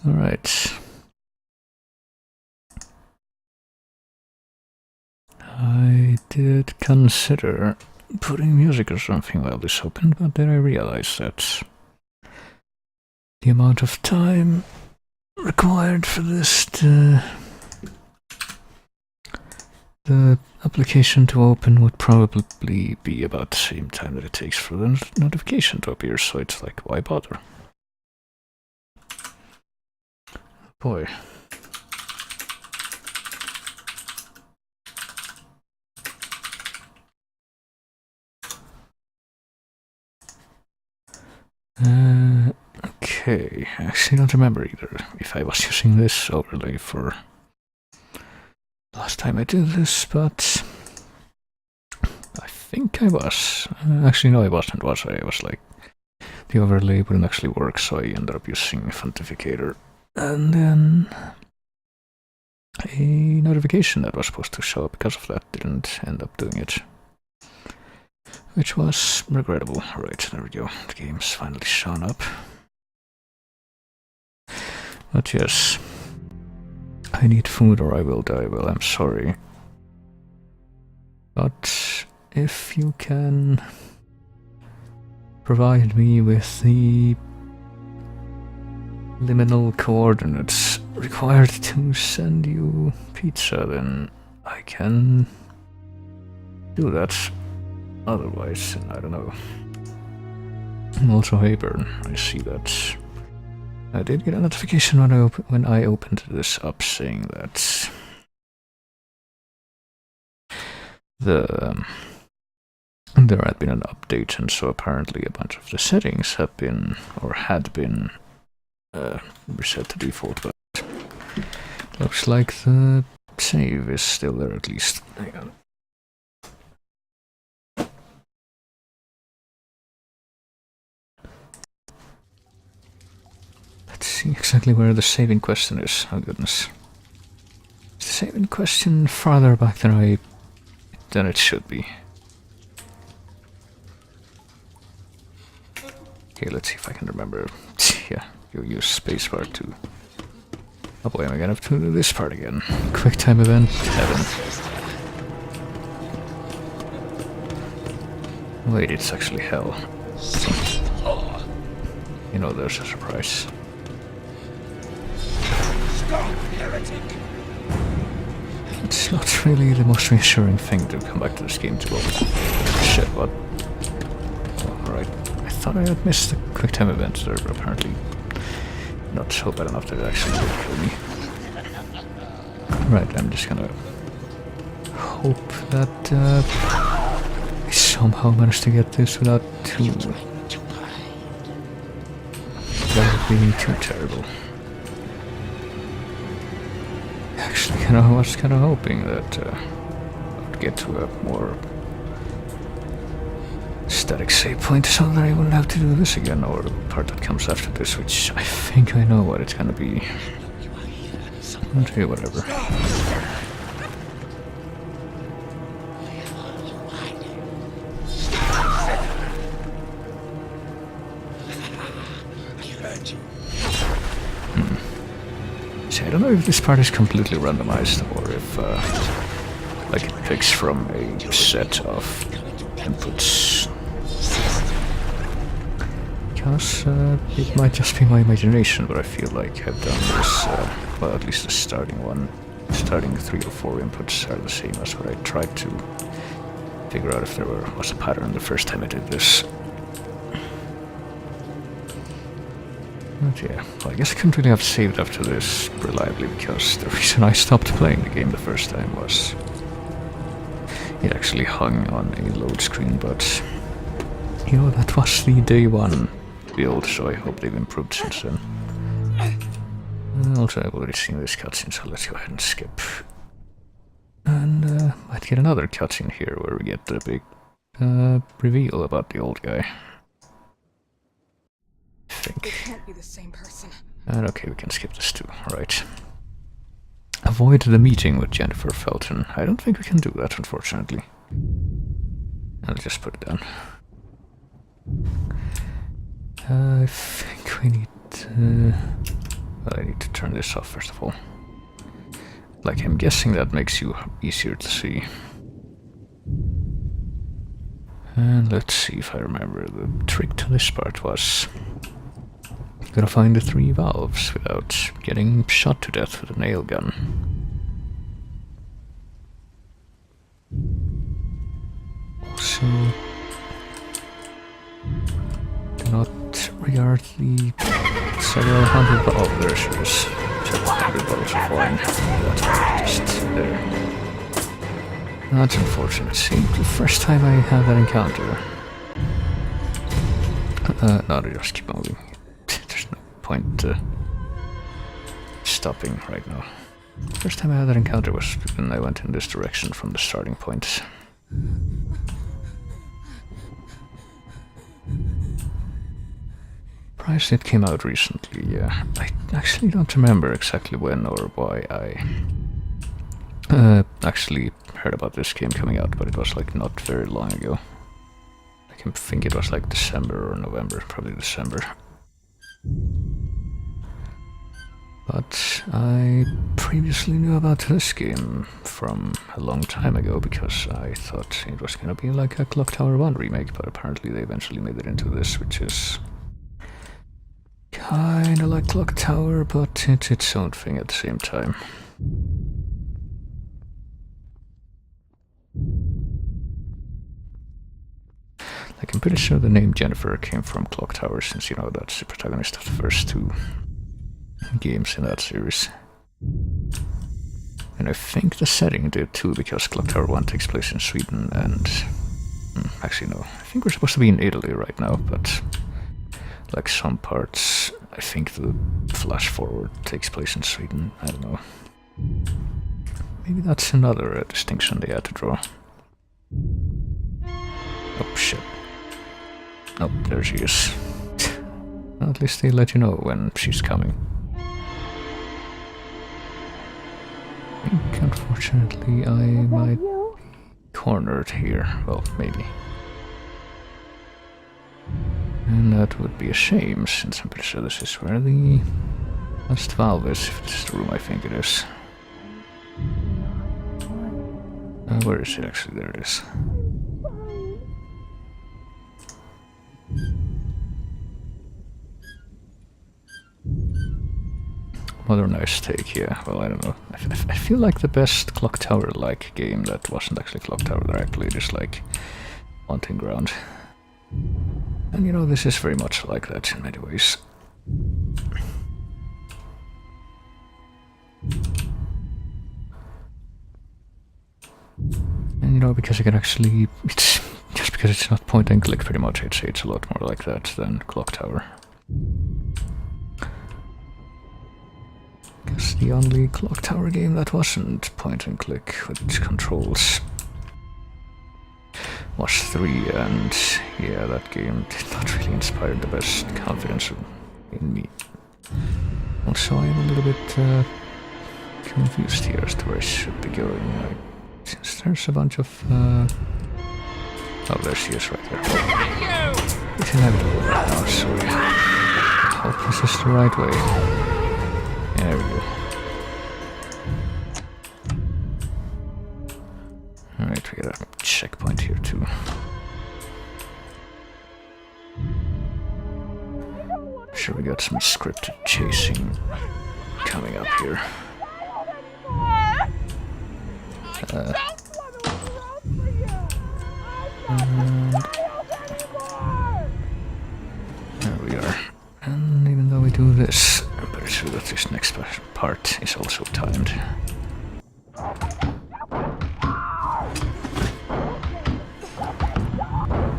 Alright. I did consider putting music or something while this opened, but then I realized that the amount of time required for this the application to open would probably be about the same time that it takes for the notification to appear, so it's like, why bother? Boy. Okay, I actually don't remember either if I was using this overlay for last time I did this, but I think I was. Actually, no, I wasn't, was I? I was like, the overlay wouldn't actually work, so I ended up using Authenticator. And then a notification that was supposed to show up because of that didn't end up doing it, which was regrettable. Right, there we go. The game's finally shown up. But yes, I need food or I will die. Well, I'm sorry. But if you can provide me with the liminal coordinates required to send you pizza, then I can do that. Otherwise, I don't know. And also, hey Burn, I see that I did get a notification when I opened this up saying that there had been an update, and so apparently a bunch of the settings have been, or had been, reset to default, but looks like the save is still there at least. Hang on. Let's see exactly where the saving question is. Oh goodness. Is the saving question farther back than it should be? Okay, let's see if I can remember. Yeah, you use spacebar too. Oh boy, am I gonna have to do this part again? Quick time event, heaven. Wait, it's actually hell. You know, there's a surprise. It's not really the most reassuring thing to come back to this game to go. Shit, what? Oh, alright. I thought I had missed the quick time event there, but apparently not so bad enough that it actually did kill me. Right, I'm just gonna hope that I somehow managed to get this without too... That would be too terrible. Actually, I was kind of hoping that I would get to a more static save point so that I wouldn't have to do this again, or the part that comes after this, which I think I know what it's gonna be. Okay, whatever. See, I don't know if this part is completely randomized, or if like it picks from a set of inputs. Because it might just be my imagination, but I feel like I've done this, well, at least the starting one. Starting 3 or 4 inputs are the same as what I tried to figure out if there was a pattern the first time I did this. But yeah, well, I guess I couldn't really have saved after this reliably, because the reason I stopped playing the game the first time was it actually hung on a load screen, but you know, that was the day 1 build, so I hope they've improved since then. Also, I've already seen this cutscene, so let's go ahead and skip. And might get another cutscene here where we get the big reveal about the old guy. I think. It can't be the same person. And okay, we can skip this too. Right. Avoid the meeting with Jennifer Felton. I don't think we can do that, unfortunately. I'll just put it down. I think we need Well, I need to turn this off first of all. Like, I'm guessing that makes you easier to see. And let's see if I remember. The trick to this part was gotta find the 3 valves without getting shot to death with a nail gun. Also, do not regard the several hundred bottles. There she is. Several hundred bottles of wine. That's just there. That's unfortunate. See, the first time I had that encounter. No, just keep moving. There's no point stopping right now. First time I had that encounter was when I went in this direction from the starting point. Surprised it came out recently, yeah. I actually don't remember exactly when or why I actually heard about this game coming out, but it was like not very long ago. I can think it was like December or November, probably December. But I previously knew about this game from a long time ago because I thought it was gonna be like a Clock Tower 1 remake, but apparently they eventually made it into this, which is kinda like Clock Tower, but it's its own thing at the same time. Like, I'm pretty sure the name Jennifer came from Clock Tower, since, you know, that's the protagonist of the first 2 games in that series. And I think the setting did too, because Clock Tower 1 takes place in Sweden and... actually no, I think we're supposed to be in Italy right now, but... like some parts, I think the flash forward takes place in Sweden, I don't know. Maybe that's another distinction they had to draw. Oh shit. Oh, there she is. Well, at least they let you know when she's coming. I think, unfortunately, I might be cornered here. Well, maybe. And that would be a shame, since I'm pretty sure this is where the last valve is, if it's the room I think it is. Where is it actually? There it is. Modernized take, yeah. Well, I don't know. I feel like the best Clock Tower-like game that wasn't actually Clock Tower directly, just like Haunting Ground. And you know, this is very much like that in many ways. And you know, because you can actually... it's just because it's not point and click pretty much, I'd say it's a lot more like that than Clock Tower. Guess the only Clock Tower game that wasn't point and click with controls was 3, and yeah, that game did not really inspire the best confidence in me. Also, I am a little bit confused here as to where I should be going. Like, since there's a bunch of... oh, there she is right there. It's inevitable right now, so I hope this is the right way. There we go. Alright, we got a checkpoint here too. Sure, we got some scripted chasing coming up here. And there we are. And even though we do this, I'm pretty sure that this next part is also timed.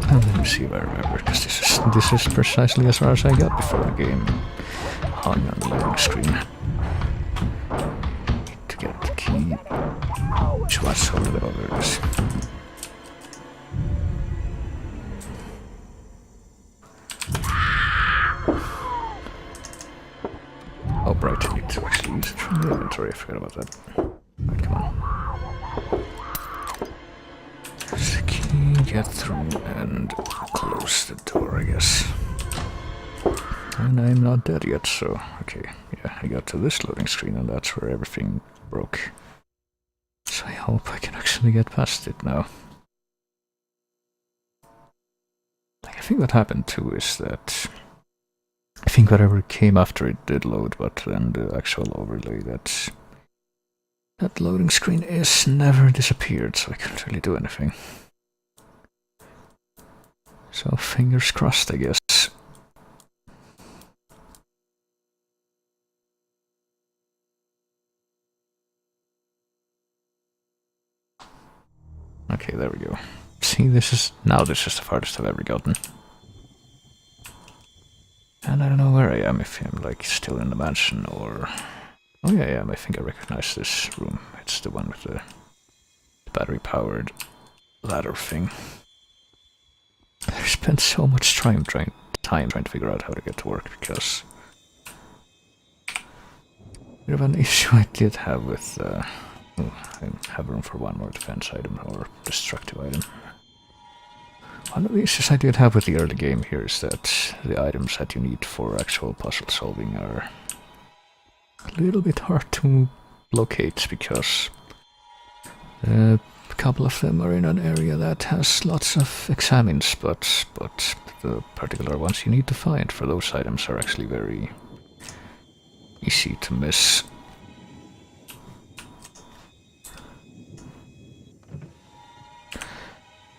And let me see if I remember, because this is precisely as far as I got before the game hung on the loading screen. Need to get the key. Which was over there? Oh, there it is. Oh, right, I need to actually use it from the inventory. I forgot about that. Right, come on. There's the key, get through and close the door, I guess. And I'm not dead yet, so okay, yeah, I got to this loading screen and that's where everything broke. So I hope I can actually get past it now. Like, I think what happened too is that I think whatever came after it did load, but then the actual overlay that loading screen is never disappeared, so I couldn't really do anything. So fingers crossed, I guess. Okay, there we go. See, this is the farthest I've ever gotten. And I don't know where I am, if I'm like still in the mansion or... Oh yeah, I am. I think I recognize this room. It's the one with the battery-powered ladder thing. I spent so much time trying to figure out how to get to work, because bit of an issue I did have with I have room for one more defense item or destructive item. One of the issues I did have with the early game here is that the items that you need for actual puzzle solving are a little bit hard to locate, because a couple of them are in an area that has lots of examines, but the particular ones you need to find for those items are actually very easy to miss.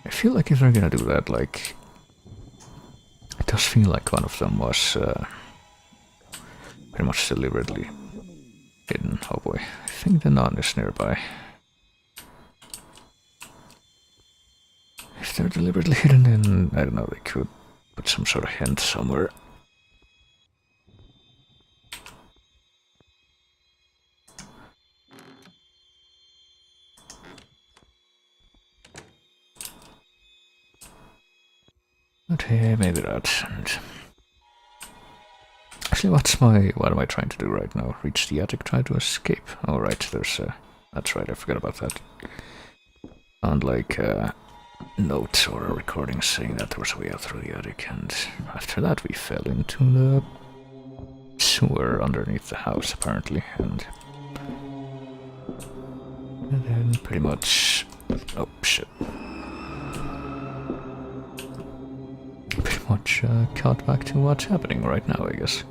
I feel like if they're gonna do that, like, it does feel like one of them was pretty much deliberately hidden. Oh boy, I think the nun is nearby. If they're deliberately hidden, then I don't know, they could put some sort of hint somewhere. Okay, maybe that. And actually, what am I trying to do right now? Reach the attic, try to escape. Oh right, there's that's right, I forgot about that. Found like a note or a recording saying that there was a way out through the attic, and after that we fell into the sewer underneath the house apparently, and then pretty much... oh shit. Pretty much cut back to what's happening right now, I guess.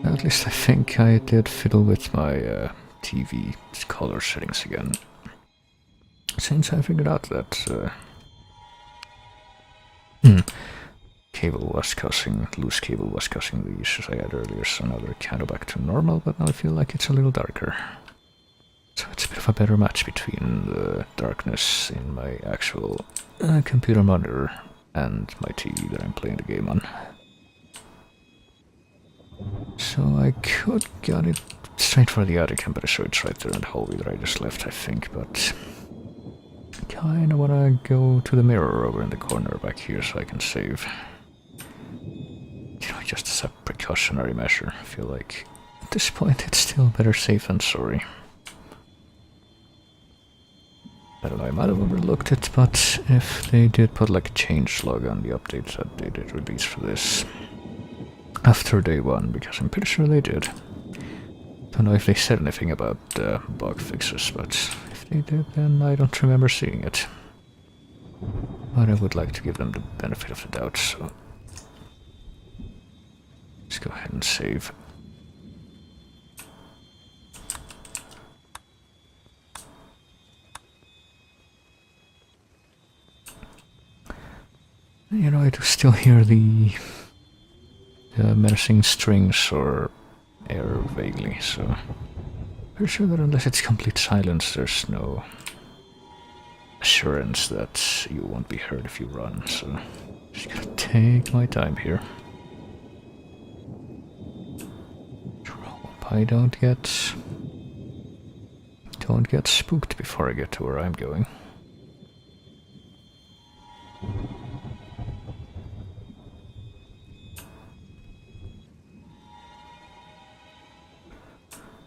At least I think I did fiddle with my TV color settings again, since I figured out that loose cable was causing the issues I had earlier, so now they're kind of back to normal, but now I feel like it's a little darker. So it's a bit of a better match between the darkness in my actual computer monitor and my TV that I'm playing the game on. So I could get it straight for the attic. I'm pretty sure it's right there in the hallway that I just left, I think, but I kinda wanna go to the mirror over in the corner back here so I can save. You know, just as a precautionary measure. I feel like at this point it's still better safe than sorry. I don't know, I might have overlooked it, but if they did put like a change log on the updates that they did release for this after day one, because I'm pretty sure they did. Don't know if they said anything about bug fixes, but if they did, then I don't remember seeing it. But I would like to give them the benefit of the doubt, so let's go ahead and save. You know, I do still hear the menacing strings or air vaguely, so pretty sure that unless it's complete silence, there's no assurance that you won't be heard if you run, so just gotta take my time here. Hope I don't get spooked before I get to where I'm going.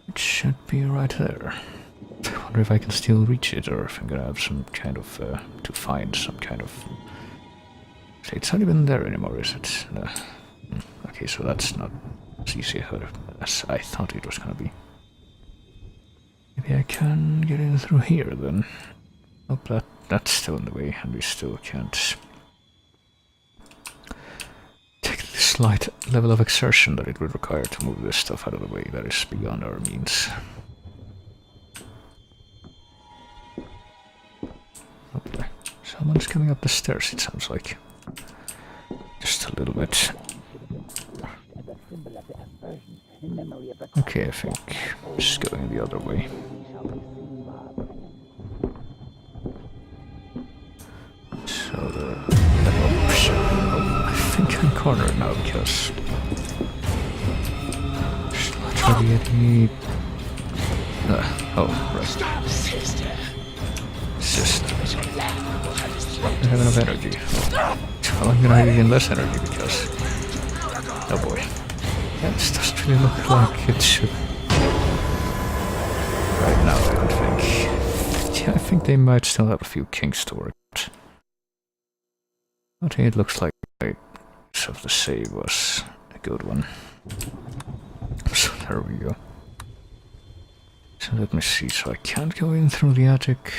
It should be right there. I wonder if I can still reach it, or if I'm gonna have some kind of, to find some kind of... See, it's not even there anymore, is it? No. Okay, so that's not as easy as I thought it was gonna be. Maybe I can get in through here then. Oh, that's still in the way, and we still can't take the slight level of exertion that it would require to move this stuff out of the way. That is beyond our means. Okay. Someone's coming up the stairs, it sounds like. Just a little bit. Okay, I think just going the other way. So I think I'm cornered now because there's not really any... oh, right. Stop, sister. Sister. I have enough energy. Well, I'm gonna have even less energy because... oh boy. Yeah, this doesn't really look like it should. Right now, I don't think. Yeah, I think they might still have a few kinks to work out. Okay, it looks like of the save was a good one. So there we go. So let me see. So I can't go in through the attic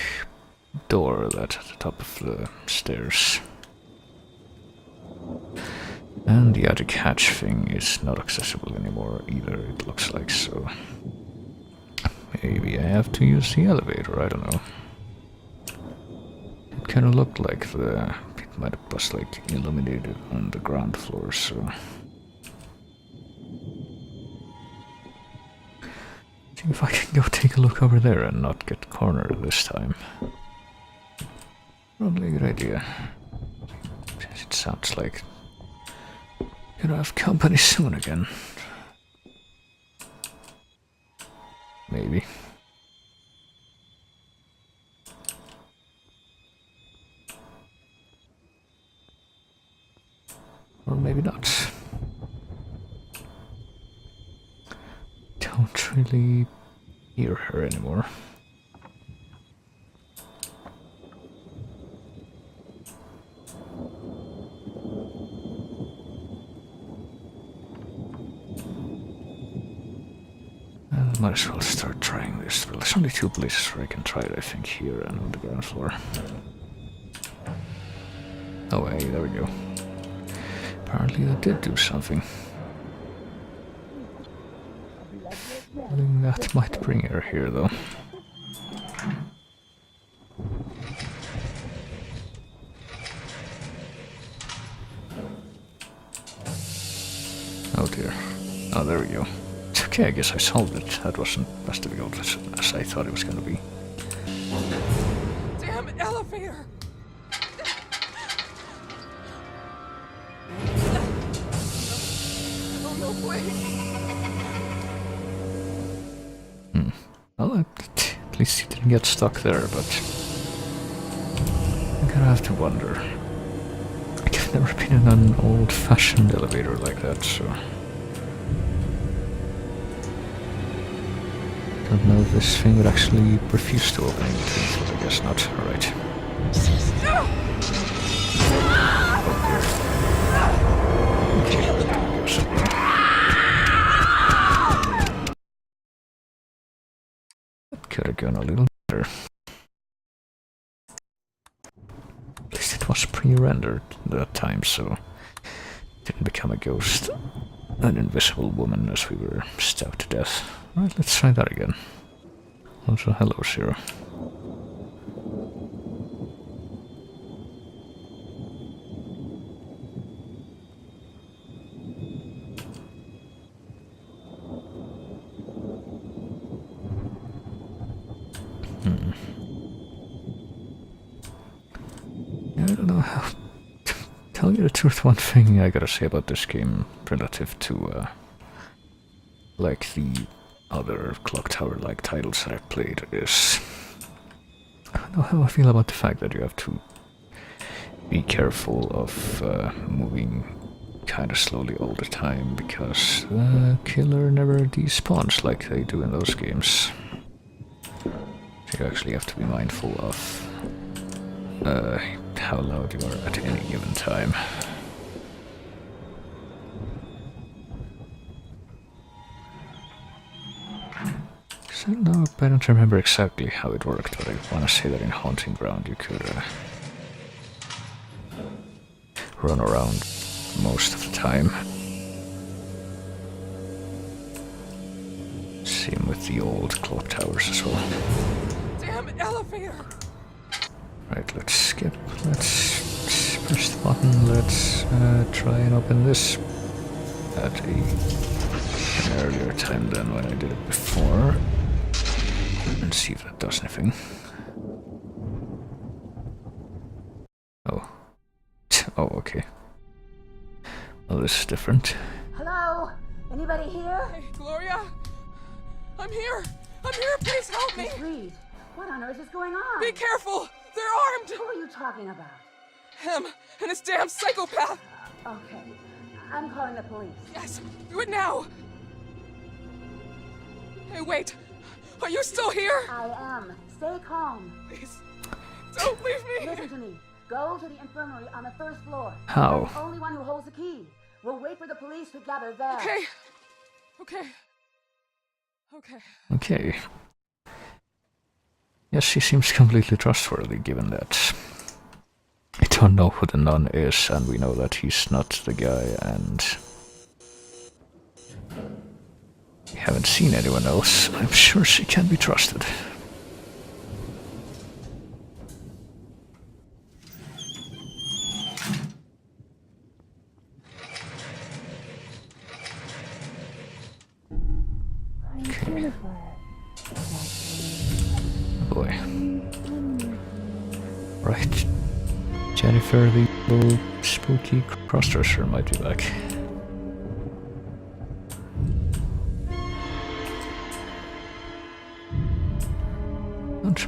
door that's at the top of the stairs. And the attic hatch thing is not accessible anymore either, it looks like, so... maybe I have to use the elevator, I don't know. It kinda looked like it might have was like illuminated on the ground floor, so... see if I can go take a look over there and not get cornered this time. Probably a good idea. It sounds like gonna have company soon again. Maybe. Or maybe not. Don't really hear her anymore. Might as well start trying this. Well, there's only two places where I can try it, I think, here and on the ground floor. Oh, hey, there we go. Apparently that did do something. I think that might bring her here, though. Oh dear. Oh, there we go. Okay, I guess I solved it. That wasn't as difficult as I thought it was going to be. Damn elevator! Oh, no way! Well, at least he didn't get stuck there, but... I'm gonna have to wonder. I've never been in an old-fashioned elevator like that, so... don't know if this thing would actually refuse to open in between, but I guess not. Alright. That could have gone a little better. At least it was pre-rendered that time, so it didn't become a ghost. An invisible woman as we were stabbed to death. Right, let's try that again. Also, hello, Zero. Yeah, I don't know how... Tell you the truth, one thing I gotta say about this game relative to, like the other Clock Tower-like titles that I've played is... I don't know how I feel about the fact that you have to be careful of moving kind of slowly all the time, because the killer never despawns like they do in those games. You actually have to be mindful of how loud you are at any given time. So no, I don't remember exactly how it worked, but I want to say that in Haunting Ground you could run around most of the time. Same with the old clock towers as well. Damn elevator! Right, let's press the button, let's try and open this at an earlier time than when I did it before. And see if that does anything. Oh. Oh, okay. Well, this is different. Hello? Anybody here? Hey, Gloria? I'm here! I'm here! Please help me! Reed, what on earth is going on? Be careful! They're armed! Who are you talking about? Him and his damn psychopath! Okay, I'm calling the police. Yes, do it now! Hey, wait! Are you still here? I am. Stay calm. Please, don't leave me! Listen to me. Go to the infirmary on the first floor. How? I'm the only one who holds the key. We'll wait for the police to gather there. Okay. Okay. Okay. Okay. Yes, he seems completely trustworthy, given that we don't know who the nun is, and we know that he's not the guy, and we haven't seen anyone else. I'm sure she can be trusted. Okay. Oh boy. Right. Jennifer, the little spooky crossdresser, might be back.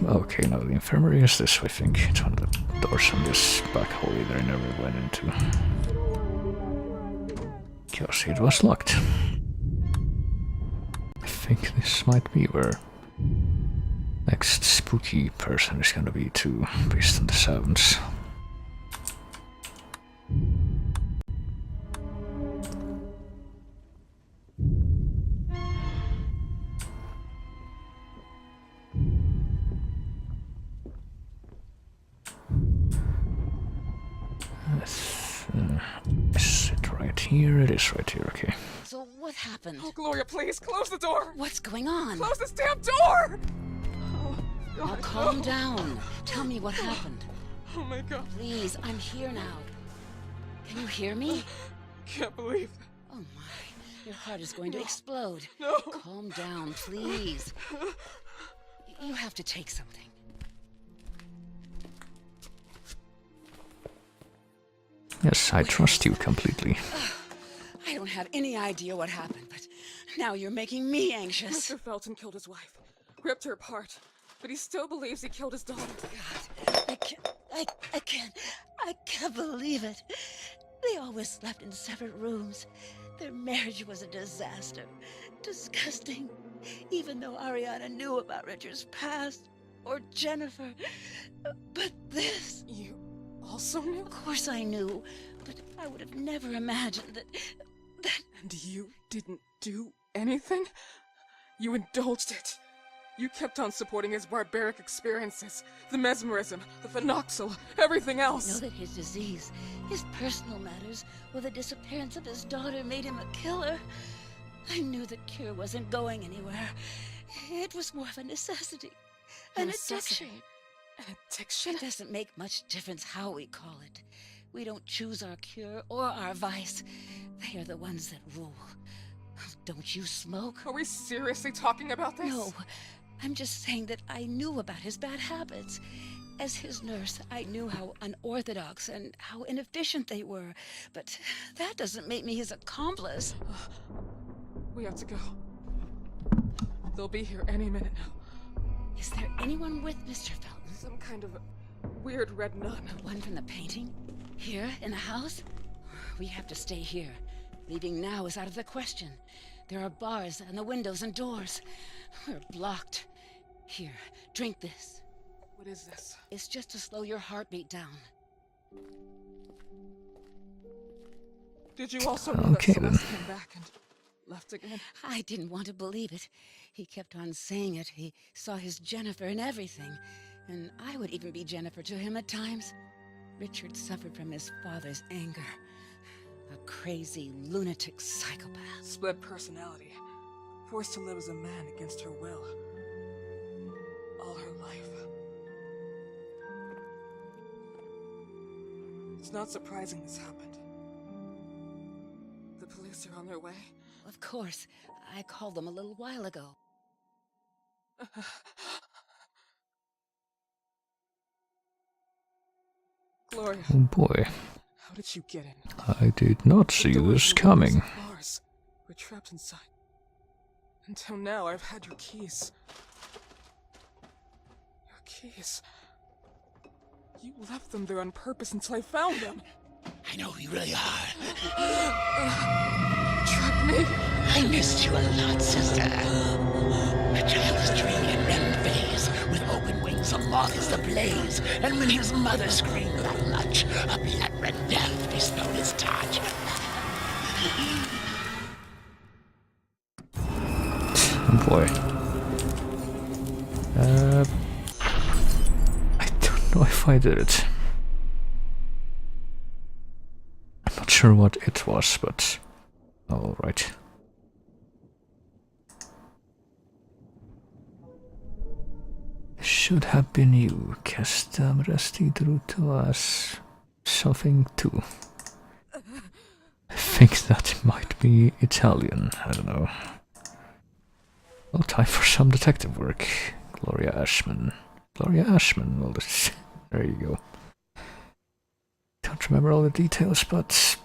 Okay, no, the infirmary is this, I think. It's one of the doors on this back hallway that I never went into. Because it was locked. I think this might be where next spooky person is gonna be too, based on the sounds. Is it right here? It is right here, okay. So what happened? Oh, Gloria, please, close the door! What's going on? Close this damn door! Oh, Now God, calm no. down. Tell me what happened. Oh my God, Please, I'm here now. Can you hear me? can't believe. Oh my, your heart is going to explode. No. Calm down, please. You have to take something. Yes, I trust you completely. I don't have any idea what happened, but now you're making me anxious. Mr. Felton killed his wife, ripped her apart, but he still believes he killed his daughter. God, I can't believe it. They always slept in separate rooms. Their marriage was a disaster. Disgusting. Even though Ariana knew about Richard's past, or Jennifer. But this... You also knew? Of course I knew, but I would have never imagined that... And you didn't do anything? You indulged it. You kept on supporting his barbaric experiences, the mesmerism, the phenoxyl, everything I know else. that his disease, his personal matters, or the disappearance of his daughter made him a killer. I knew the cure wasn't going anywhere. It was more of a necessity. An Necessity? addiction. An addiction? It doesn't make much difference how we call it. We don't choose our cure or our vice. They are the ones that rule. Don't you smoke? Are we seriously talking about this? No. I'm just saying that I knew about his bad habits. As his nurse, I knew how unorthodox and how inefficient they were. But that doesn't make me his accomplice. We have to go. They'll be here any minute now. Is there anyone with Mr. Felton? Some kind of weird red nun. The one from the painting? Here, in the house? We have to stay here. Leaving now is out of the question. There are bars on the windows and doors. We're blocked. Here, drink this. What is this? It's just to slow your heartbeat down. Did you also know Okay, that then. Celeste came back and left again? I didn't want to believe it. He kept on saying it. He saw his Jennifer and everything. And I would even be Jennifer to him at times. Richard suffered from his father's anger. A crazy, lunatic psychopath. Split personality. Forced to live as a man against her will. All her life. It's not surprising this happened. The police are on their way. Of course. I called them a little while ago. Gloria, Oh boy, how did you get in? I did not The see doors this and coming. windows and bars. We're trapped inside. Until now, I've had your keys. Your keys. You left them there on purpose until I found them. I know who you really are. Trapped me. I missed you a lot, sister. A child's dream in REM phase. With open wings, a moth is ablaze. And when his mother screamed that much, a blood-red death bestowed his touch. Oh boy. I don't know if I did it. I'm not sure what it was, but alright. Should have been you. Custom restituto to us. Something too. I think that might be Italian. I don't know. Oh, time for some detective work. Gloria Ashman. Gloria Ashman. Well, there you go. Don't remember all the details, but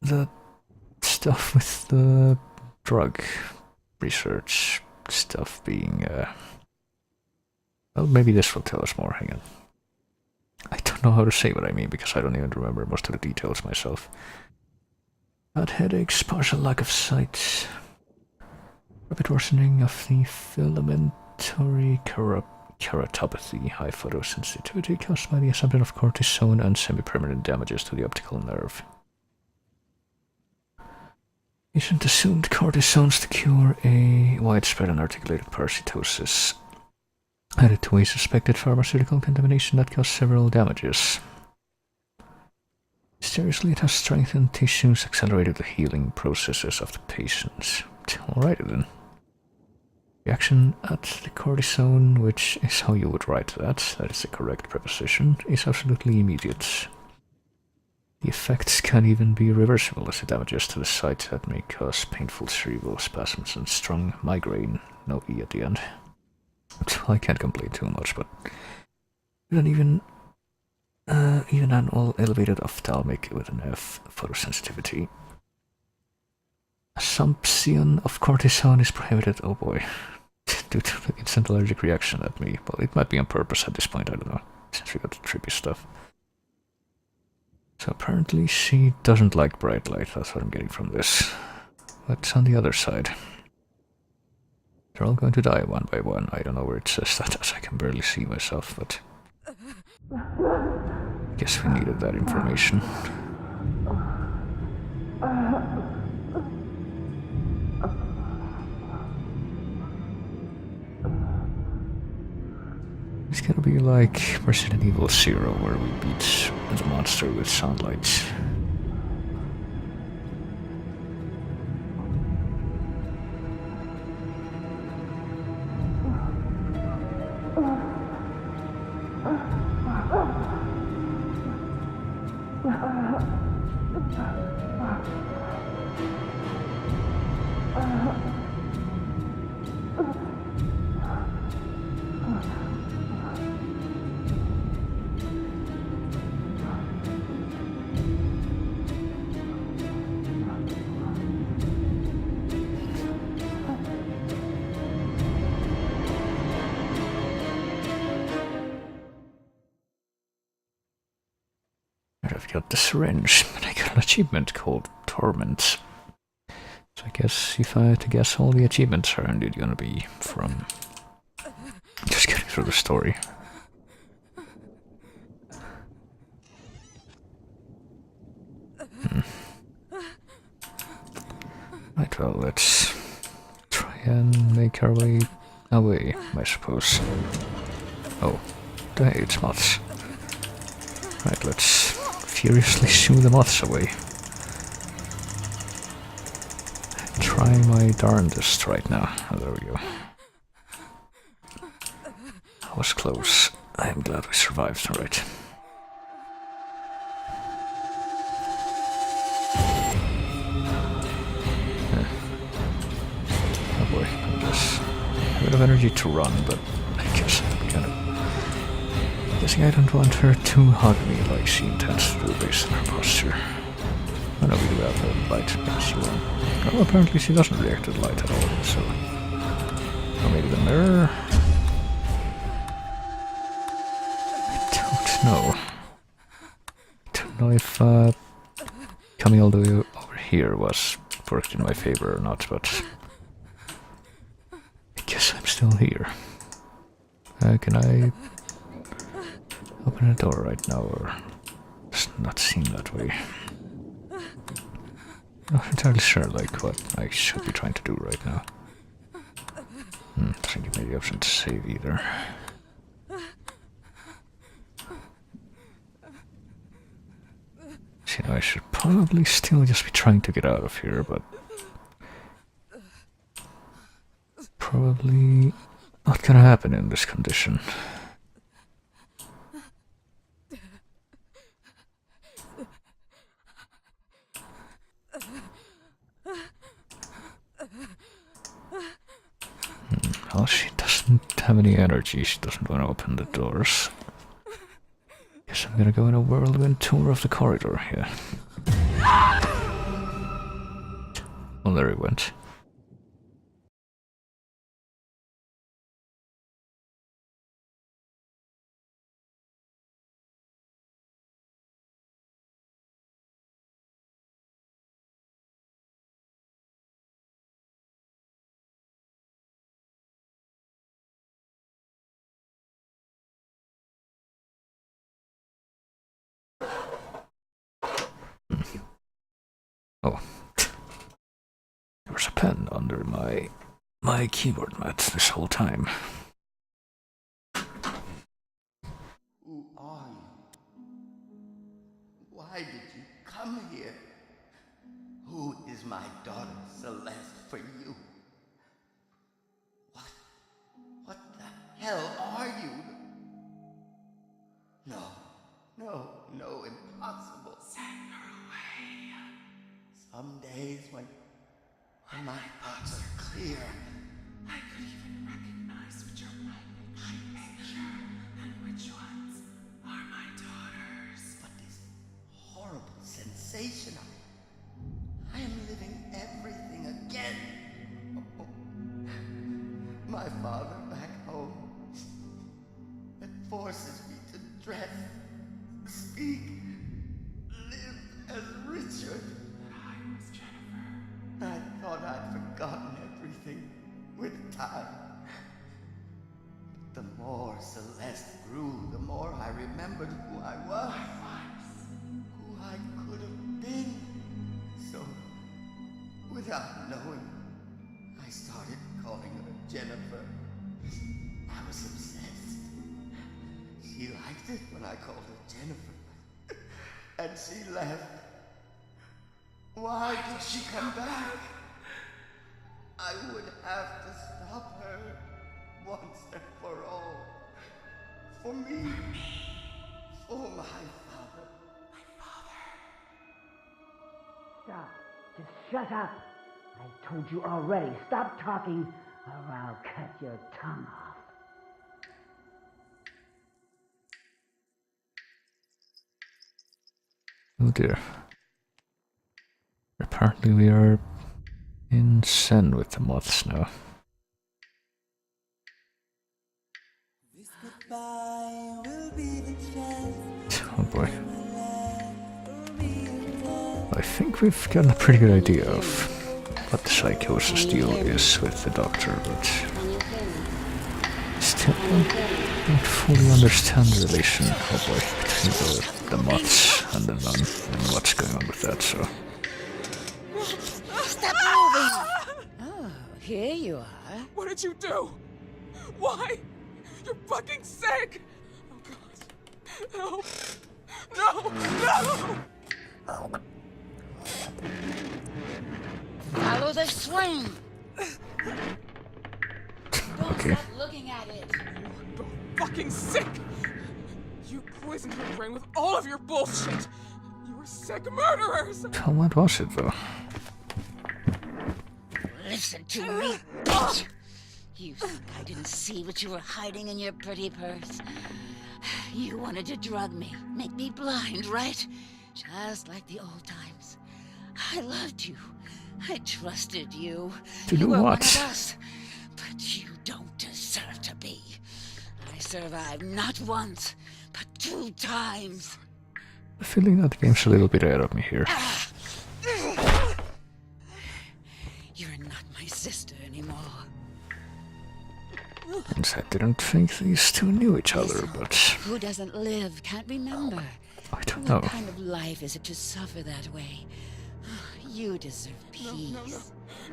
the stuff with the drug research stuff being, well, maybe this will tell us more. Hang on. I don't know how to say what I mean because I don't even remember most of the details myself. Bad headaches, partial lack of sight, rapid worsening of the filamentary keratopathy, high photosensitivity caused by the assumption of cortisone and semi-permanent damages to the optical nerve. Patient assumed cortisones to cure a widespread unarticulated parasitosis, added to a suspected pharmaceutical contamination that caused several damages. Mysteriously, it has strengthened tissues, accelerated the healing processes of the patients. Alrighty then. Reaction at the cortisone, which is how you would write that is the correct preposition, is absolutely immediate. The effects can even be reversible as it damages to the site that may cause painful cerebral spasms and strong migraine. No E at the end. I can't complain too much, but even an elevated ophthalmic with an F photosensitivity. Assumption of cortisone is prohibited. Oh boy. Due to the instant allergic reaction at me. Well, it might be on purpose at this point, I don't know, since we got the trippy stuff. So apparently she doesn't like bright light, that's what I'm getting from this. What's on the other side? They're all going to die one by one. I don't know where it says that, as I can barely see myself, but I guess we needed that information. It's gonna be like Resident Evil 0, where we beat the monster with sunlight. I've got the syringe, and I got an achievement called Torment. So I guess if I had to guess, all the achievements are indeed gonna be from through the story. Right, well, let's try and make our way away, I suppose. Oh, hey, it's moths. Right, let's furiously shoo the moths away. Try my darndest right now. Oh, there we go. That was close. I am glad we survived, alright. Oh boy, I guess a bit of energy to run, but I guess I'm kind of guessing I don't want her to hug me like she intends to do based on her posture. Oh no, we do have the light. Yes, she won't. Well, apparently she doesn't react to the light at all, so... Or maybe the mirror? I don't know. I don't know if coming all the way over here was worked in my favor or not, but... I guess I'm still here. Can I open a door right now, or does it not seem that way? Not entirely sure, like, what I should be trying to do right now. Doesn't give me the option to save either. So, I should probably still just be trying to get out of here, but... probably not gonna happen in this condition. Well, she doesn't have any energy, she doesn't want to open the doors. Guess I'm gonna go on a whirlwind tour of the corridor here. Well, there he went. Oh. There was a pen under my keyboard mat this whole time. Who are you? Why did you come here? Who is my daughter Celeste for you? What the hell are you? No, impossible. Send her away. Some days when my thoughts are clear, I could even recognize which are my picture and which ones are my daughters. but this horrible sensation I am living everything again. Oh, my father back home. It forces me to dress, speak, live as Richard. But I was Jennifer. I thought I'd forgotten everything with time. But the more Celeste grew, the more I remembered who I was. Who I could have been. So, without knowing, I started calling her Jennifer. I was obsessed. She liked it when I called her Jennifer. And she left. Why did she come back? I would have to stop her once and for all. For me. For my father. Stop. Just shut up. I told you already. Stop talking, or I'll cut your tongue off. Oh dear. Apparently we are in Sen with the moths now. Oh boy. I think we've gotten a pretty good idea of what the psychosis deal is with the doctor, but still don't fully understand the relation, oh boy, between the mods and the nun and what's going on with that, so... Stop moving! Oh, here you are. What did you do? Why? You're fucking sick! Oh god. No! No! Follow the swing! Don't Okay. stop looking at it. You're fucking sick! You poisoned her brain with all of your bullshit! You were sick murderers! So what was it, though? Listen to me, bitch! You think I didn't see what you were hiding in your pretty purse? You wanted to drug me, make me blind, right? Just like the old times. I loved you. I trusted you. To You do were what? one of us, but you don't deserve to be. I survived not once, but 2 times. I'm feeling that the game's a little bit ahead of me here. You're not my sister anymore. And I didn't think these two knew each other, but... Who doesn't live can't remember. I don't know. What kind of life is it to suffer that way? You deserve peace. No.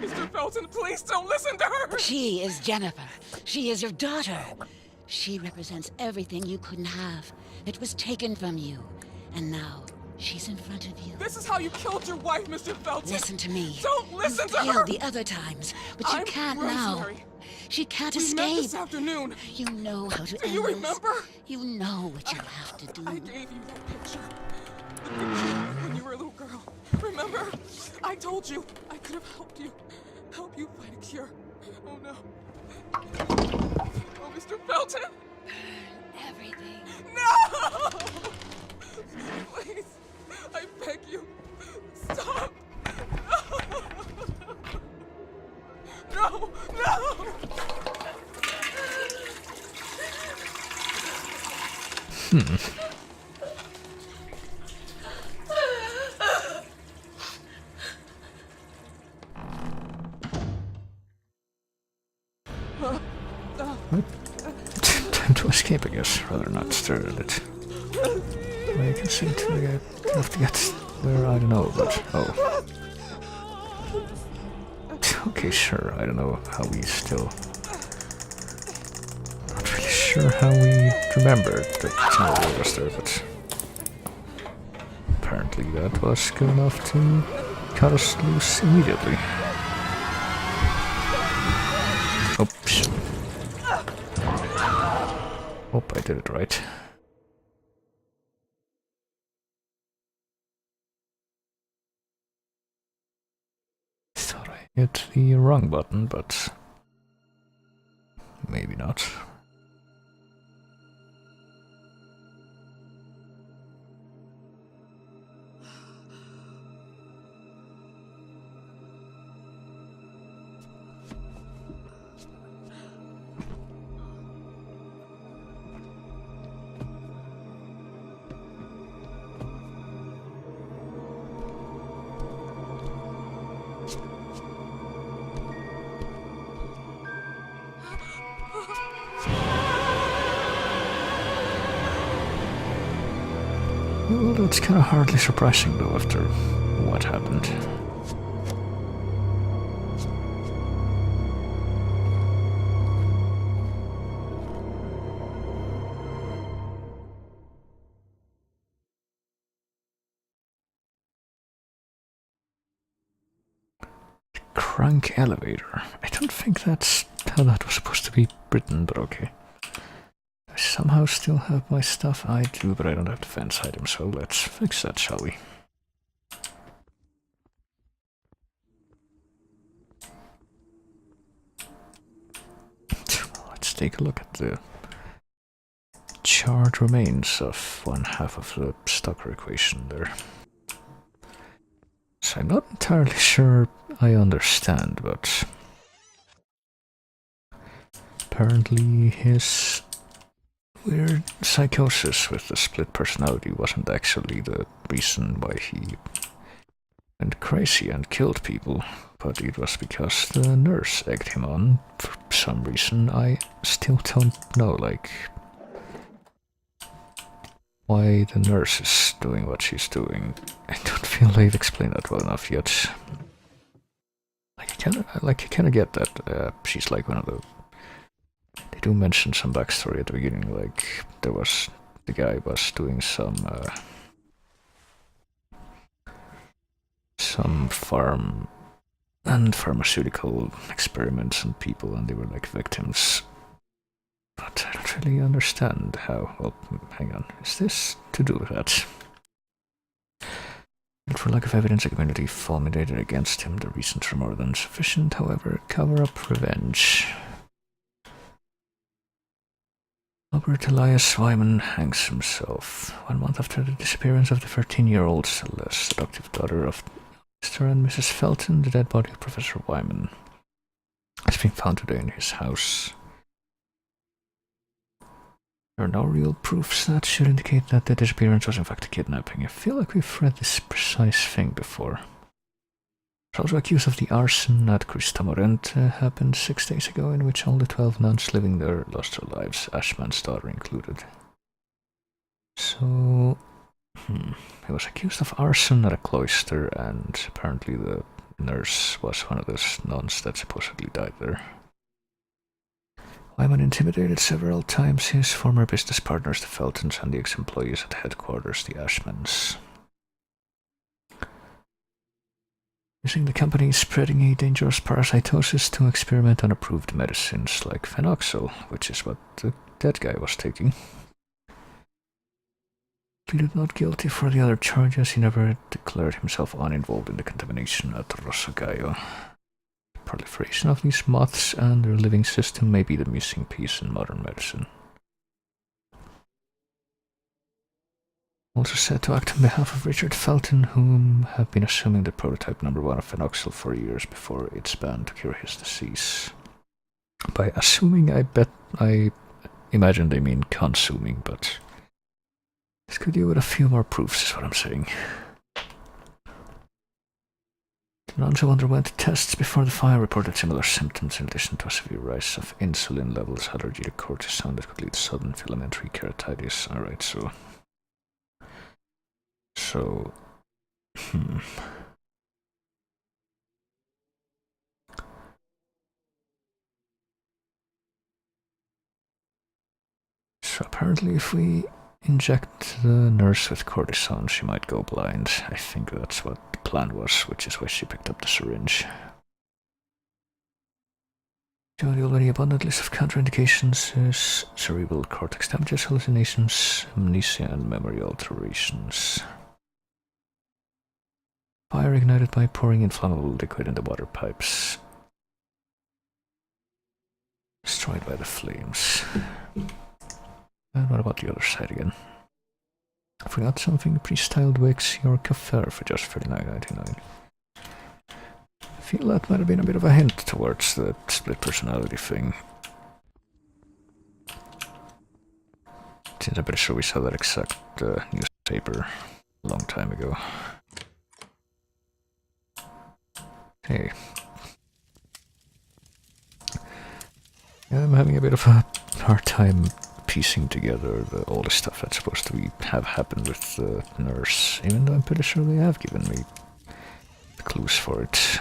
Mr. Felton, please don't listen to her! She is Jennifer. She is your daughter. She represents everything you couldn't have. It was taken from you. And now, she's in front of you. This is how you killed your wife, Mr. Felton! Listen to me. Don't listen you to her! killed the other times, but you I'm can't Rosemary. now. She can't We met escape. this afternoon. You know how to Do end you this. remember? You know what you have to do. I gave you that picture. The picture when you were a little girl. Remember? I told you I could have helped you. Help you find a cure. Oh no. Oh, Mr. Felton! Everything. No! Please, I beg you, stop! No! No! Time to escape, I guess. Rather not stare at it. I can seem to have to get where I don't know, but... Oh. Okay, sure. I don't know how we still... Not really sure how we remembered that Snow was there, but... Apparently that was good enough to cut us loose immediately. Oops. Hope I did it right. Thought I hit the wrong button, but maybe not. Well, that's kind of hardly surprising though after what happened. Crank elevator. I don't think that's how that was supposed to be written, but okay. I somehow still have my stuff. I do, but I don't have defense items, so let's fix that, shall we? Let's take a look at the charred remains of one half of the Stocker equation there. So I'm not entirely sure I understand, but apparently his weird psychosis with the split personality wasn't actually the reason why he went crazy and killed people, but it was because the nurse egged him on for some reason I still don't know, like why the nurse is doing what she's doing. I don't feel they've explained that well enough yet. Like I kinda get that she's like one of the... They do mention some backstory at the beginning, like there was... The guy was doing some farm and pharmaceutical experiments on people, and they were like victims. But I don't really understand how... Well, hang on. Is this to do with that? And for lack of evidence, the community fulminated against him. The reasons are more than sufficient, however. Cover up revenge. Albert Elias Wyman hangs himself 1 month after the disappearance of the 13-year-old Celeste, adoptive daughter of Mr. and Mrs. Felton. The dead body of Professor Wyman has been found today in his house. There are no real proofs that should indicate that the disappearance was in fact a kidnapping. I feel like we've read this precise thing before. He's also accused of the arson at Crista Morente happened 6 days ago, in which all the 12 nuns living there lost their lives, Ashman's daughter included. So... He was accused of arson at a cloister, and apparently the nurse was one of those nuns that supposedly died there. Wyman intimidated several times his former business partners, the Feltons, and the ex-employees at headquarters, the Ashmans. Using the company spreading a dangerous parasitosis to experiment on approved medicines like phenoxyl, which is what the dead guy was taking. Pleaded not guilty for the other charges. He never declared himself uninvolved in the contamination at Rosogayo. The proliferation of these moths and their living system may be the missing piece in modern medicine. Also said to act on behalf of Richard Felton, whom have been assuming the prototype number 1 of phenoxyl for years before its ban to cure his disease. By assuming, I imagine they mean consuming, but this could do with a few more proofs, is what I'm saying. The nuns who underwent tests before the fire reported similar symptoms, in addition to a severe rise of insulin levels, allergy to cortisone that could lead to sudden filamentary keratitis. Alright, so... So, So apparently if we inject the nurse with cortisone, she might go blind. I think that's what the plan was, which is why she picked up the syringe. So the already abundant list of contraindications is cerebral cortex damages, hallucinations, amnesia, and memory alterations. Fire ignited by pouring inflammable liquid in the water pipes. Destroyed by the flames. And what about the other side again? I forgot something. Pre-styled wigs, your coiffure for just $39.99. I feel that might have been a bit of a hint towards the split personality thing. Since I'm pretty sure we saw that exact newspaper a long time ago. Hey. Yeah, I'm having a bit of a hard time piecing together all the stuff that's supposed to have happened with the nurse, even though I'm pretty sure they have given me clues for it.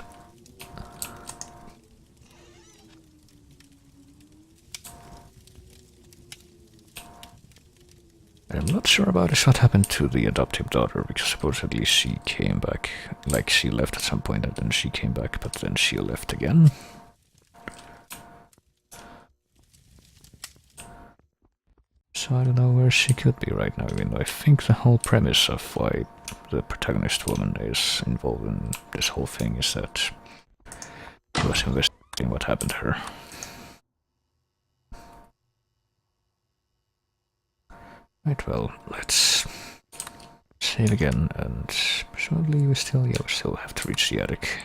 I'm not sure about is what happened to the adoptive daughter, because supposedly she came back, like she left at some point and then she came back, but then she left again. So I don't know where she could be right now, even though I think the whole premise of why the protagonist woman is involved in this whole thing is that she was investigating what happened to her. Right, well, let's save again, and presumably we still have to reach the attic.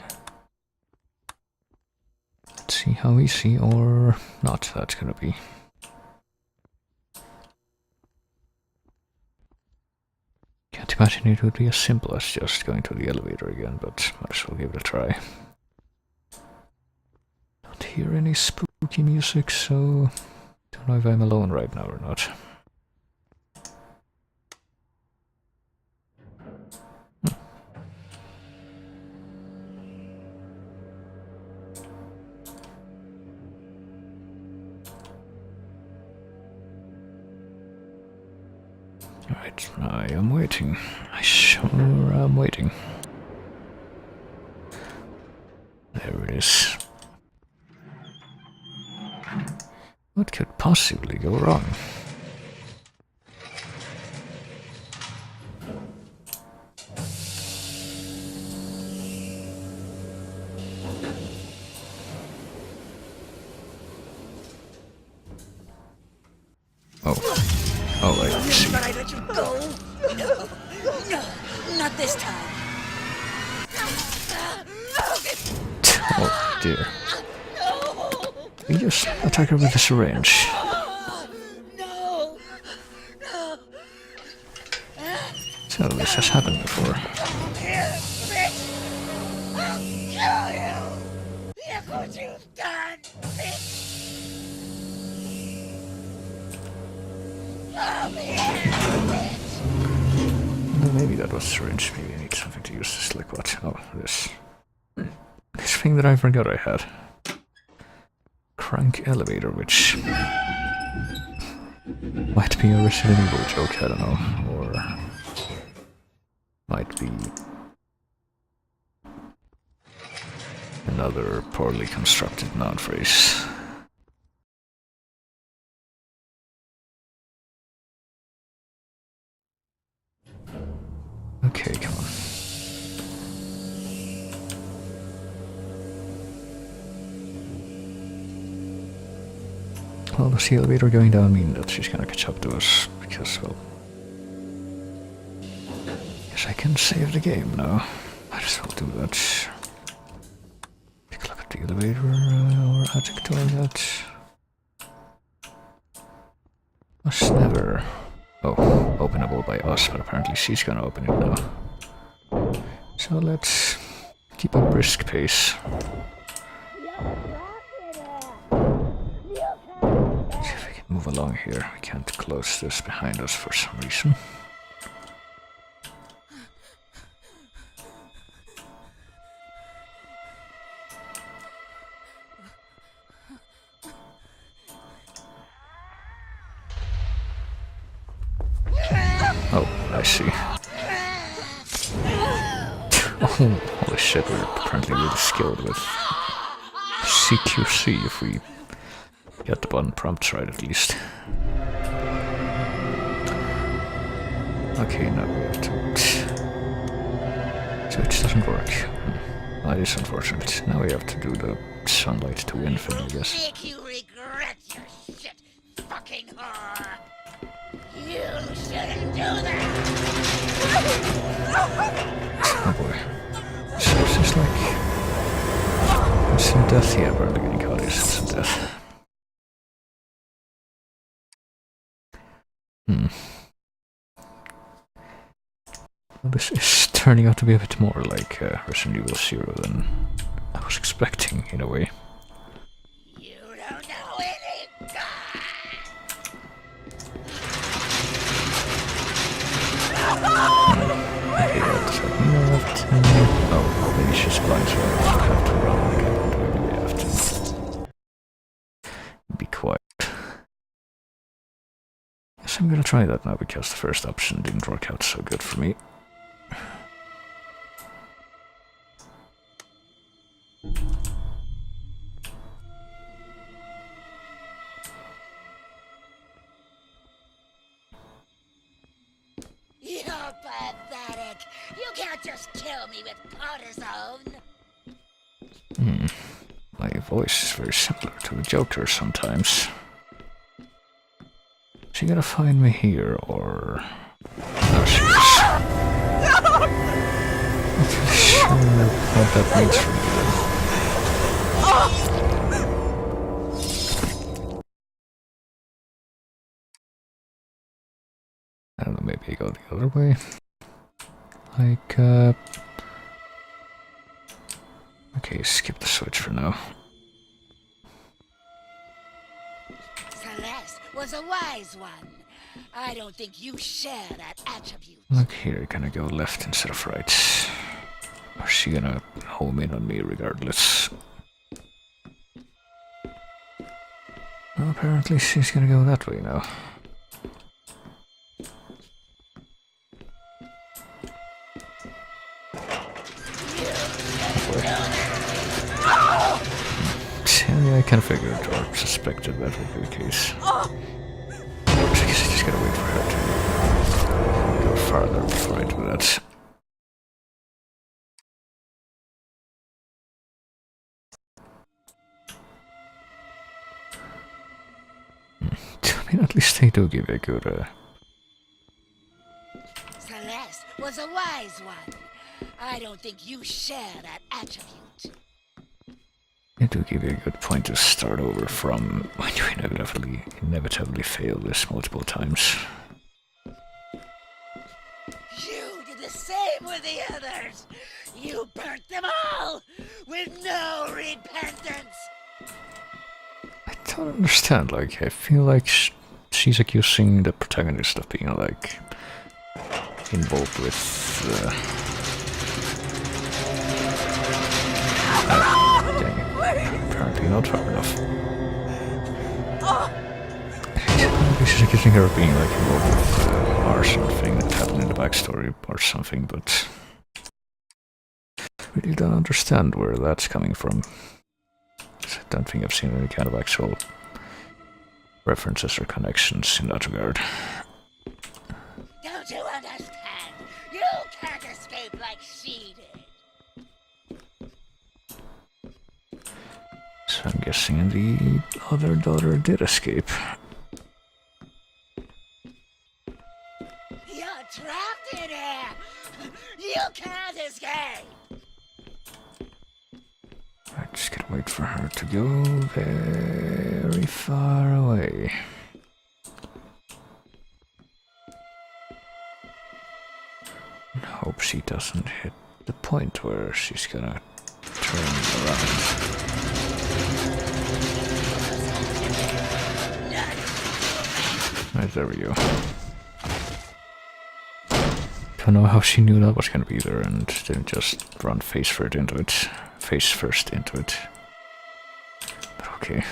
Let's see how easy or not that's gonna be. Can't imagine it would be as simple as just going to the elevator again, but might as well give it a try. Don't hear any spooky music, so don't know if I'm alone right now or not. Alright, I am waiting. I sure am waiting. There it is. What could possibly go wrong? Oh, I see. But I let you go? No, no, not this time. Oh dear. We just attack her with a syringe. No, no. So this has happened before. Here, bitch. I'll kill you. Look what you've done, bitch. Come here, bitch. No, maybe that was syringe. Maybe I need something to use this liquid. Oh, this. This thing that I forgot I had. Crank elevator, which might be a Resident Evil joke, I don't know. Or might be another poorly constructed noun phrase. Okay, come on. Well, does the elevator going down mean that she's gonna catch up to us? Because, well... Guess I can save the game now. Might as well do that. Take a look at the elevator or attic toilet. Was never... Oh, openable by us, but apparently she's gonna open it now. So let's keep a brisk pace. See if we can move along here. We can't close this behind us for some reason. Oh, I see. Oh, holy shit, we're apparently really skilled with CQC if we get the button prompts right at least. Okay, now we have to... Switch doesn't work. That is unfortunate. Now we have to do the sunlight to infinite, I guess. Make you regret your shit, fucking whore. You shouldn't do that. Oh boy. So it's just like... instant death? Yeah, apparently getting caught is instant death. Well, this is turning out to be a bit more like Resident Evil 0 than I was expecting, in a way. You don't know any God. Okay, that's what oh, maybe she's blind, so I don't have to run like I want. Maybe we have to be quiet. Yes, I'm gonna try that now because the first option didn't work out so good for me. You're pathetic. You can't just kill me with cortisone. My voice is very similar to a Joker sometimes. Is she gonna find me here, or... No, she is. Not really sure what that means for me then. I don't know, maybe I go the other way. Like, okay, skip the switch for now. Celeste was a wise one. I don't think you share that attribute. Look here, gonna go left instead of right. Or is she gonna home in on me regardless? Well, apparently she's gonna go that way now. Yeah, I kind of figured or suspected that would be the case. I guess I just gotta wait for her to go farther before I do that. I mean, at least they do give a good, Celeste was a wise one. I don't think you share that attribute. they do give you a good point to start over from when you inevitably fail this multiple times. You did the same with the others. You burnt them all with no repentance. I don't understand, like, I feel like she's accusing the protagonist of being, like, involved with, dang it. Apparently not far enough. She's accusing her of being, like, involved with, or something that happened in the backstory or something, but really don't understand where that's coming from. I don't think I've seen any kind of actual references or connections in that regard. Don't you understand? You can't escape like she did. So I'm guessing the other daughter did escape. You're trapped in here. You can't escape. I just gotta wait for her to go very far away. And hope she doesn't hit the point where she's gonna turn around. Right, there we go. Don't know how she knew that was gonna be there and didn't just run face first into it. But okay.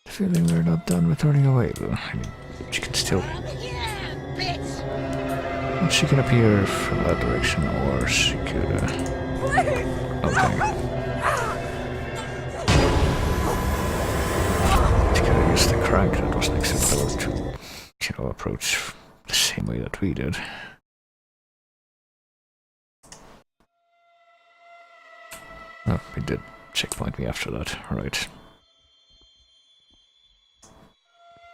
The feeling we're not done with running away though. I mean, she can still... She can appear from that direction or she could... Okay. She could have used the crank that was next to the door to, approach the same way that we did. Oh, it did checkpoint me after that, right.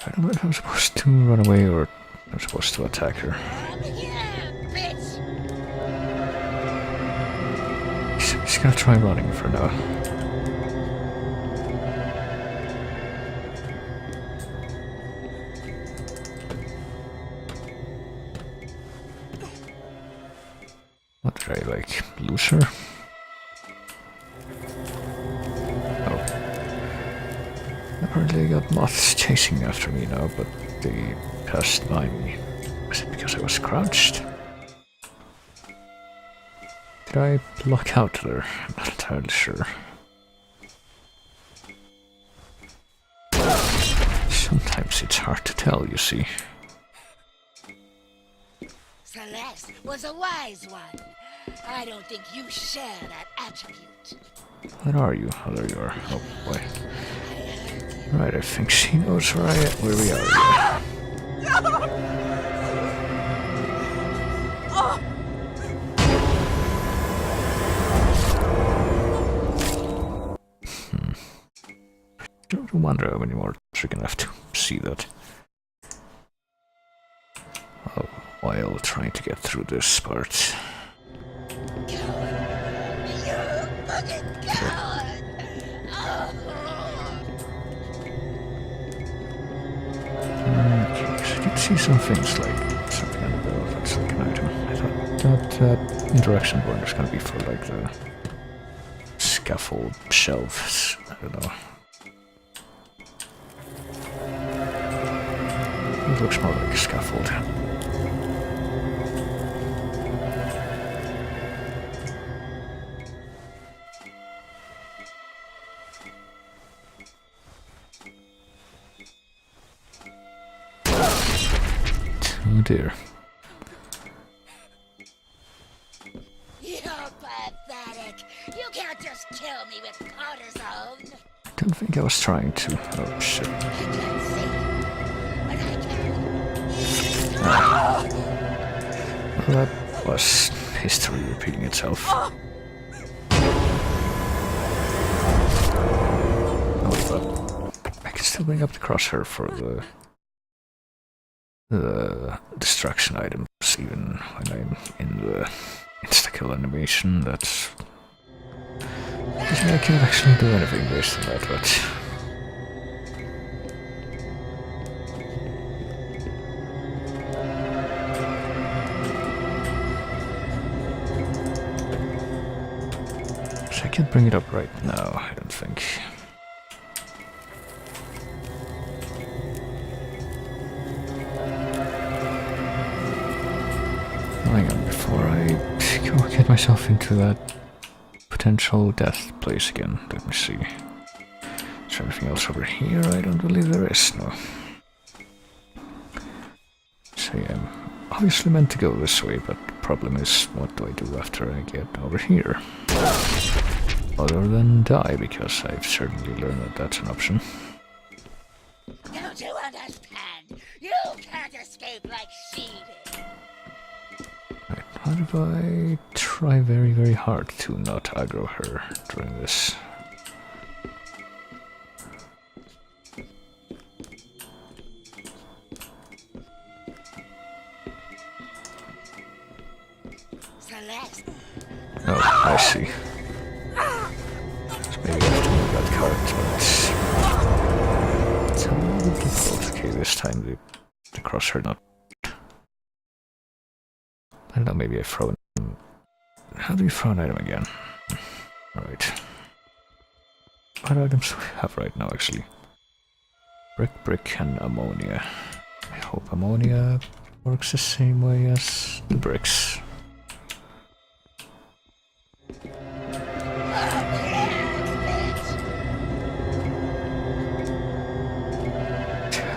I don't know if I'm supposed to run away or I'm supposed to attack her. She's gonna try running for now. What did I, like, lose her? Apparently I got moths chasing after me now, but they passed by me. Was it because I was crouched? Did I block out there? I'm not entirely sure. Sometimes it's hard to tell, you see. Celeste was a wise one. I don't think you share that attribute. Where are you? Oh, there you are. Oh boy. Right, I think she knows where we are. Don't wonder how many more we're gonna have to see that. Oh, while trying to get through this part. You fucking coward! Okay, so I did see some things like something on the bill that's like an item. I thought that interaction board was gonna be for like the scaffold shelves. I don't know. It looks more like a scaffold. Oh dear. pathetic. You can't just kill me with cortisone. I don't think I was trying to. Oh shit. I can't see, but I can. Well, that was history repeating itself. Oh, but I can still bring up the crosshair for the distraction items, even when I'm in the insta-kill animation. That's... doesn't mean I can't actually do anything based on that, but... I can't bring it up right now, I don't think. Hang on, before I go get myself into that potential death place again, let me see. Is there anything else over here? I don't believe there is, no. So yeah, I'm obviously meant to go this way, but the problem is, what do I do after I get over here? Other than die, because I've certainly learned that that's an option. Don't you understand? You can't escape like she did. Right, what if I try very, very hard to not aggro her during this? Celeste. Oh, I see. So maybe I have to move that card, but it's a little difficult. Okay, this time the crosshair not... I don't know, maybe I throw an... How do you throw an item again? Alright. What items do we have right now, actually? Brick, and ammonia. I hope ammonia works the same way as the bricks.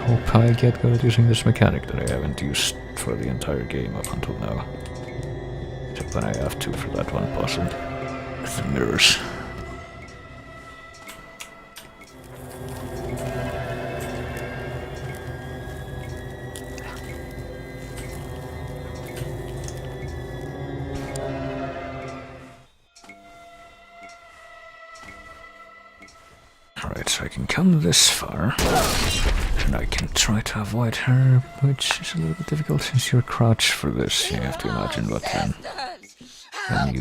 Hope I get good at using this mechanic that I haven't used for the entire game up until now. Except when I have to for that one puzzle with the mirrors. Alright, so I can come this far. And I can try to avoid her, which is a little bit difficult since you're crouched for this. You have to imagine what when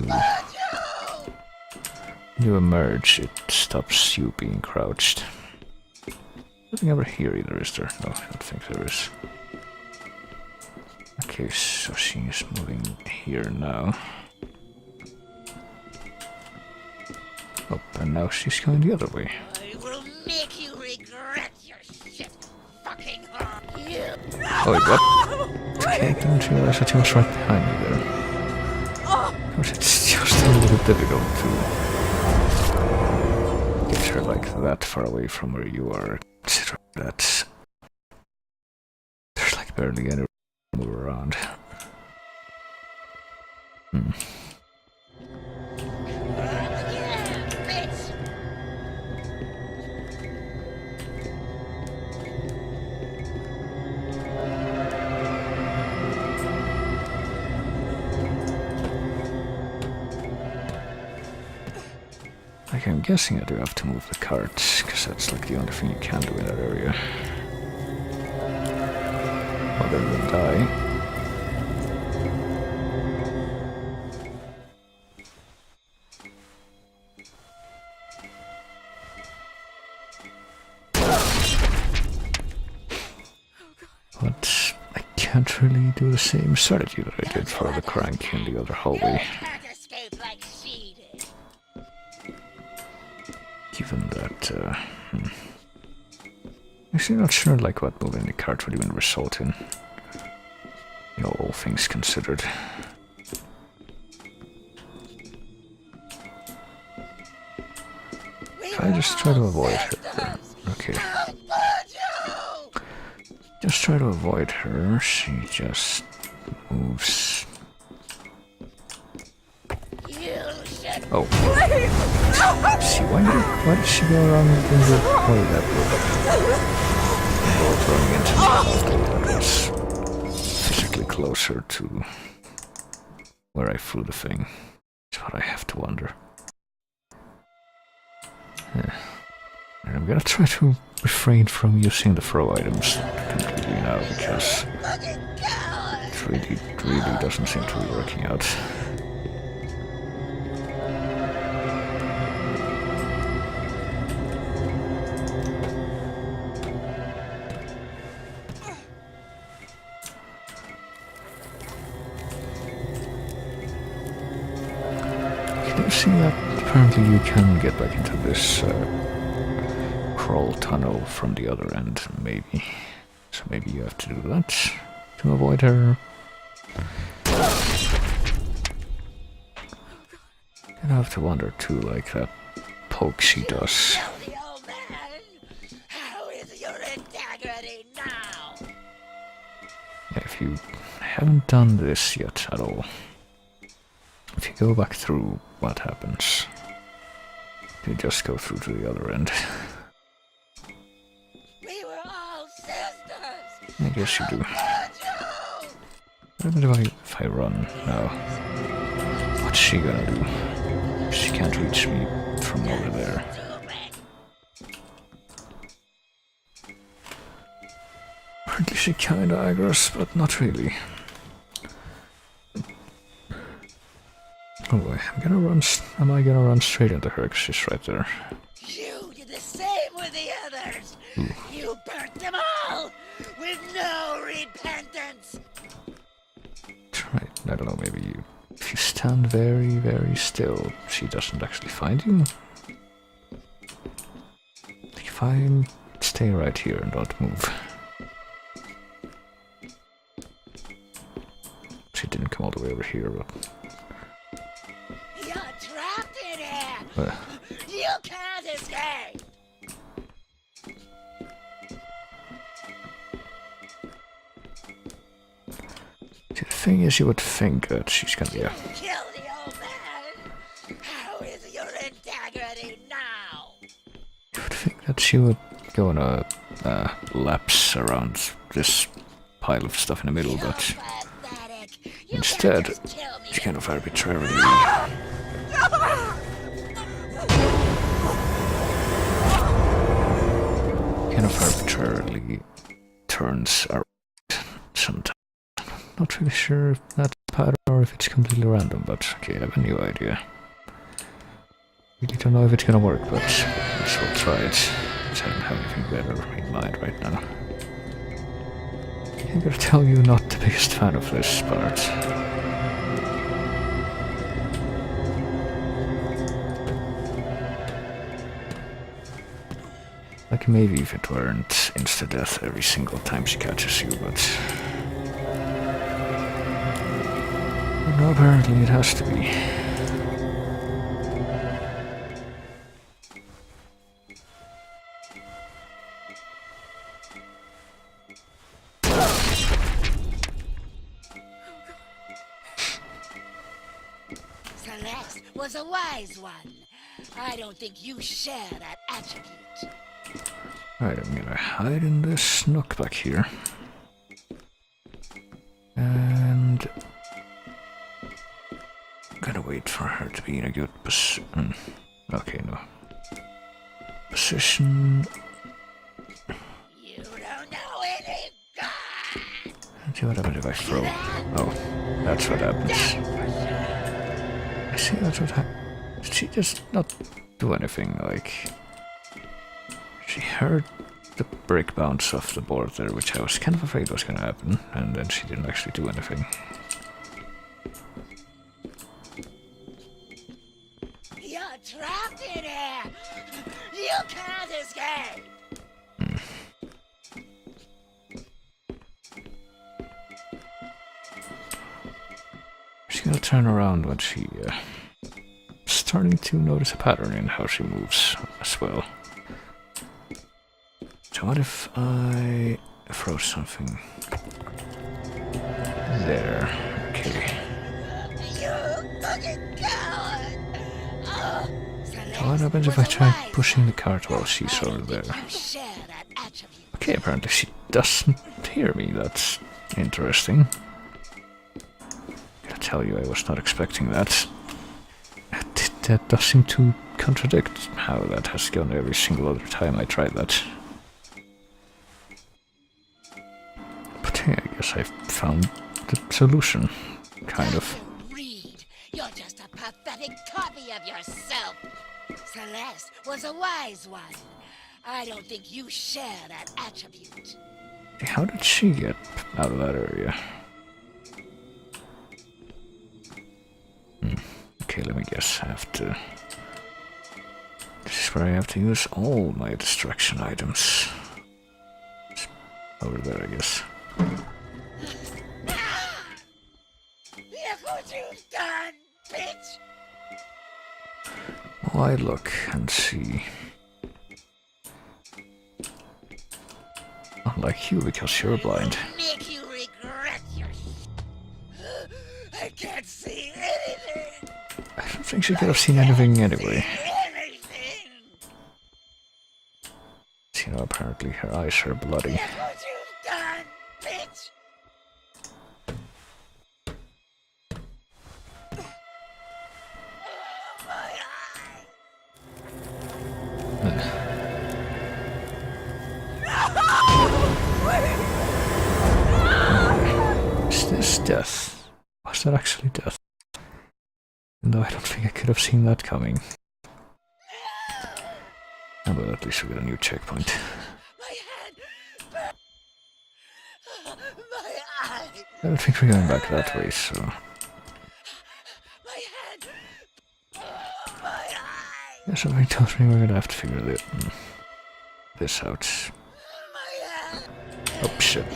you emerge, it stops you being crouched. Nothing over here either, is there? No, I don't think there is. Okay, so she is moving here now. Oh, and now she's going the other way. I will make you regret your shit. Fucking hard. You. Oh wait, what? Okay, I didn't realize that he was right behind me there. Because it's just a little difficult to get her like that far away from where you are. Consider that there's like barely any move around. Like, I'm guessing I do have to move the carts, because that's like the only thing you can do in that area. Other than die. But I can't really do the same strategy that I did for the crank in the other hallway. Given that, Actually not sure like what moving the cart would even result in. You know, all things considered. If I just try to avoid her. Okay. Just try to avoid her, she just moves. You Oh. See, why did she go around in the way that way? Or throwing into me that was physically closer to where I threw the thing. That's what I have to wonder. Yeah. And I'm gonna try to refrain from using the throw items completely now because it really doesn't seem to be working out. Can you see that apparently you can get back into this crawl tunnel from the other end, maybe. So maybe you have to do that to avoid her. And I have to wonder too, like that poke she does. The old man. How is your integrity now? If you haven't done this yet at all, if you go back through, what happens? You just go through to the other end. We were all sisters. I guess you do. Could you? What if I run now? What's she gonna do? She can't reach me from over there. Apparently she kinda aggroes, but not really. Oh boy, am I gonna run straight into her 'cause she's right there. You did the same with the others. You burnt them all with no repentance. Try, I don't know, maybe if you stand very, very still, she doesn't actually find you. If I stay right here and don't move. She didn't come all the way over here, but... You're trapped in here. You can't escape. The thing is, you would think that she's gonna be a... Kill the old man. How is your integrity now? You would think that she would go on a lapse around this pile of stuff in the middle, but Pathetic. You instead, can't just kill me. she kind of arbitrarily... turns around sometimes. Not really sure if that's a pattern or if it's completely random, but okay, I have a new idea. Really don't know if it's gonna work, but let's all try it. I don't have anything better in mind right now. I'm gonna tell you, not the biggest fan of this part. Like maybe if it weren't insta-death every single time she catches you, but... no, apparently it has to be. Celeste was a wise one. I don't think you share that attribute. Alright, I'm gonna hide in this nook back here. And... I'm gonna wait for her to be in a good position. Okay, no. Position... You don't know any God. See what happens if I throw. Oh, that's what happens. I see, that's what happened. Did she just not do anything? Like, she heard the brick bounce off the board there, which I was kind of afraid was gonna happen, and then she didn't actually do anything. You're trapped in here. You can't escape. She's gonna turn around when she starting to notice a pattern in how she moves as well. So what if I throw something there? Okay. You fucking coward. What happens if I try pushing the cart while she's over there? You share that attribute. Okay, apparently she doesn't hear me. That's interesting. I tell you, I was not expecting that. That does seem to contradict how that has gone every single other time I tried that. But hey, I guess I found the solution, kind of. Reed, you're just a pathetic copy of yourself. Celeste was a wise one. I don't think you share that attribute. How did she get out of that area? Okay, let me guess. I have to... This is where I have to use all my distraction items. It's over there, I guess. Look what you've done, bitch! Why look and see? Unlike you, because you're blind. Make you regret your... I can't see anything! I don't think she could have seen anything anyway. Anything! You know, apparently her eyes are bloody. Look what you've done, bitch! My eye! Is this death? Was that actually death? Even though I don't think I could have seen that coming. Oh, well, at least we got a new checkpoint. My head! My eye! I don't think we're going back that way, so... My head! My eye! Yeah, something tells me we're gonna have to figure this out. My head! Oh, shit.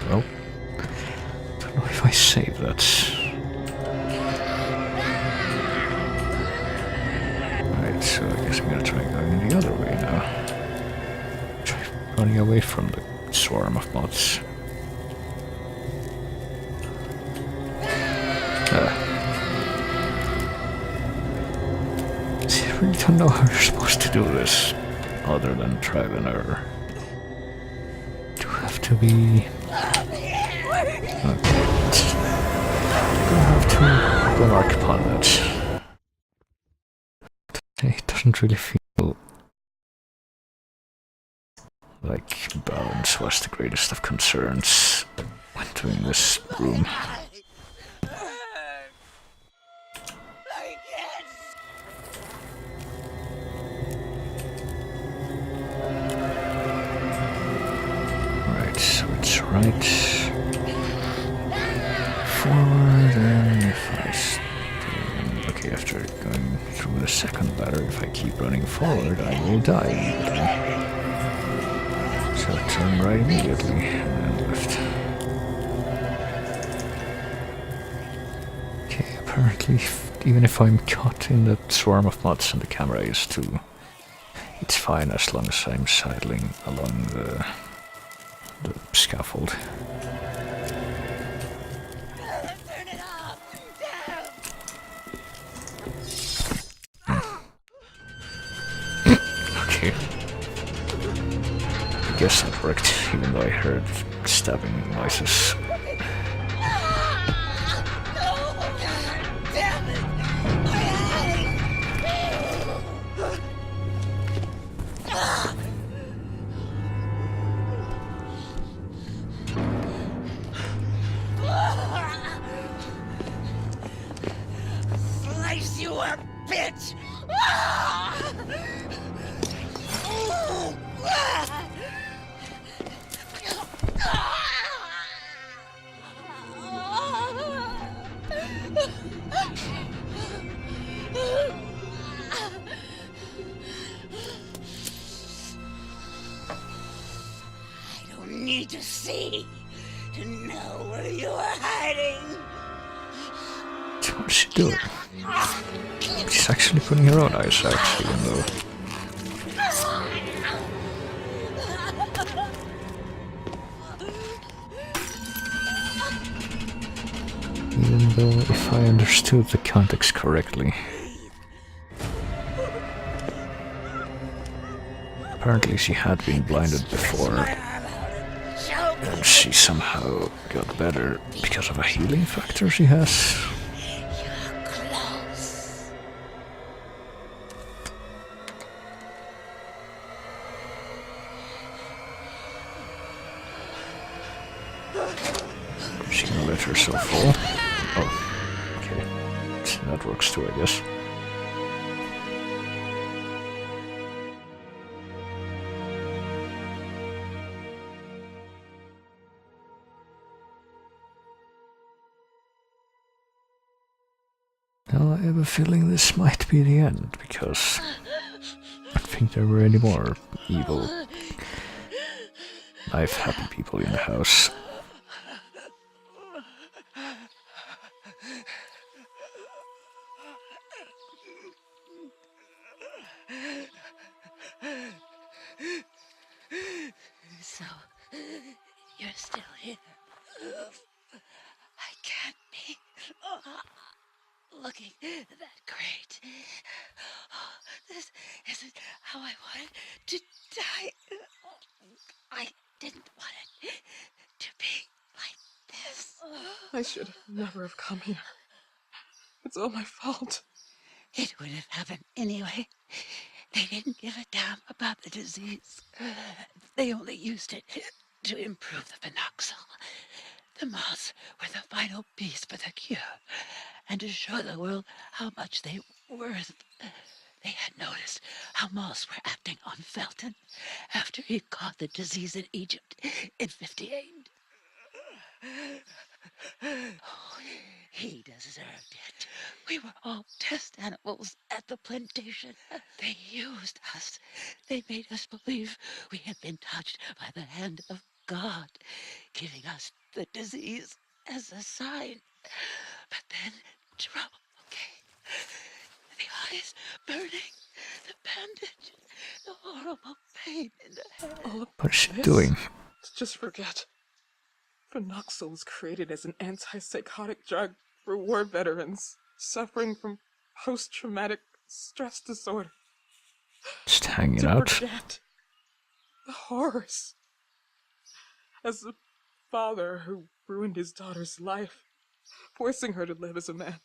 Well, don't know if I save that. Alright, so I guess I'm gonna try going the other way now. Try running away from the swarm of moths. See, I really don't know how you're supposed to do this, other than trial and error. Do have to be... Okay, gonna have to remark upon that. It doesn't really feel like balance was the greatest of concerns when doing this room. Right, so it's right forward, and if I okay, after going through the second ladder, if I keep running forward, I will die immediately. So turn right immediately, and then left. Okay, apparently, even if I'm caught in the swarm of moths and the camera is too, it's fine as long as I'm sidling along the scaffold. Turn it off! Okay. I guess that worked, even though I heard stabbing noises. Damn it! My eye! Slice you up, bitch! I don't need to see to know where you are hiding. So what is she doing? She's actually putting her own eyes out, even though... Even though, if I understood the context correctly, Apparently she had been blinded before, and she somehow got better because of a healing factor she has. You're close. She gonna let herself fall? Oh, okay. That works too, I guess. Now I have a feeling this might be the end, because I don't think there were any more evil, life-happy people in the house. So, you're still here. I can't be looking that great. This isn't how I wanted to die. I didn't want it to be like this. I should never have come here. It's all my fault. It would have happened anyway. They didn't give a damn about the disease. They only used it to improve the phenoxyl. The moths were the final piece for the cure, and to show the world how much they were worth. They had noticed how moths were acting on Felton after he caught the disease in Egypt in 58. Oh, he deserved it. We were all test animals at the plantation. They used us. They made us believe we had been touched by the hand of God, giving us the disease as a sign. But then trouble came. The eyes burning, the bandage, the horrible pain in the head. All of What is she this? doing? Just forget. Phenoxyl was created as an antipsychotic drug for war veterans suffering from post-traumatic stress disorder. Just hanging To out? forget the horrors. As the father who ruined his daughter's life, forcing her to live as a man.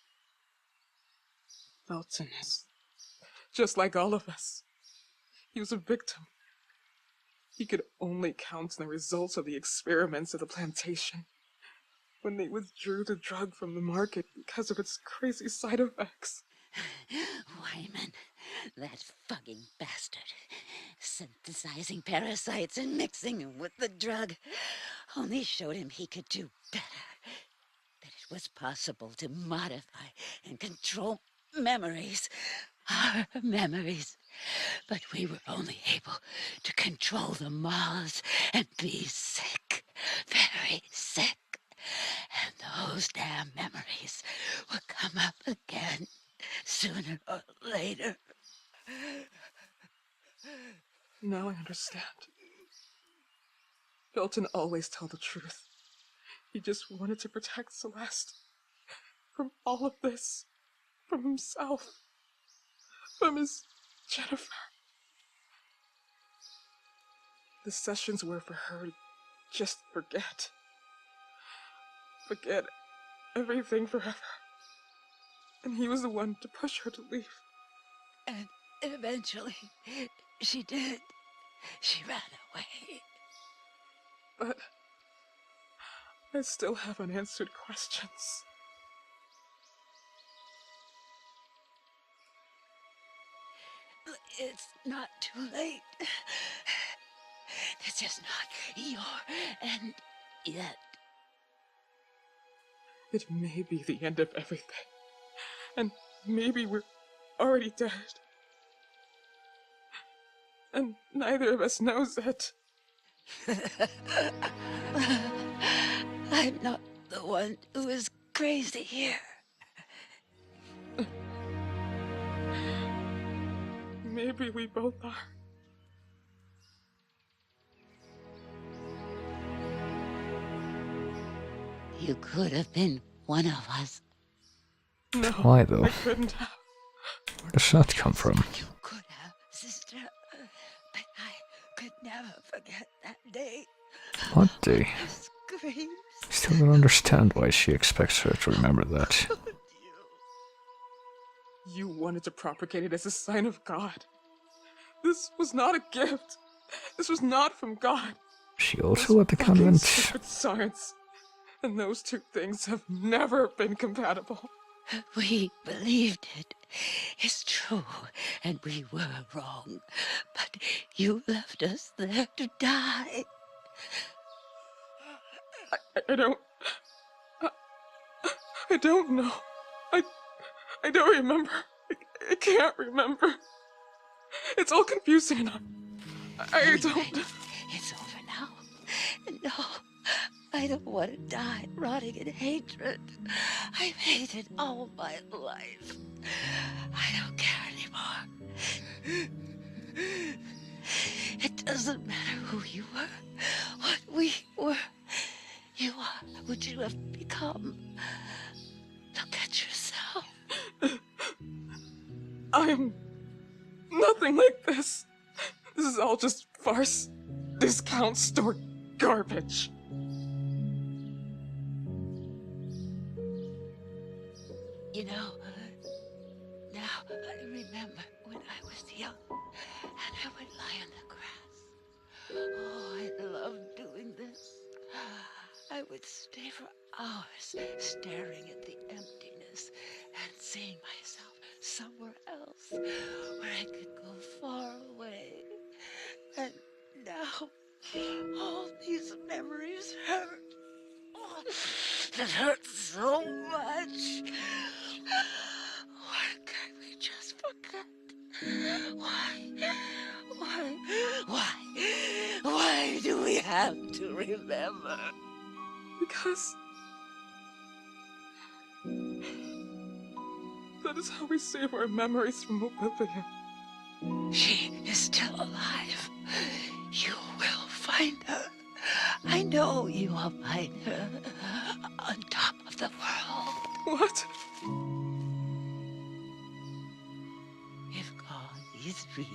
Felton is just like all of us. He was a victim. He could only count on the results of the experiments at the plantation when they withdrew the drug from the market because of its crazy side effects. Wyman, that fucking bastard, synthesizing parasites and mixing them with the drug, only showed him he could do better. That it was possible to modify and control memories, our memories. But we were only able to control the moths and be sick, very sick. And those damn memories will come up again sooner or later. Now I understand. Felton always told the truth. He just wanted to protect Celeste from all of this, from himself, from his Jennifer. The sessions were for her to just forget. Forget everything forever. And he was the one to push her to leave. And eventually, she did. She ran away. But I still have unanswered questions. It's not too late. This is not your end yet. It may be the end of everything. And maybe we're already dead. And neither of us knows it. I'm not the one who is crazy here. Maybe we both are. You could have been one of us. No, Why though? I couldn't have. Where does that come from? You could have, sister. But could never forget that day. What day? The screams. Still don't understand why she expects her to remember that. You wanted to propagate it as a sign of God. This was not a gift. This was not from God. She also at the convent. Sacred science. And those two things have never been compatible. We believed it. It's true, and we were wrong. But you left us there to die. I don't... I don't know. I don't remember. I can't remember. It's all confusing and I don't... It's over now. No, I don't want to die rotting in hatred. I've hated all my life. I don't care anymore. It doesn't matter who you were, what we were. You are what you have become. Look at yourself. I'm nothing like this. This is all just farce, discount store garbage. You know, now I remember when I was young and I would lie on the grass. Oh, I loved doing this. I would stay for hours staring at the emptiness and seeing myself somewhere else where I could go far away. And now, all these memories hurt. Oh, it hurts so much. Why can't we just forget? Why do we have to remember? Because that is how we save our memories from oblivion. She is still alive. You will find her. I know you will find her on top of the world. What? If God is real,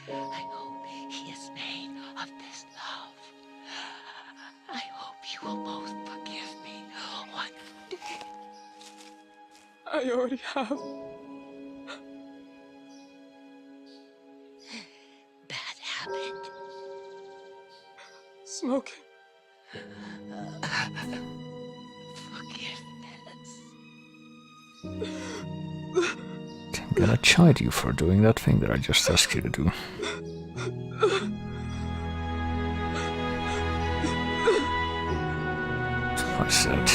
I hope he is made of this love. I hope you will both forgive me one day. I already have. Bad habit. Smoking. Forgiveness. I'm gonna chide you for doing that thing that I just asked you to do. What's that?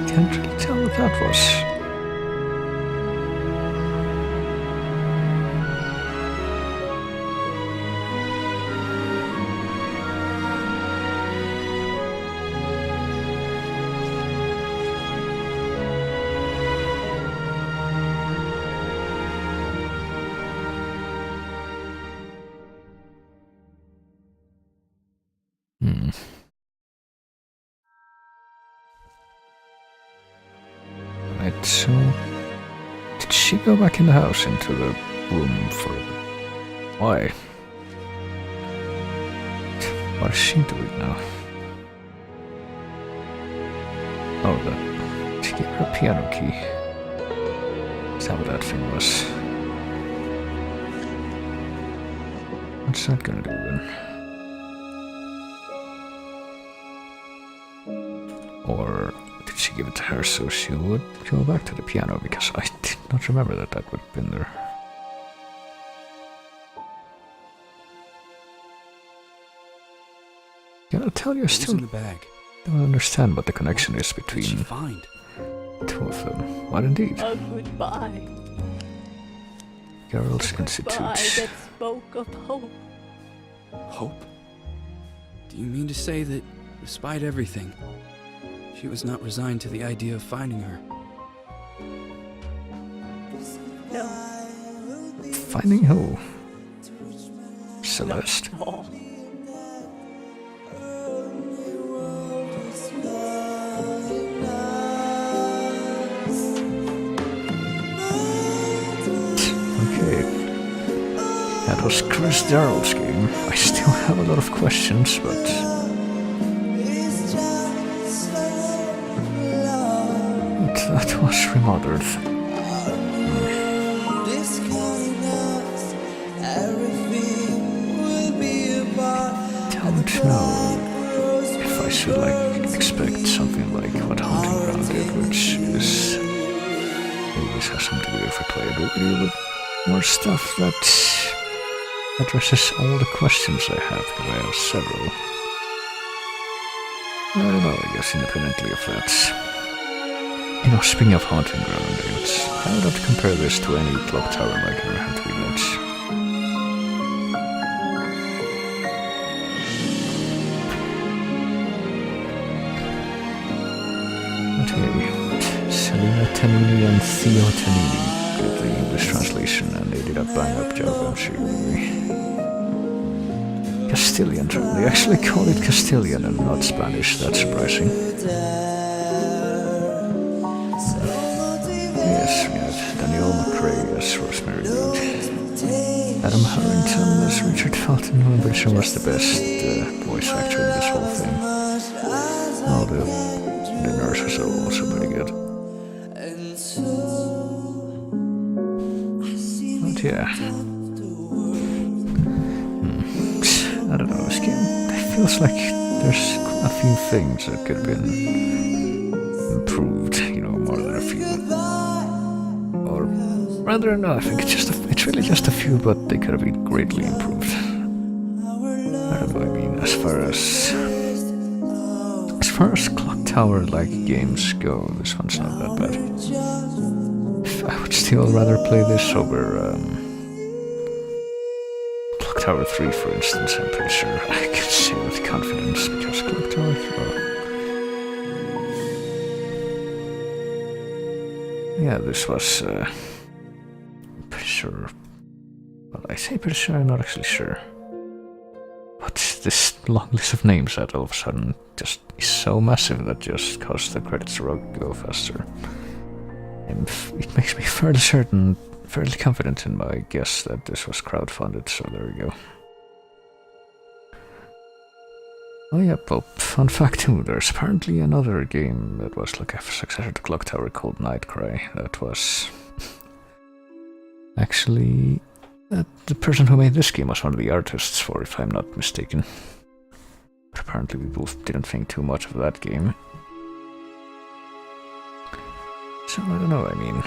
Can't really tell what that was. Right, so did she go back in the house into the room for... Why? What is she doing now? Oh, that... She gave her a piano key. Is that what that thing was? What's that gonna do then? Or did she give it to her so she would go back to the piano? Because I did not remember that that would have been there. Gotta tell you, I still in the bag? don't understand what the connection is What did she between find? the two of them. What indeed? A goodbye. Girls' Goodbye Institute. that spoke of hope. Hope? Do you mean to say that, despite everything, she was not resigned to the idea of finding her? No, Finding who? Celeste. all. Okay. Had was Chris Darrell's game. I still have a lot of questions, but that was remodeled. Don't know if I should expect something like what Haunting Ground did, which is maybe this has some degree of replayability with more stuff that addresses all the questions I have, because I have several. I don't know, I guess independently of that. Speaking of Haunting Ground, I would have to compare this to any clock tower like I had to much. Okay, Selena Tanini and Theo Tanini did the English translation, and they did a bang-up job, I'm sure. Castilian, they actually call it Castilian and not Spanish, that's surprising. Yes, we had Danielle McRae as Rosemary Reed. Adam Harrington as Richard Felton, who I'm pretty sure was the best voice actor in this whole thing. Oh, the nurse was also pretty good. But yeah. I don't know, this game, it feels like there's a few things that could have been improved, more than a few. Or rather, no, I think it's really just a few, but they could have been greatly improved. I don't know, I mean, as far as clock tower-like games go, this one's not that bad. I would still rather play this over Clock Tower 3, for instance. I'm pretty sure I can say with confidence, because Clock Tower 3... Yeah, this was pretty sure. Well, I say pretty sure, I'm not actually sure. But this long list of names that all of a sudden just is so massive that just caused the credits to go faster. And it makes me fairly confident in my guess that this was crowdfunded, so there we go. Oh yeah, Pope. Fun fact too, there's apparently another game that was like a successor to Clock Tower called Nightcry. That was... Actually, the person who made this game was one of the artists for, if I'm not mistaken. But apparently we both didn't think too much of that game. So I don't know, I mean...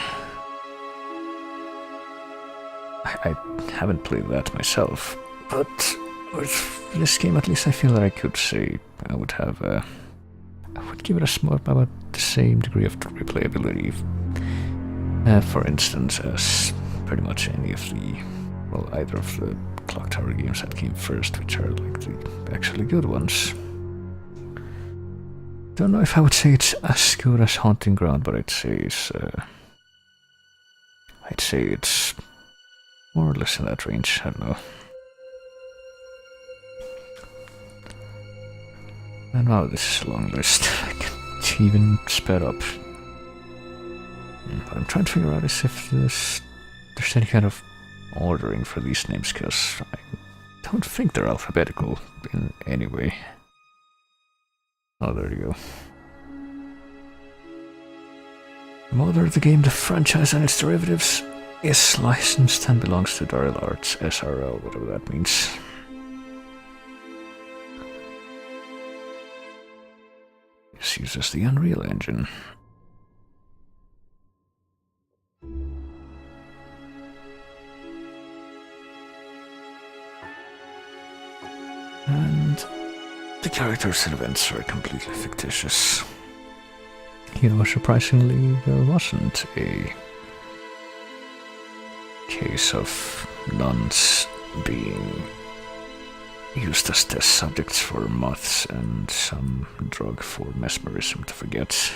I haven't played that myself, but with this game at least I feel that I could say I would give it about the same degree of replayability, for instance, as pretty much any of the, well, either of the Clock Tower games that came first, which are like the actually good ones. Don't know if I would say it's as good as Haunting Ground, but I'd say it's more or less in that range, I don't know. And wow, this is a long list. I can't even sped up. What I'm trying to figure out is if there's any kind of ordering for these names, because I don't think they're alphabetical in any way. Oh, there you go. The mother of the game, the franchise and its derivatives, is licensed and belongs to Daryl Arts SRL, whatever that means. This uses the Unreal Engine. And the characters and events are completely fictitious. Surprisingly, there wasn't a case of nuns being used as test subjects for moths and some drug for mesmerism to forget.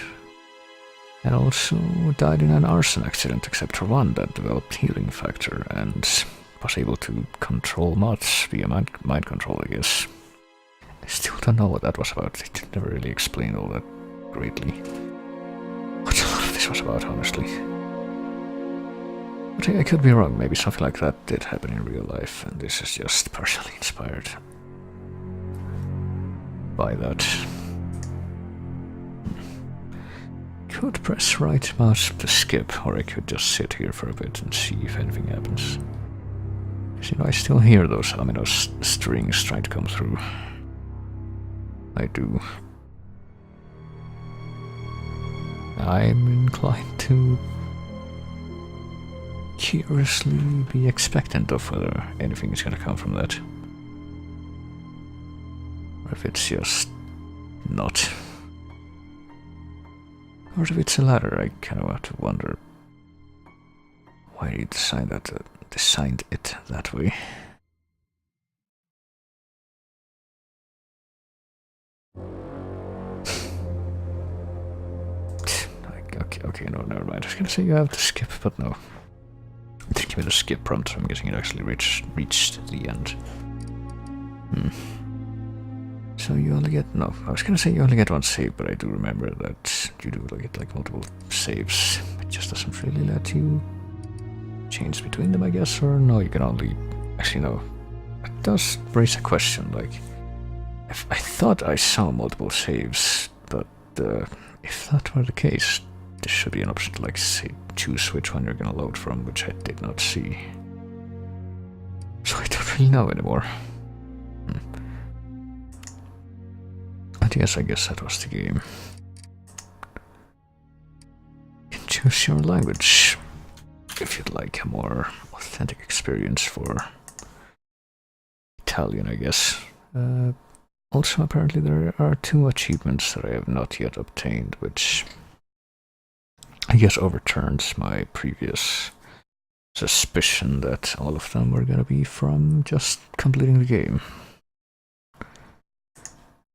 And also died in an arson accident, except for one that developed healing factor and was able to control moths via mind control, I guess. I still don't know what that was about. It never really explained all that greatly. What a lot of this was about, honestly. But I could be wrong, maybe something like that did happen in real life, and this is just partially inspired by that. Could press right mouse to skip, or I could just sit here for a bit and see if anything happens. Because, you know, I still hear those ominous strings trying to come through. I do. I'm inclined to curiously be expectant of whether anything is gonna come from that. Or if it's just not. Or if it's a ladder, I kind of have to wonder why he designed it that way. Okay, no, never mind. I was gonna say you have to skip, but no. It didn't give me the skip prompt, so I'm guessing it actually reached the end. So you only get... no, I was gonna say you only get one save, but I do remember that you do get like multiple saves. It just doesn't really let you change between them, I guess, or no, you can only... actually, no. It does raise a question, like... I thought I saw multiple saves, but if that were the case, there should be an option to, like, say, choose which one you're gonna load from, which I did not see. So I don't really know anymore. But yes, I guess that was the game. You can choose your language if you'd like a more authentic experience for Italian, I guess. Also, apparently there are 2 achievements that I have not yet obtained, which I guess overturns my previous suspicion that all of them were gonna be from just completing the game.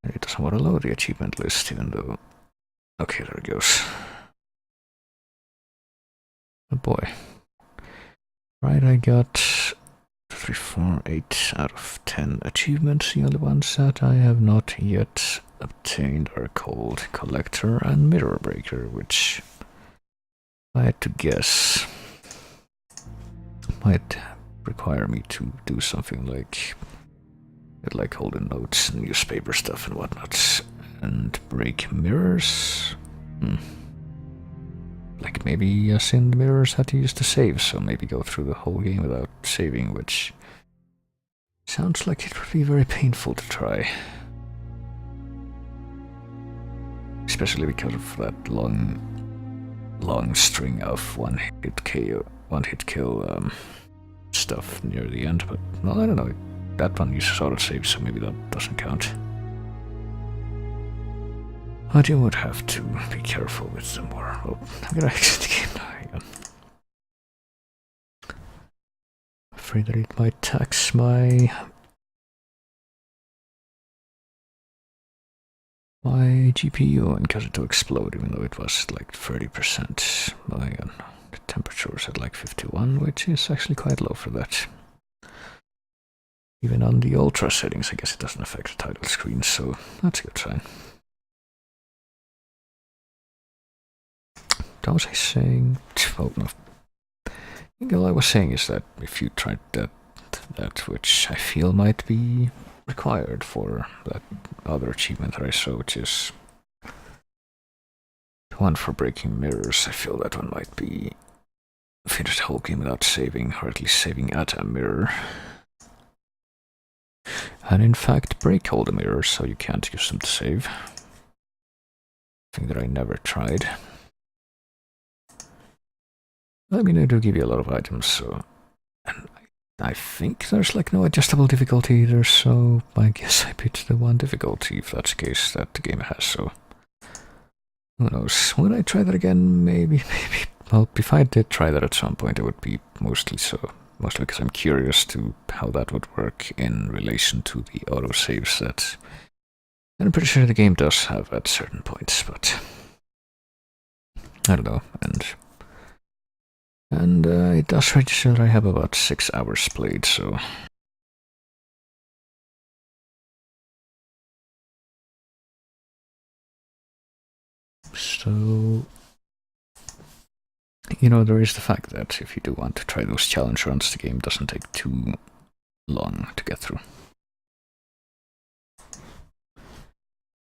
And it doesn't want to load the achievement list, even though... okay, there it goes. Oh boy. Right, I got 3, 4, 8 out of 10 achievements. The only ones that I have not yet obtained are called Collector and Mirror Breaker, which I had to guess might require me to do something like holding notes and newspaper stuff and whatnot, and break mirrors. Like maybe as in the mirrors had to use the save, so maybe go through the whole game without saving, which sounds like it would be very painful to try. Especially because of that long string of one hit kill stuff near the end, but well, I don't know. That one uses autosave, so maybe that doesn't count. But you would have to be careful with some more. Oh, I'm gonna exit the game now. Hang on. Afraid that it might tax my GPU and cause it to explode, even though it was like 30%. Well, hang on. The temperature was at like 51, which is actually quite low for that. Even on the ultra settings, I guess it doesn't affect the title screen, so that's a good sign. What was I saying? Oh, no. I think all I was saying is that if you tried that which I feel might be required for that other achievement that I saw, which is the one for breaking mirrors, I feel that one might be finish the whole game without saving, or at least saving at a mirror. And in fact, break all the mirrors so you can't use them to save. Thing that I never tried. I mean, I do give you a lot of items, so... and I think there's like no adjustable difficulty either, so I guess I picked the one difficulty, if that's the case that the game has, so... who knows? Would I try that again? Maybe. Well, if I did try that at some point, it would be mostly because I'm curious to how that would work in relation to the autosaves that I'm pretty sure the game does have at certain points, but I don't know. And it does register that I have about 6 hours played, so... you know, there is the fact that if you do want to try those challenge runs, the game doesn't take too long to get through.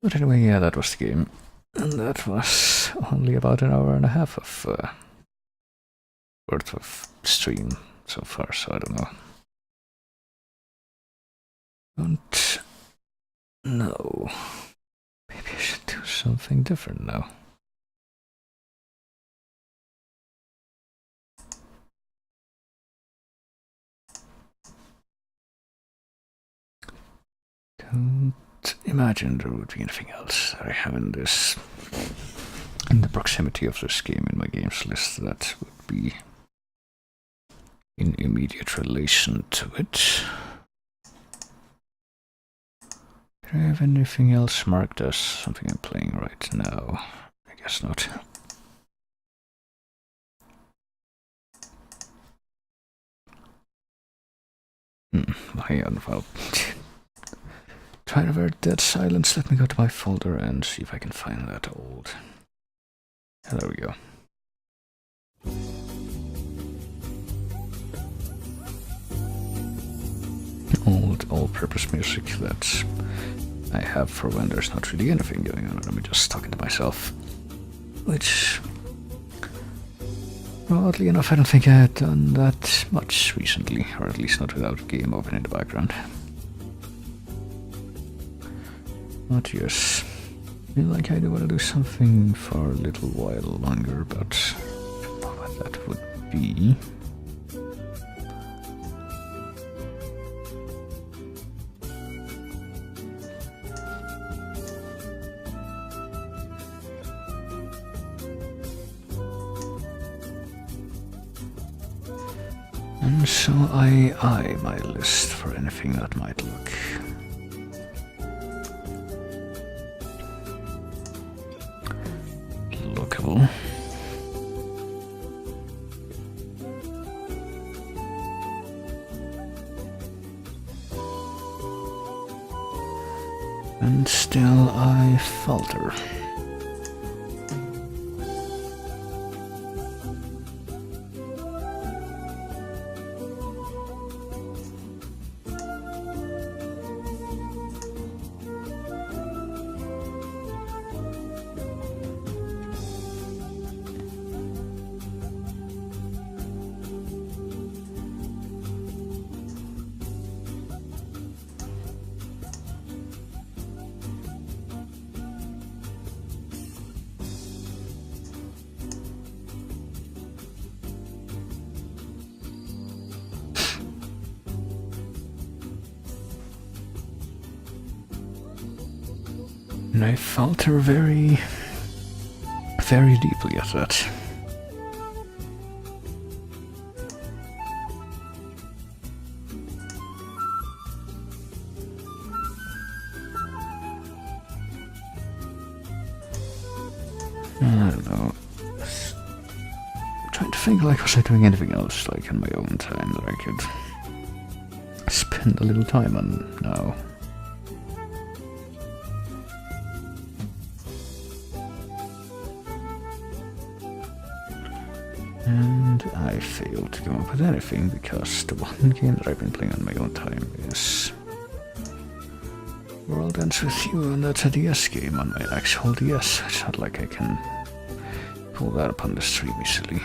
But anyway, yeah, that was the game. And that was only about an hour and a half of worth of stream so far, so I don't know. Don't know. Maybe I should do something different now. Don't imagine there would be anything else that I have in the proximity of this game in my games list that would be in immediate relation to it. Do I have anything else marked as something I'm playing right now? I guess not. Hang on, well, try to avert that silence. Let me go to my folder and see if I can find that old. Yeah, there we go. Old all-purpose music that I have for when there's not really anything going on and I'm just talking to myself. Which, well, oddly enough, I don't think I had done that much recently, or at least not without a game open in the background. But yes, I feel like I do want to do something for a little while longer, but I don't know what that would be. And so I eye my list for anything that might look lookable. And still I falter. And I falter very, very deeply at that. I don't know. I'm trying to think, like, was I doing anything else, like, in my own time that I could spend a little time on now? And I failed to come up with anything because the one game that I've been playing on my own time is World Ends With You, and that's a DS game on my actual DS. It's not like I can pull that up on the stream easily.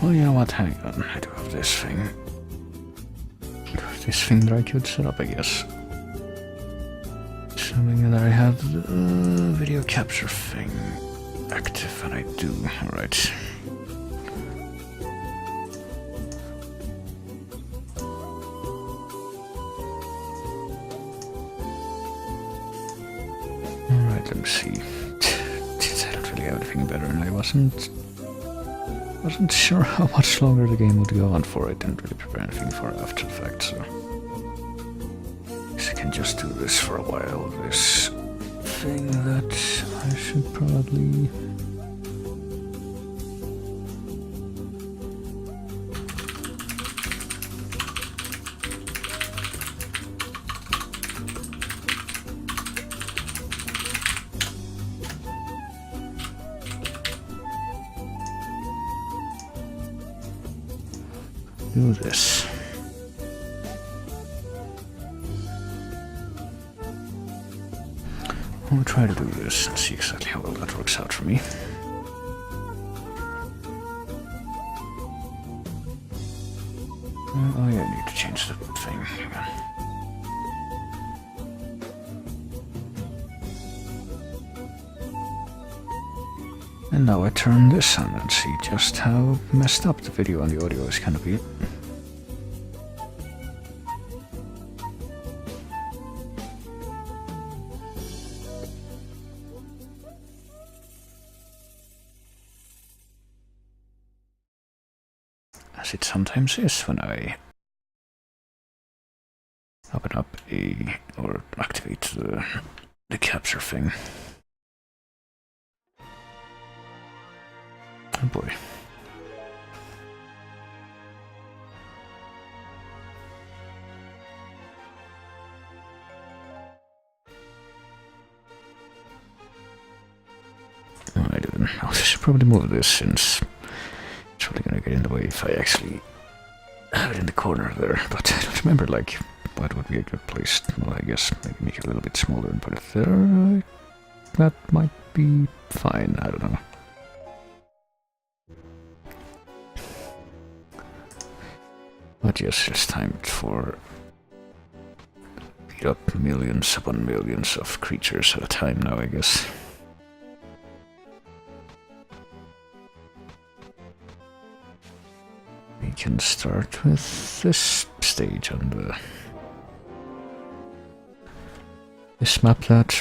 Well, you know what? Hang on, I do have this thing. obvious thing that I could set up, I guess. Assuming that I have the video capture thing active, and I do. Alright. Alright, let me see. Since I don't really have anything better, and I wasn't sure how much longer the game would go on for. I didn't really prepare anything for after the fact, so I guess I can just do this for a while. This thing that I should probably... do this. I'll try to do this and see exactly how well that works out for me. Oh yeah, I need to change the thing again. And now I turn this on and see just how messed up the video and the audio is gonna be. As it sometimes is when I open up or activate the capture thing. Oh boy. Alright then, I should probably move this since it's really gonna get in the way if I actually have it in the corner there. But I don't remember, like, what would be a good place. Well, I guess maybe make it a little bit smaller and put it there. That might be fine, I don't know. But yes, it's time for beat up millions upon millions of creatures at a time now, I guess. We can start with this stage on this map that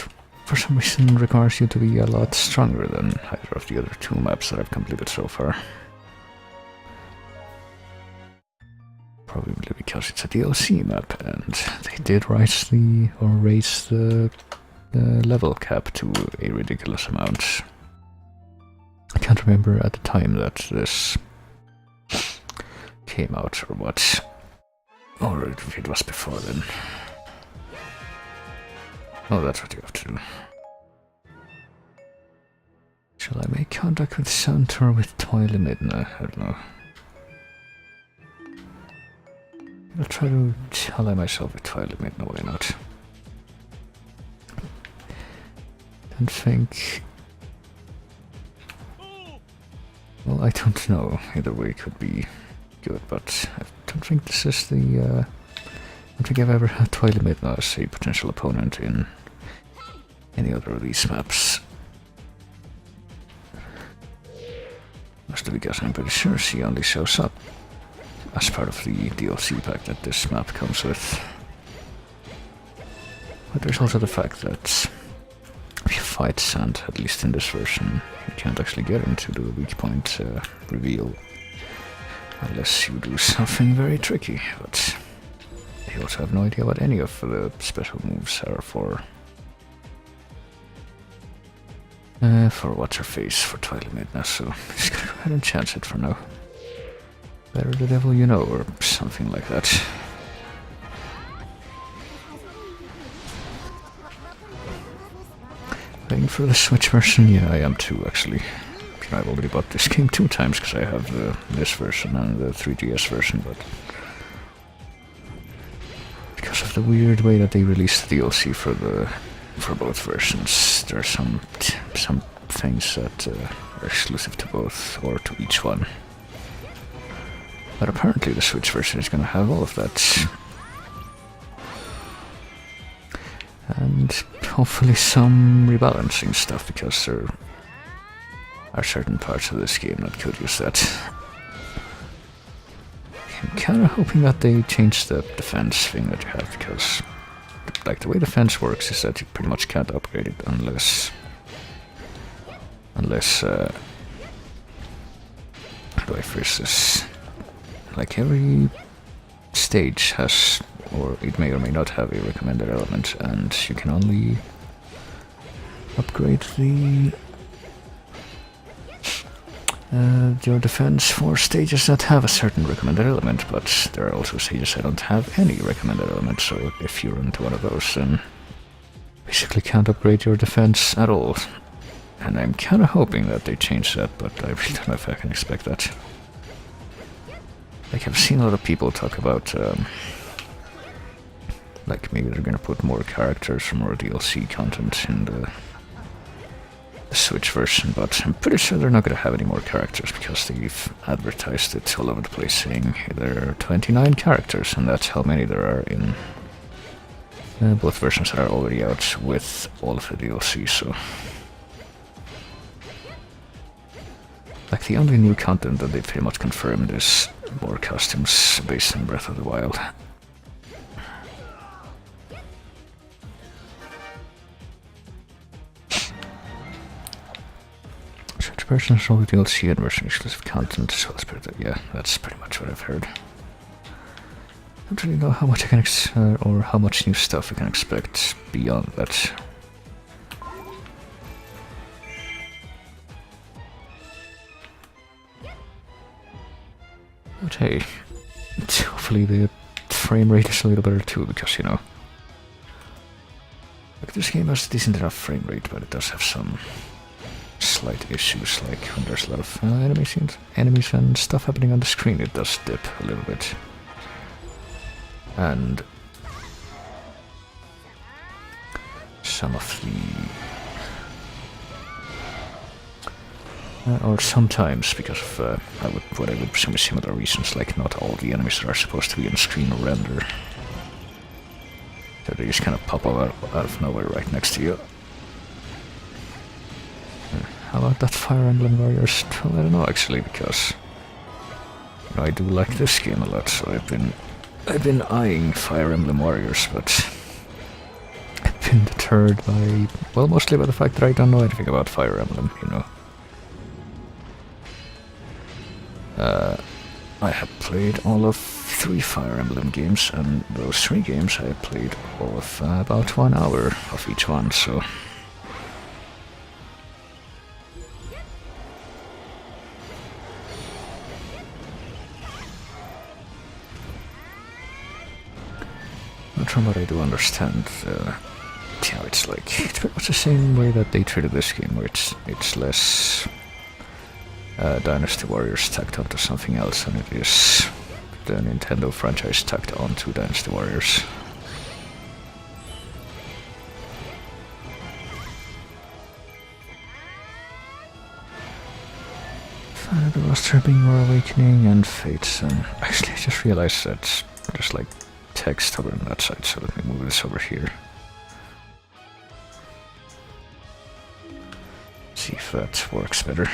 for some reason requires you to be a lot stronger than either of the other two maps that I've completed so far. Probably because it's a DLC map, and they did raise the level cap to a ridiculous amount. I can't remember at the time that this came out or what, or if it was before then. Oh, that's what you have to do. Shall I make contact with Santa or with Toilet Midna? I don't know. I'll try to ally myself with Twilight Midna, why not? Don't think... Well, I don't know. Either way could be good, but I don't think this is the... I don't think I've ever had Twilight Midna as a potential opponent in any other of these maps. Mostly because I'm pretty sure she only shows up as part of the DLC pack that this map comes with. But there's also the fact that if you fight Sand, at least in this version, you can't actually get into the weak point reveal unless you do something very tricky. But I also have no idea what any of the special moves are for. For what's-her-face, for Twilight Midna, so I'm just gonna go ahead and chance it for now. Better the devil you know, or something like that. Waiting for the Switch version? Yeah, I am too, actually. I've already bought this game 2 times because I have this version and the 3DS version, but because of the weird way that they released the DLC for both versions, there are some things that are exclusive to both or to each one. But apparently the Switch version is going to have all of that and hopefully some rebalancing stuff, because there are certain parts of this game that could use that. I'm kinda hoping that they change the defense thing that you have, because like the way defense works is that you pretty much can't upgrade it unless how do I phrase this? Like every stage has, or it may or may not have, a recommended element, and you can only upgrade your defense for stages that have a certain recommended element, but there are also stages that don't have any recommended element, so if you're into one of those, then basically can't upgrade your defense at all. And I'm kinda hoping that they change that, but I really don't know if I can expect that. Like, I've seen a lot of people talk about, like, maybe they're gonna put more characters or more DLC content in the Switch version, but I'm pretty sure they're not gonna have any more characters, because they've advertised it all over the place saying there are 29 characters, and that's how many there are in both versions are already out with all of the DLC, so... Like, the only new content that they pretty much confirmed is more costumes based on Breath of the Wild. Such versions of DLC and version exclusive content, so yeah, that's pretty much what I've heard. I don't really know how much I can or how much new stuff I can expect beyond that. But hey, hopefully the frame rate is a little better too, because, you know, like, this game has a decent enough frame rate, but it does have some slight issues, like when there's a lot of enemies and stuff happening on the screen, it does dip a little bit. And some of the... or sometimes, because of what I would presume is similar reasons, like not all the enemies that are supposed to be on screen render. So they just kind of pop up out of nowhere right next to you. How about that Fire Emblem Warriors? Well, I don't know actually, because, you know, I do like this game a lot, so I've been eyeing Fire Emblem Warriors, but I've been deterred by, well, mostly by the fact that I don't know anything about Fire Emblem, you know. I have played all of 3 Fire Emblem games, and those 3 games I played all of about 1 hour of each one, so... Not from what I do understand, yeah, it's like, it's pretty much the same way that they treated this game, where it's less... Dynasty Warriors tacked onto something else, and it is the Nintendo franchise tacked onto Dynasty Warriors. Fan the roster being more awakening and fates, and actually I just realized that there's like text over on that side, so let me move this over here. See if that works better.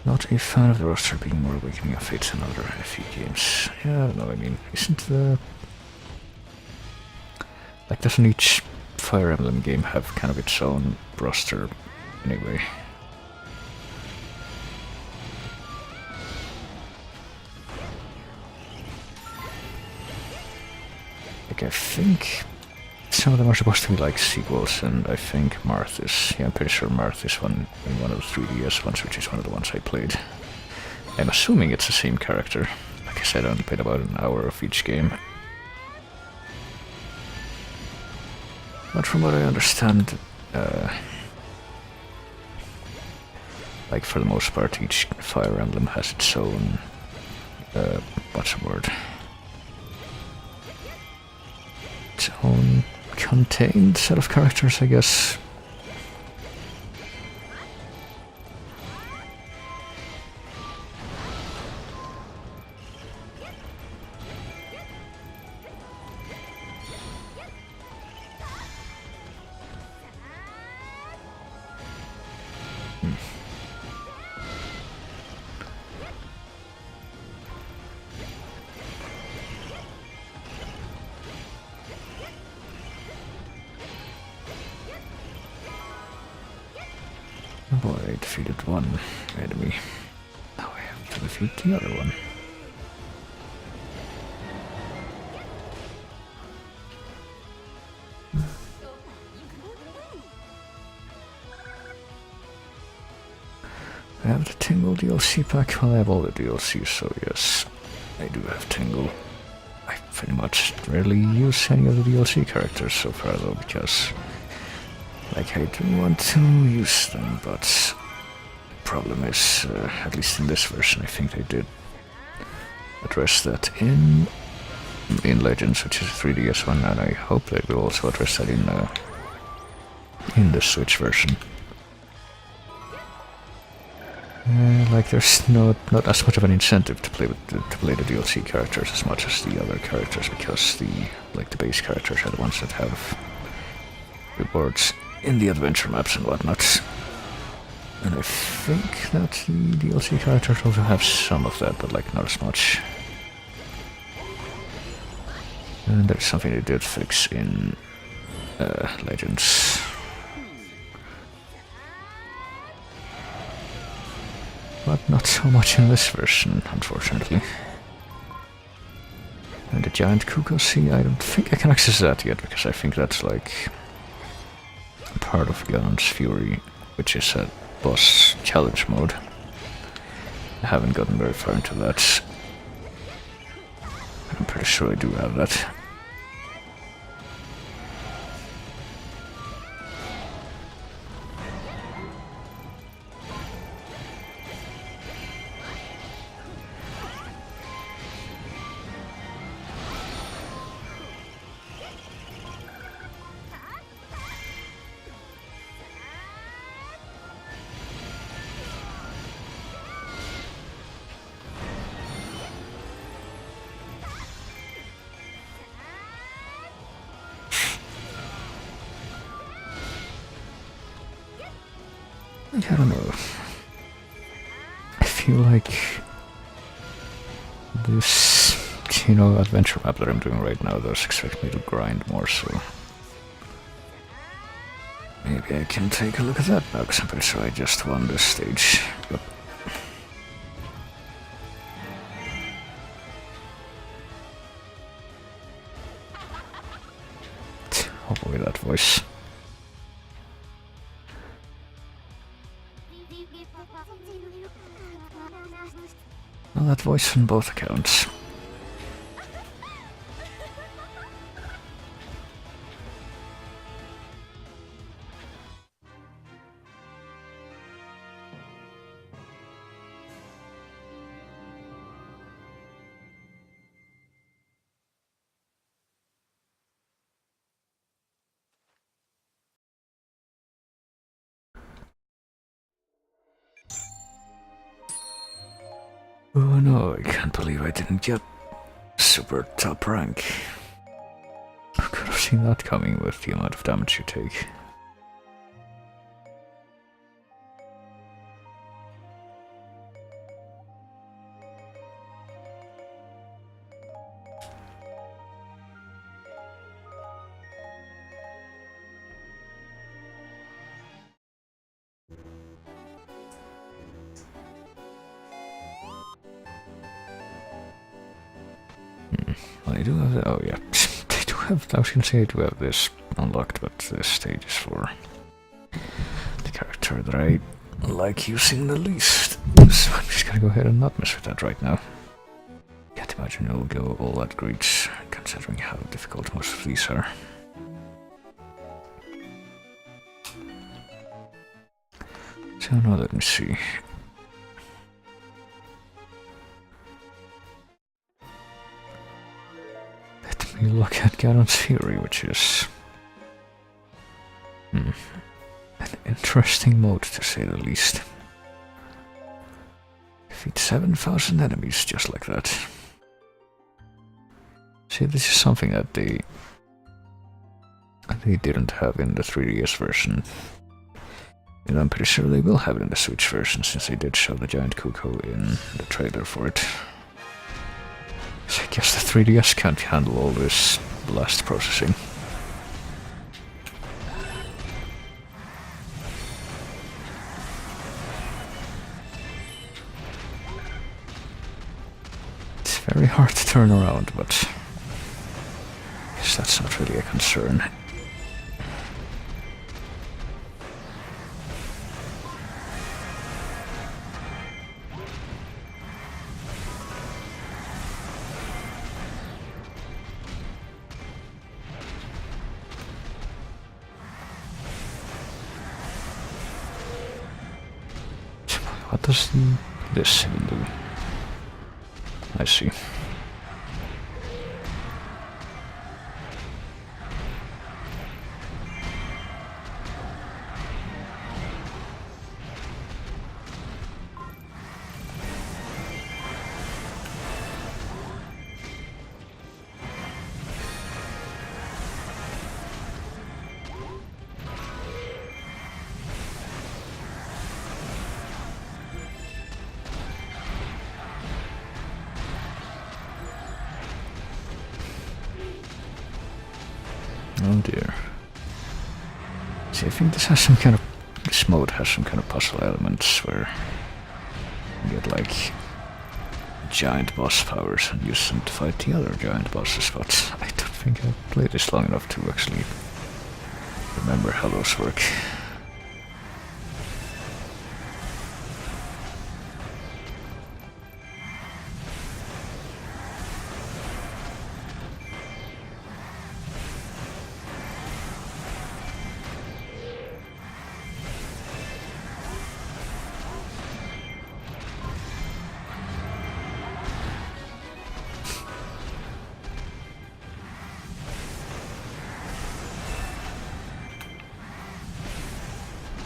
Not a fan of the roster being more awakening of fates and other FE games. Yeah, no, I mean, isn't the... Like, doesn't each Fire Emblem game have kind of its own roster anyway? Like, I think some of them are supposed to be like sequels, and I think Marth is... Yeah, I'm pretty sure Marth is one in one of the 3DS ones, which is one of the ones I played. I'm assuming it's the same character. Like I said, I only played about an hour of each game. But from what I understand, like for the most part, each Fire Emblem has its own... what's the word? Its own contained set of characters, I guess. Oh, I defeated one enemy. Now I have to defeat the other one. I have the Tingle DLC pack. Well, I have all the DLCs, so yes, I do have Tingle. I pretty much rarely use any of the DLC characters so far though, because like I do want to use them, but the problem is, at least in this version, I think they did address that in Legends, which is a 3DS one, and I hope they will also address that in the Switch version. Like there's not as much of an incentive to play the DLC characters as much as the other characters, because the base characters are the ones that have rewards in the adventure maps and whatnot. And I think that the DLC characters also have some of that, but like not as much. And that's something they did fix in Legends. But not so much in this version, unfortunately. And the giant cuckoo sea, I don't think I can access that yet, because I think that's like part of Ganon's Fury, which is a boss challenge mode. I haven't gotten very far into that. I'm pretty sure I do have that. I don't know. I feel like this, adventure map that I'm doing right now does expect me to grind more, so maybe I can take a look at that now, because I'm pretty sure I just won this stage. But hopefully that voice. Well, that voice on both accounts. Oh no, I can't believe I didn't get super top rank. I could have seen that coming with the amount of damage you take. Well, I do have the, oh yeah, they do have, I was gonna say I do have this unlocked, but this stage is for the character that I like using the least. So I'm just gonna go ahead and not mess with that right now. Can't imagine it'll go all that great, considering how difficult most of these are. So now let me see. Let me look at Ganon's Fury, which is an interesting mode to say the least. Defeat 7,000 enemies just like that. See, this is something that they didn't have in the 3DS version. And I'm pretty sure they will have it in the Switch version, since they did show the giant cuckoo in the trailer for it. So I guess the 3DS can't handle all this blast processing. very hard to turn around, but I guess that's not really a concern. What does this even do? I see. Oh dear. See, I think this has some kind of... This mode has some kind of puzzle elements where you get like giant boss powers and use them to fight the other giant bosses, but I don't think I've played this long enough to actually remember how those work.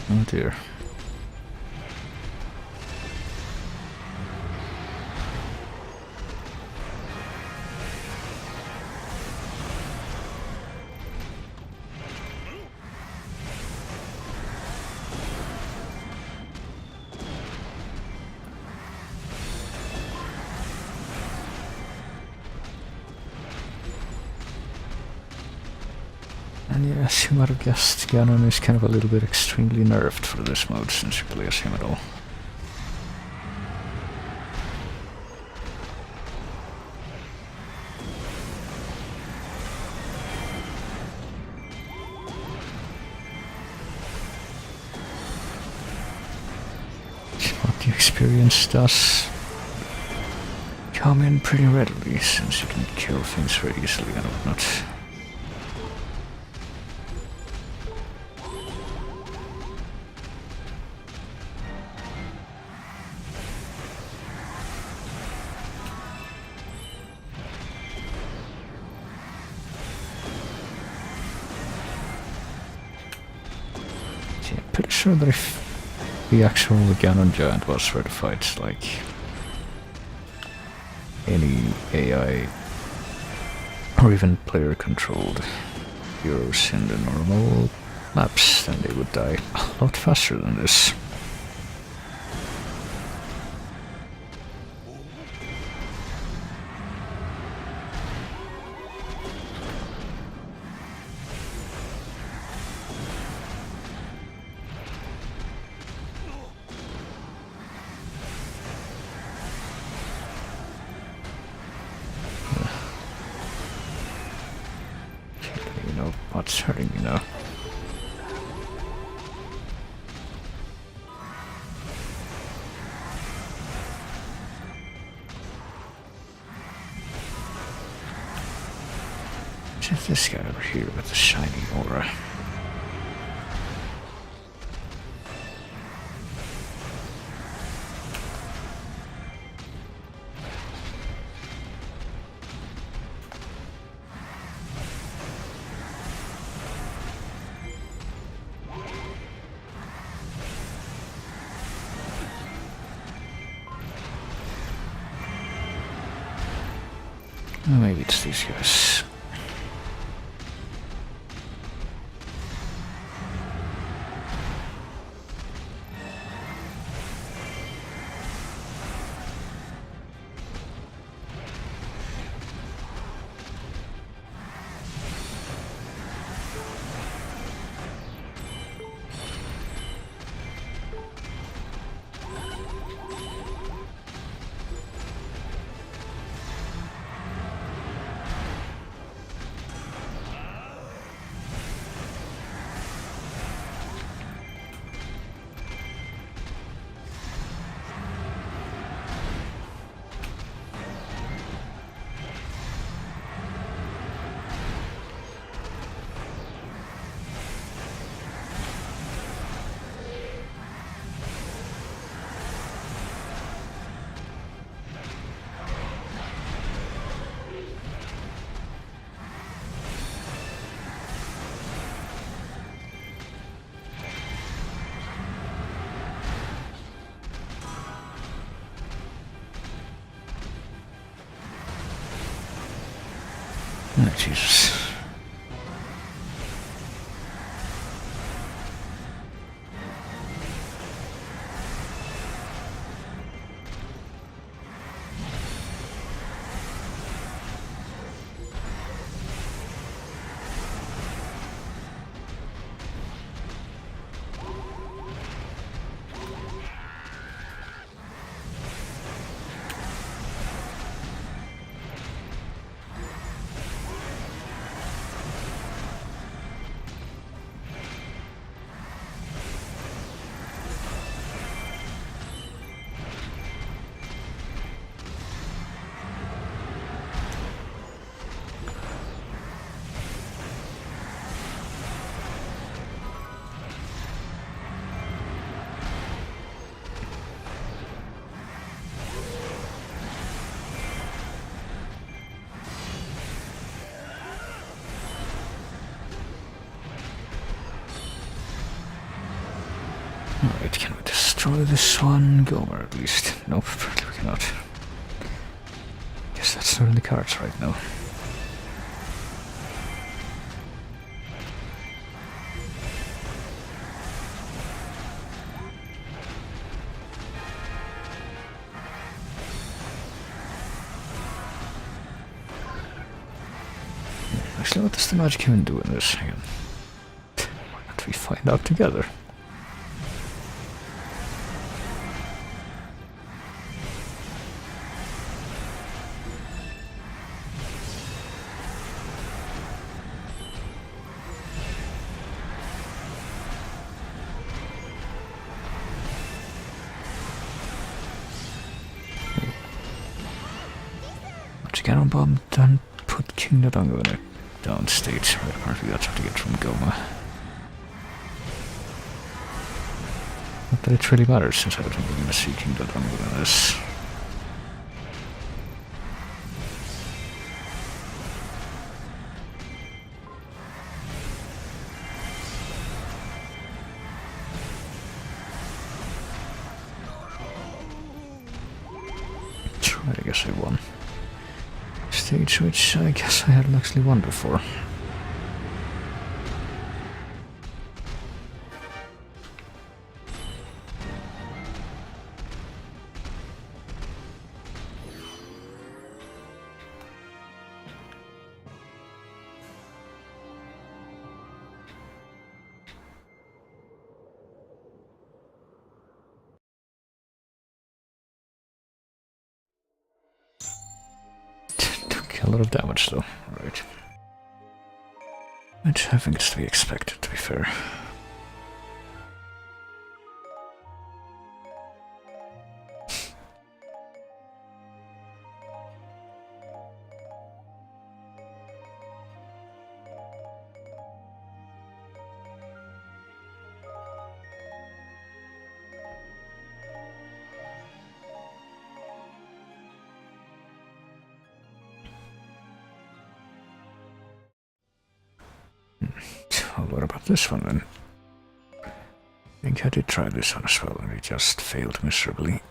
Oh dear. And yes, you might have guessed, Ganon is kind of a little bit extremely nerfed for this mode since you play as him at all. But the experience does come in pretty readily since you can kill things very easily and whatnot. I'm pretty sure that if the actual Ganon Giant was were to fight like any AI or even player controlled heroes in the normal maps, then they would die a lot faster than this. What's hurting me now? Just this guy over here with the shiny aura. Maybe it's these guys. Oh, Jesus. Alright, can we destroy this one? Gomer at least. Nope, apparently we cannot. Guess that's not in the cards right now. Actually, what does the magic even do in this? Hang on. Why don't we find out together? Cannon bomb done put King Nadongo in a down state. Right, apparently that's what to get from Goma. Not that it really matters since I don't think we're gonna see King Nadongo in this. Right, I guess I won. Stage which I guess I hadn't actually won before. A lot of damage though, right. Which I think is to be expected, to be fair. Well, what about this one then? I think I did try this one as well and it just failed miserably.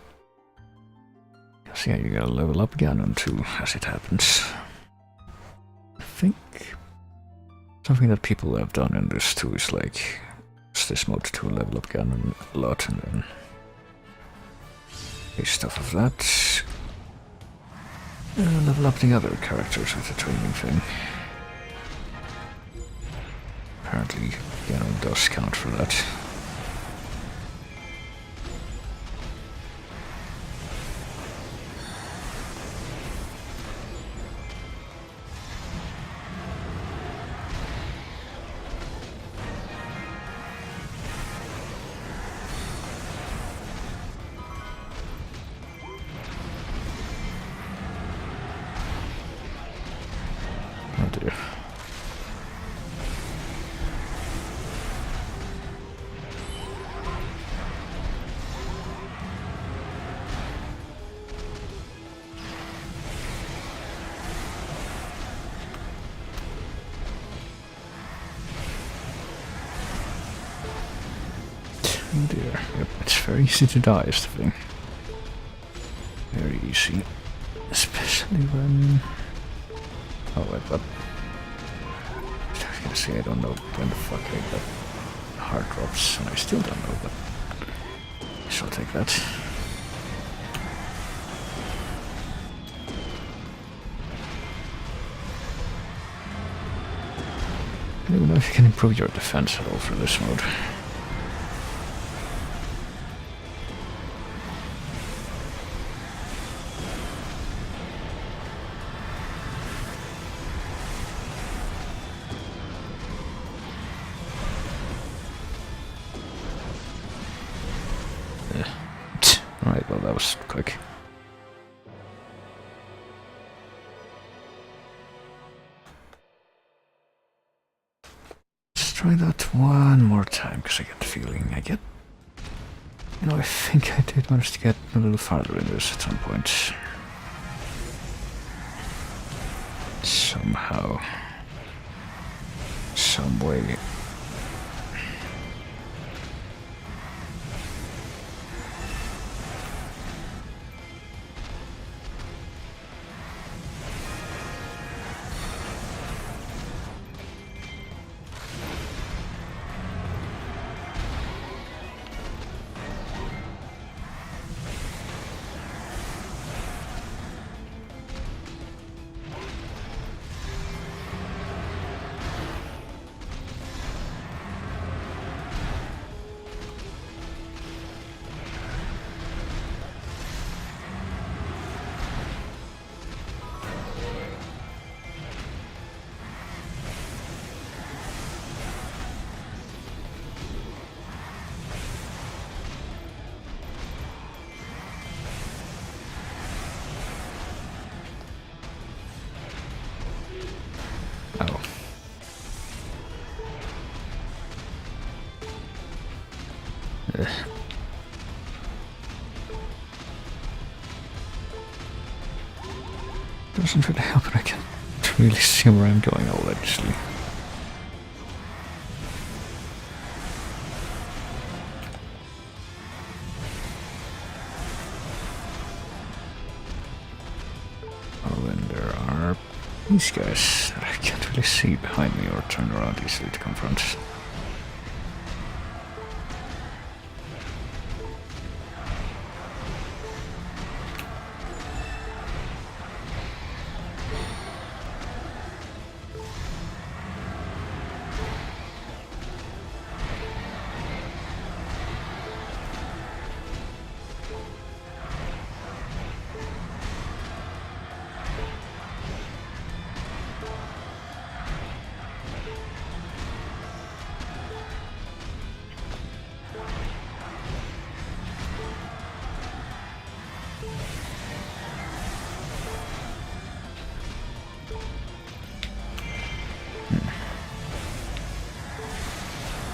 Because yeah, you gotta level up Ganon too, as it happens. I think something that people have done in this too is like use this mode to level up Ganon a lot and then based off of that level up the other characters with the training thing. Apparently, Ganon does count for that. Oh dear. Oh dear, yep, it's very easy to die is the thing. Very easy. Especially when... Oh wait, what? gonna say I don't know when the fuck I got heart drops, and I still don't know, but I shall take that. I don't know if you can improve your defense at all for this mode. Alright, well that was quick. Let's try that one more time, because I get the feeling I get... You know, I think I did manage to get a little farther in this at some point. Somehow. Some way. Oh. Doesn't really help, but I can't really see where I'm going all actually. Oh, and there are these guys that I can't really see behind me or turn around easily to confront.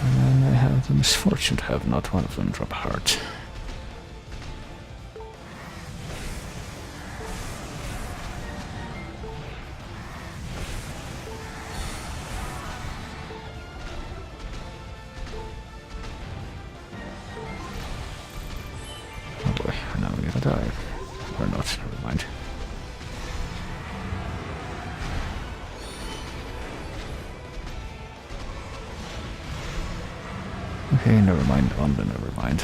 And I have the misfortune to have not one of them drop a heart. Oh boy, now we're gonna die. Or not, never mind. Okay, never mind, on the never mind.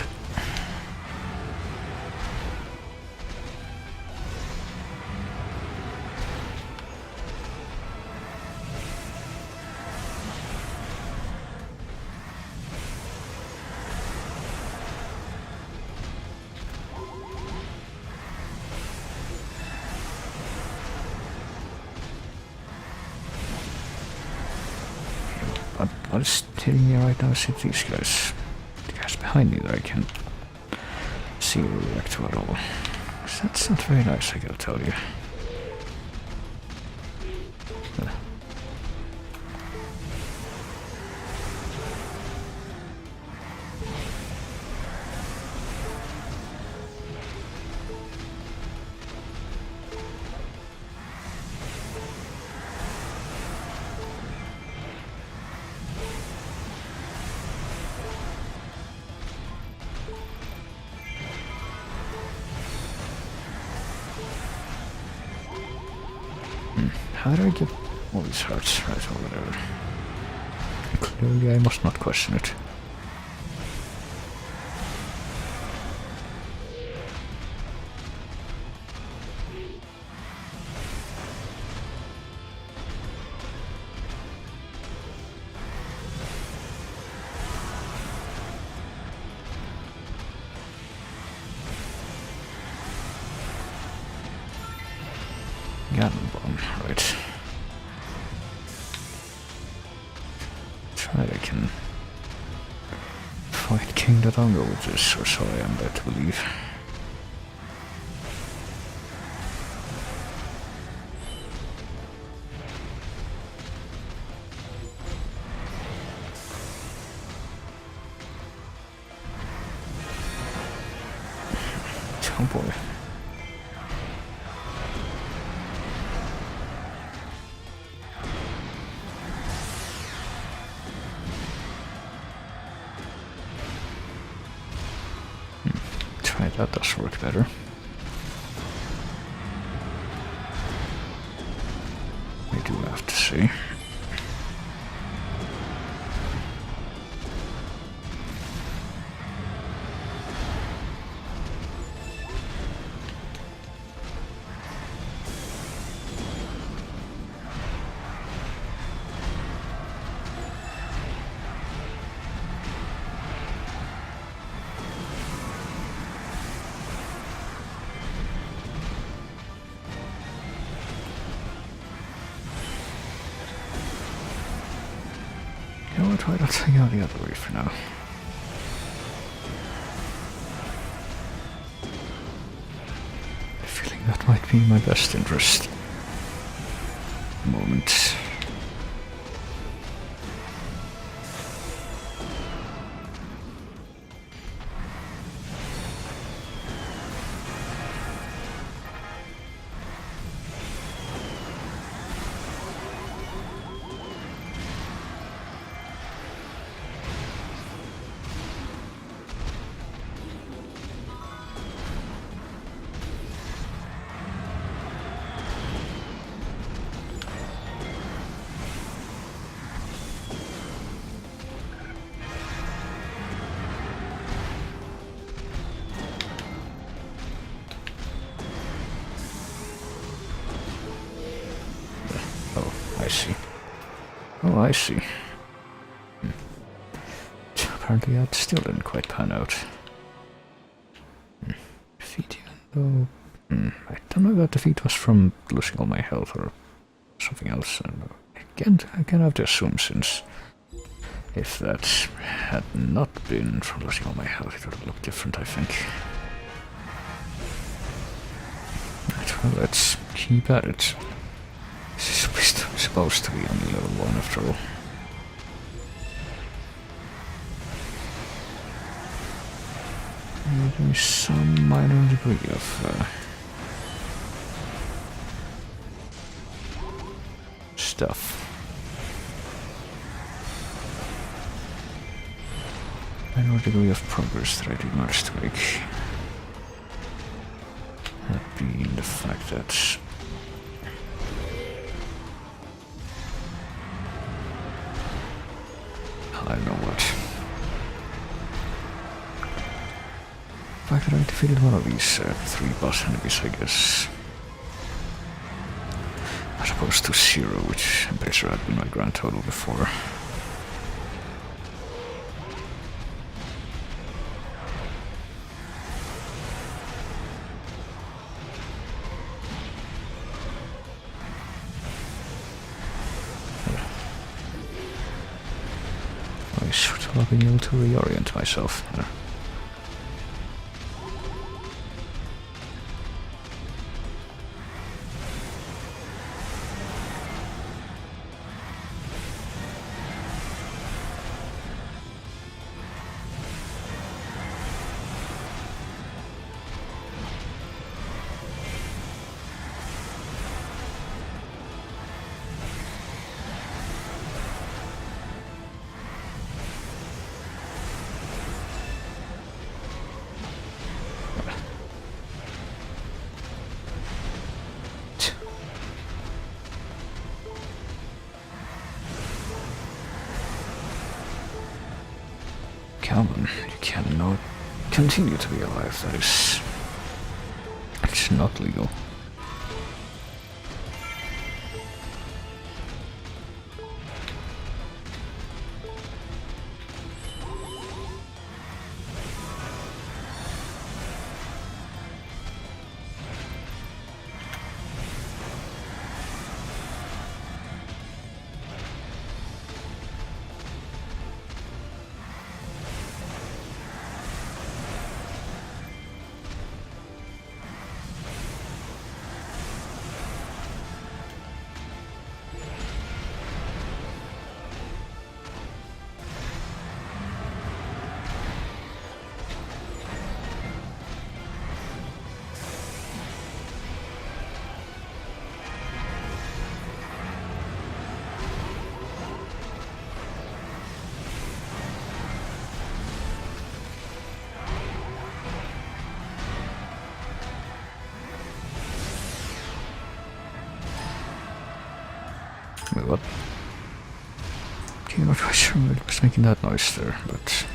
But what is hitting me right now is hit these guys. The guys behind me that I can't see or react to at all. So that's not very nice, I gotta tell you. How did I get all these hearts right over there? Clearly, I must not question it. Cannon bomb, right. Try I can fight King Dodongo with this, or so I am led to believe. Oh boy. That does work better. We do have to see. You know what, right, I'll take out the other way for now. I have a feeling that might be in my best interest. Moment. I see. Oh, I see. Apparently that still didn't quite pan out. Defeat even though... I don't know if that defeat was from losing all my health or something else. I can have to assume, since if that had not been from losing all my health, it would have looked different, I think. Right, well, let's keep at it. This is supposed to be only level 1 after all. There is some minor degree of stuff. Minor degree of progress that I did manage to make. That being the fact that I don't know what. The fact that I defeated one of these 3 boss enemies, I guess. As opposed to 0, which I'm pretty sure had been my grand total before. I should have been able to reorient myself. come on, you cannot continue to be alive. That is... It's not legal. Wait, what? Okay, not quite sure what was making that noise there, but...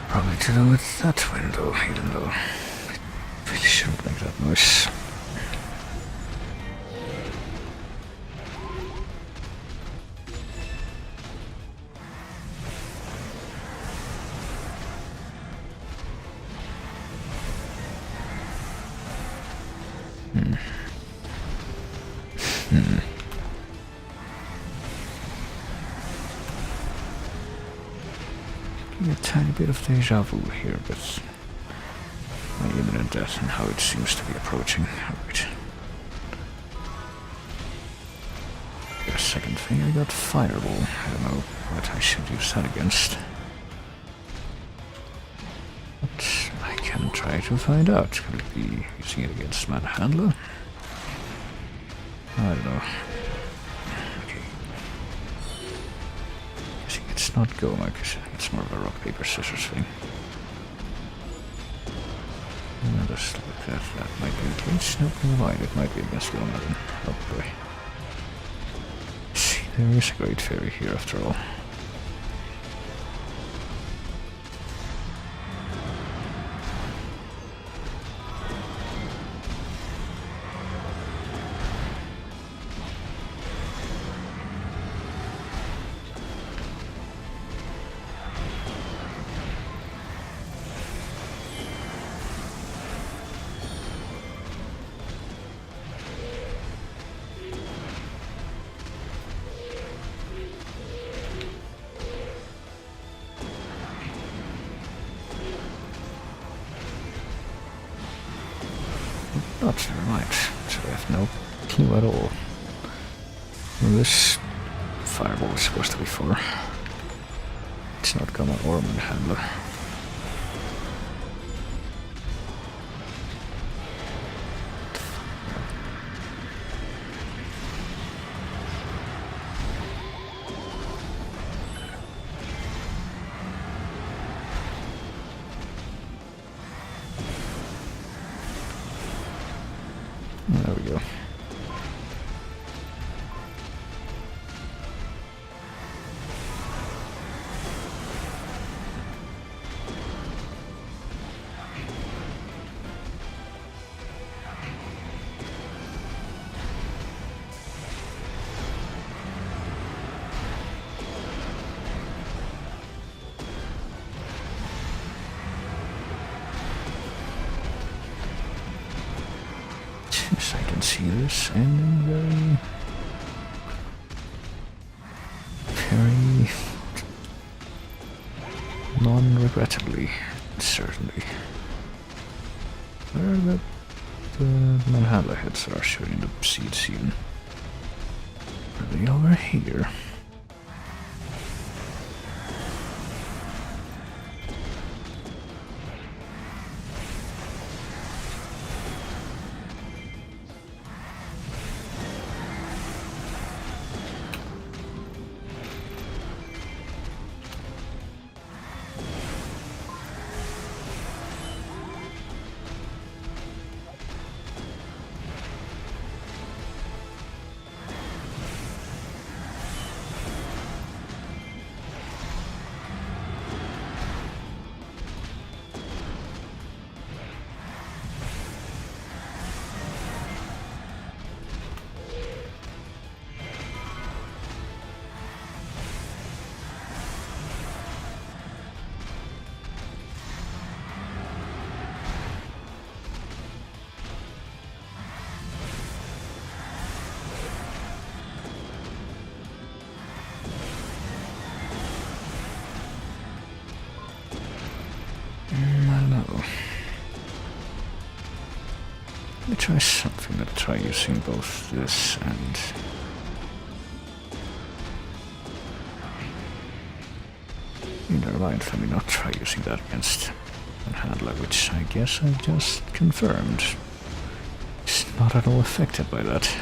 Probably to do with that window, even though it really shouldn't make that noise. A tiny bit of deja vu here, but my imminent death and how it seems to be approaching. Alright. A second thing, I got Fireball. I don't know what I should use that against. But I can try to find out. Could it be using it against Manhandler? I don't know. Okay. Guessing it's not go, because it's more of a rock, paper, scissors thing. Just look at that. That might be the case. Nope, never mind. It might be against Will Madden. Oh boy. See, there is a great fairy here after all. Not, never mind. So I have no clue at all. Well, this fireball is supposed to be for. It's not Gamma or Manhandler. There we go. Yes, I can see this ending very non-regrettably, certainly. Where are the Manhandler heads are showing the seeds even? Are they over here? Let me try something. Let's try using both this and... Never mind, let me not try using that against a handler, which I guess I just confirmed. It's not at all affected by that.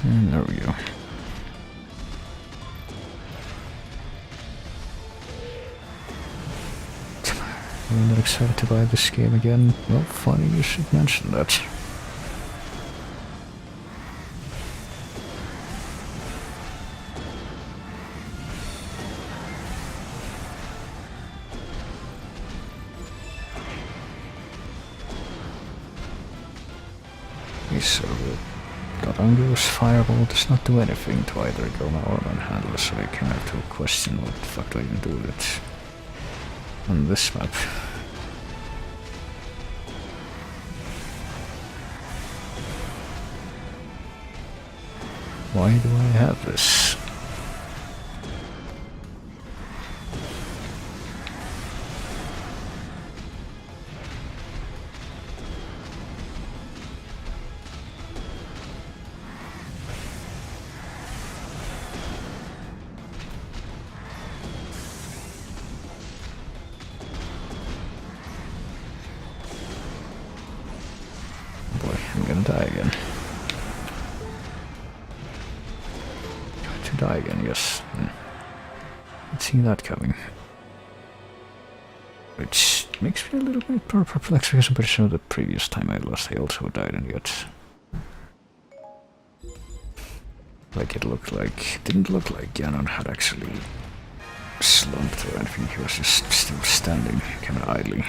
And there we go. I'm not excited to buy this game again. Well, funny you should mention that. Okay, so Godango's fireball does not do anything to either Goma or Manhandle, so I kind of have to question what the fuck do I even do with it on this map. Why do I have this? Boy, I'm gonna die again. To die again, yes. I'd seen that coming. Which makes me a little bit more perplexed because I'm pretty sure the previous time I lost I also died, and yet... Like it didn't look like Ganon had actually slumped or anything, he was just still standing, kinda idly.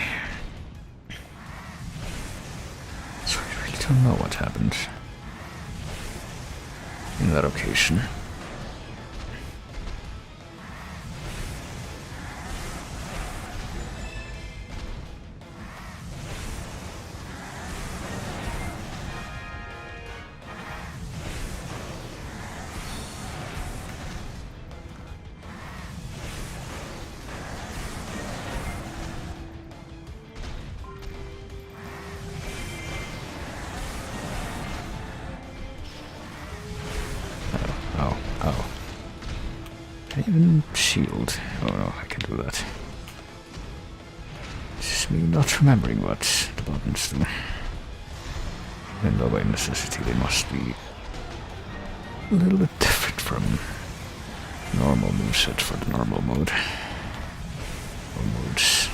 So I really don't know what happened in that occasion. Can I even shield? Oh no, I can do that. It's just me not remembering what the buttons do. Even though by necessity they must be a little bit different from normal moveset for the normal mode. Or modes.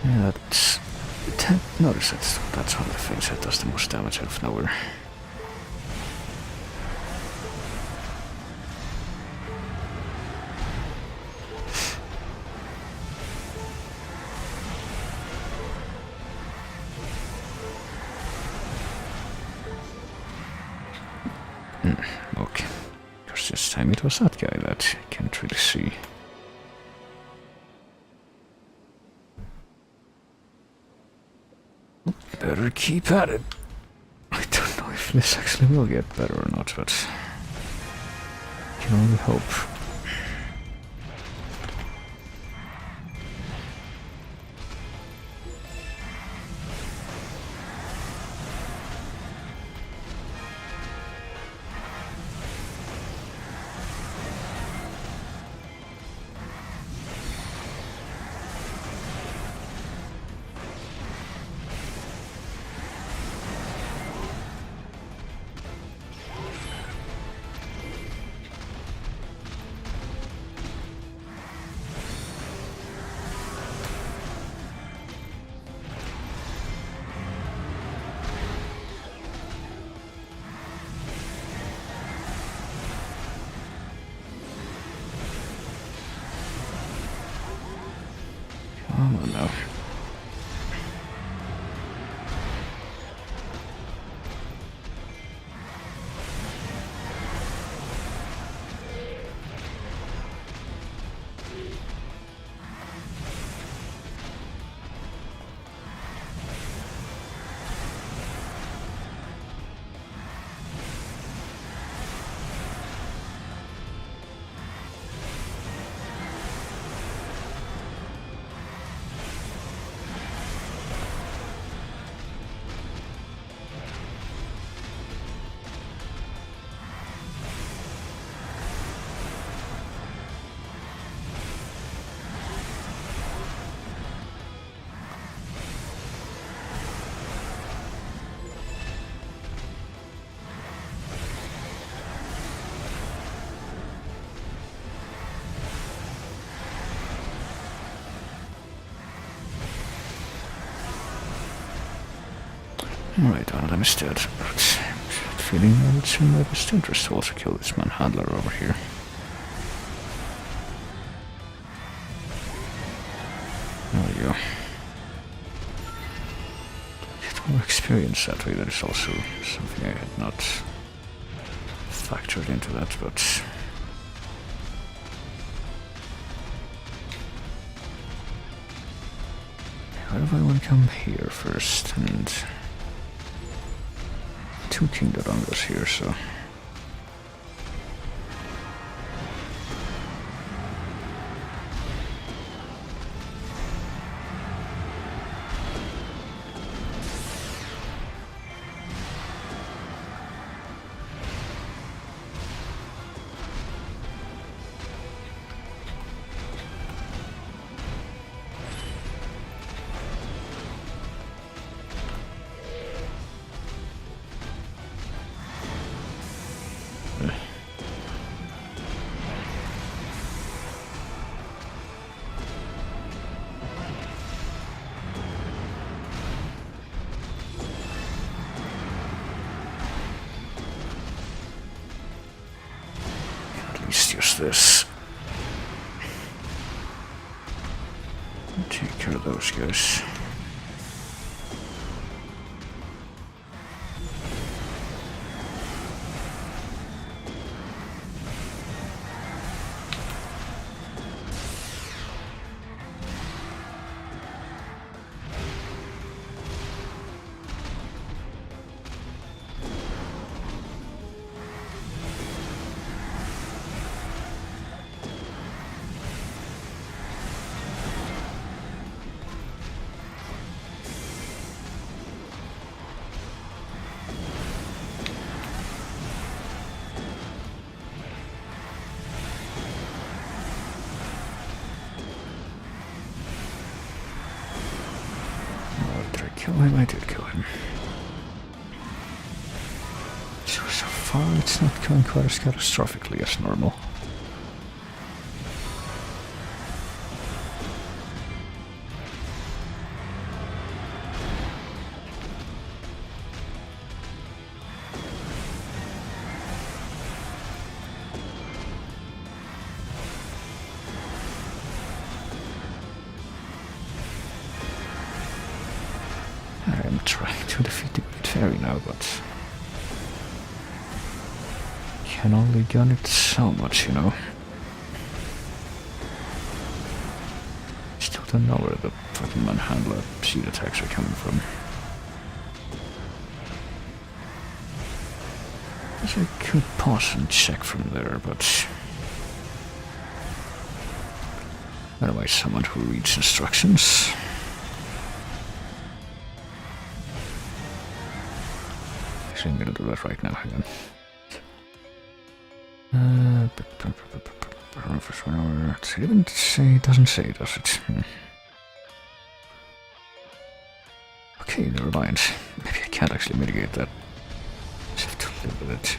Yeah, notice that's one of the things that does the most damage out of nowhere. Okay. Because this time it was that guy that I can't really see. Better keep at it. I don't know if this actually will get better or not, but I can only hope. Come on now. Alright, one of them is dead, but feeling that it's in my best interest to also kill this manhandler over here. There we go. Get more experience that way, that is also something I had not factored into that, but where do I want to come here first? And two King Dodongos here, so use this. Take care of those guys. Kill him, I did kill him. So far it's not going quite as catastrophically as normal. I'm trying to defeat the Great Fairy now, but can only gun it so much, you know. Still don't know where the fucking manhandler shield attacks are coming from. Guess I could pause and check from there, but otherwise someone who reads instructions. Actually, I'm gonna do that right now, hang on. It doesn't say, does it? Okay, never mind. Maybe I can't actually mitigate that. Just have to live with it.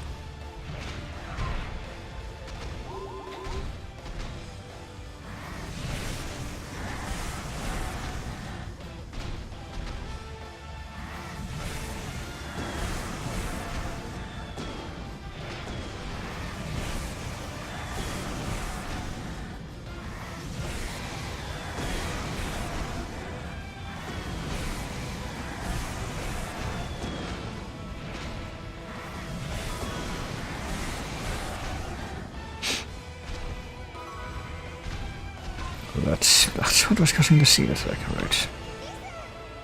That's what was causing the seed attack, right?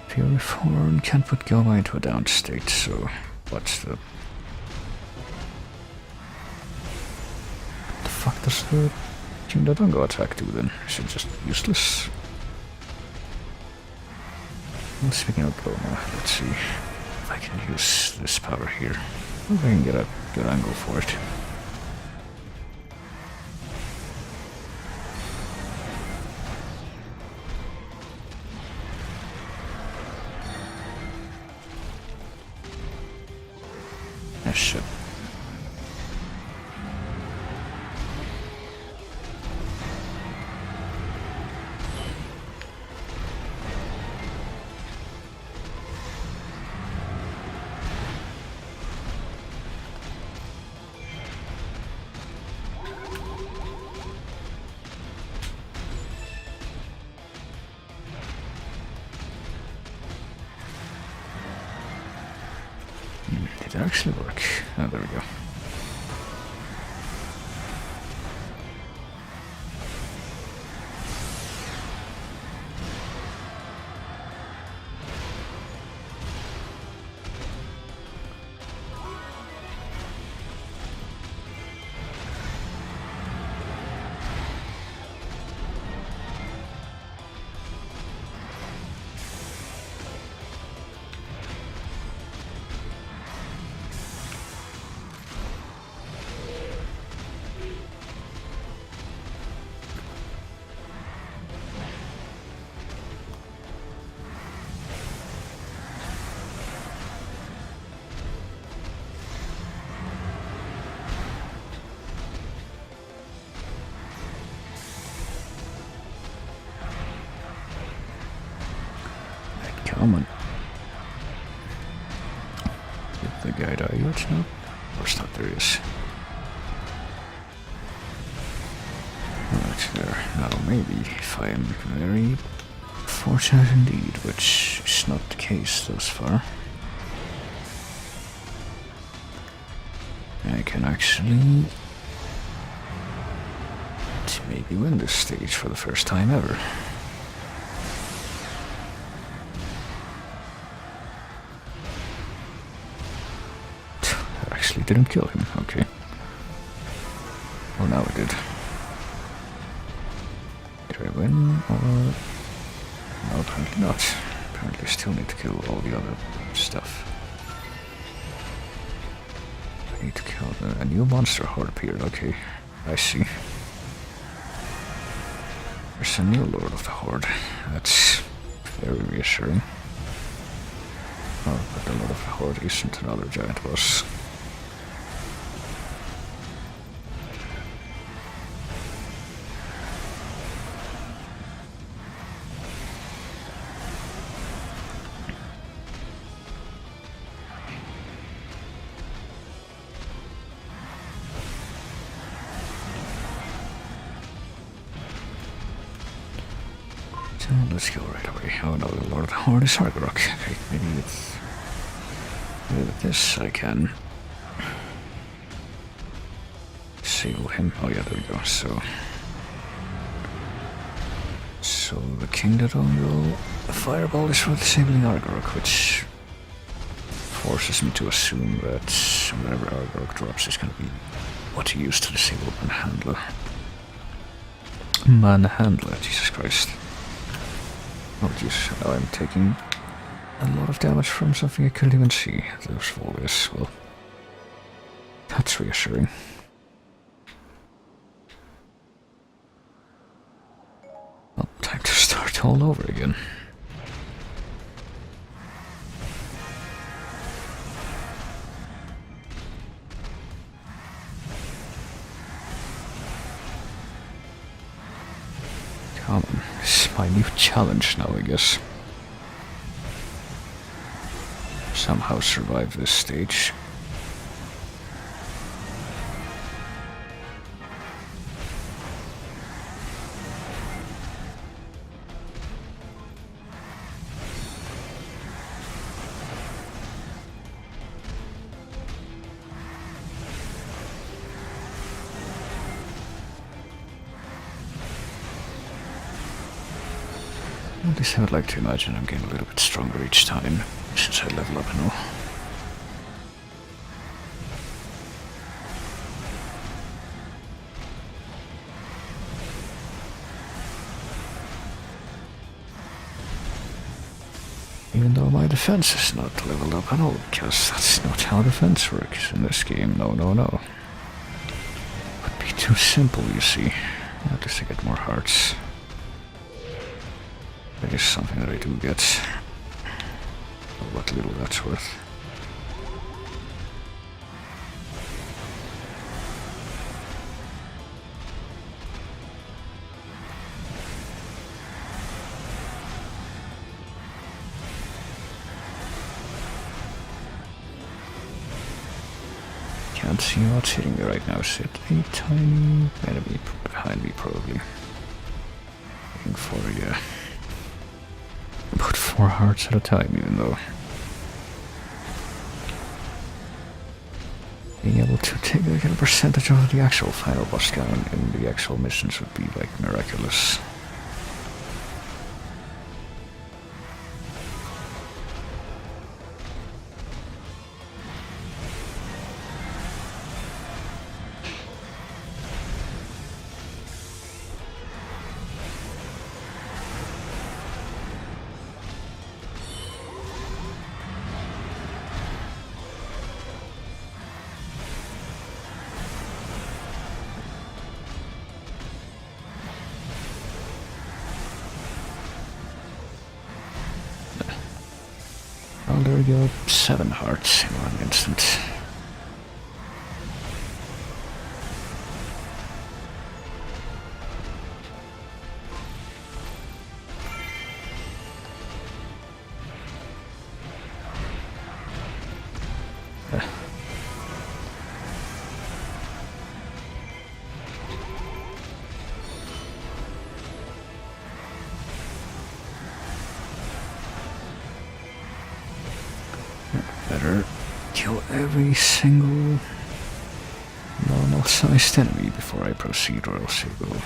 Fury form can't put Goma into a down state, so what's the... What the fuck does the Jindadongo attack do then? Is it just useless? Well, speaking of Goma, let's see if I can use this power here. If I can get a good angle for it. Shit. Did it actually work? Oh, there we go. Come on. Did the guy die yet? No? Of course not, there he is. Right there. Now maybe, if I am very fortunate indeed, which is not the case thus far, I can actually maybe win this stage for the first time ever. Actually didn't kill him, okay. Oh, now it did. Did I win, or... No, apparently not. Apparently I still need to kill all the other stuff. I need to kill a new monster horde appeared, okay. I see. There's a new Lord of the Horde. That's very reassuring. Oh, but the Lord of the Horde isn't another giant boss. So let's go right away. Oh no, the Lord of the Horde is Ragnarok. Okay, maybe with this I can disable him. Oh yeah, there we go. So the king that don't go. Fireball is for disabling Argorok, which forces me to assume that whenever Argorok drops is gonna be what he used to disable Manhandler. Manhandler, Jesus Christ. Oh jeez, now I'm taking a lot of damage from something I couldn't even see. Those volleys, well, that's reassuring. Well, time to start all over again. Come on, this is my new challenge now, I guess. Somehow survive this stage. At least I would like to imagine I'm getting a little bit stronger each time, since I level up and all. Even though my defense is not leveled up at all, because that's not how defense works in this game. No. Would be too simple, you see. At least I get more hearts. That is something that I do get. What little that's worth. Can't see what's hitting me right now. Is it a tiny enemy behind me, probably? Looking for, yeah. About 4 hearts at a time, even though. Being able to get a percentage of the actual final boss count in the actual missions would be, like, miraculous. Oh, there we go. 7 hearts in one instant. Better kill every single normal-sized enemy before I proceed, or else it will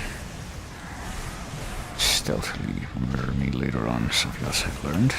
stealthily murder me later on, something else I've learned.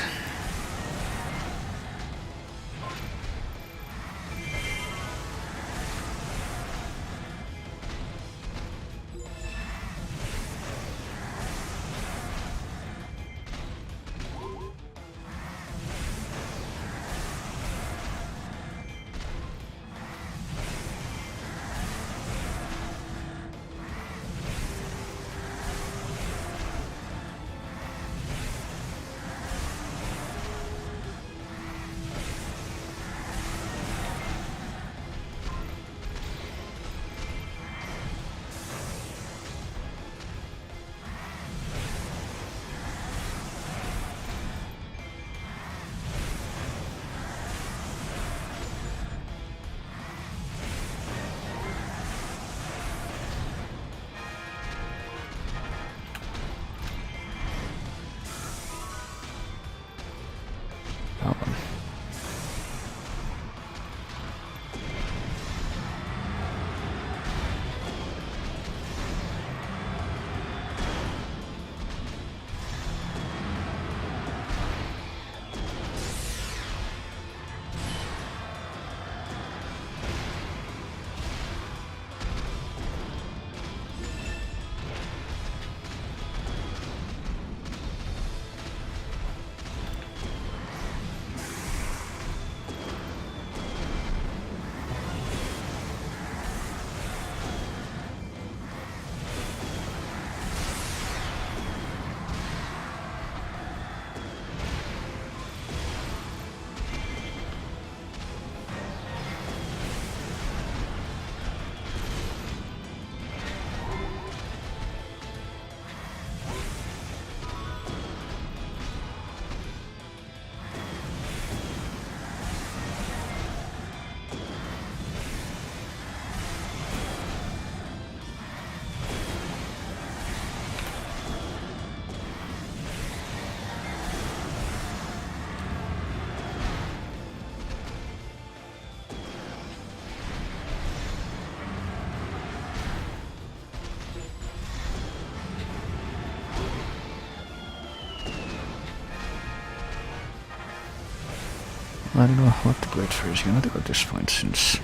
I don't know what the Great Fairy is gonna do at this point, since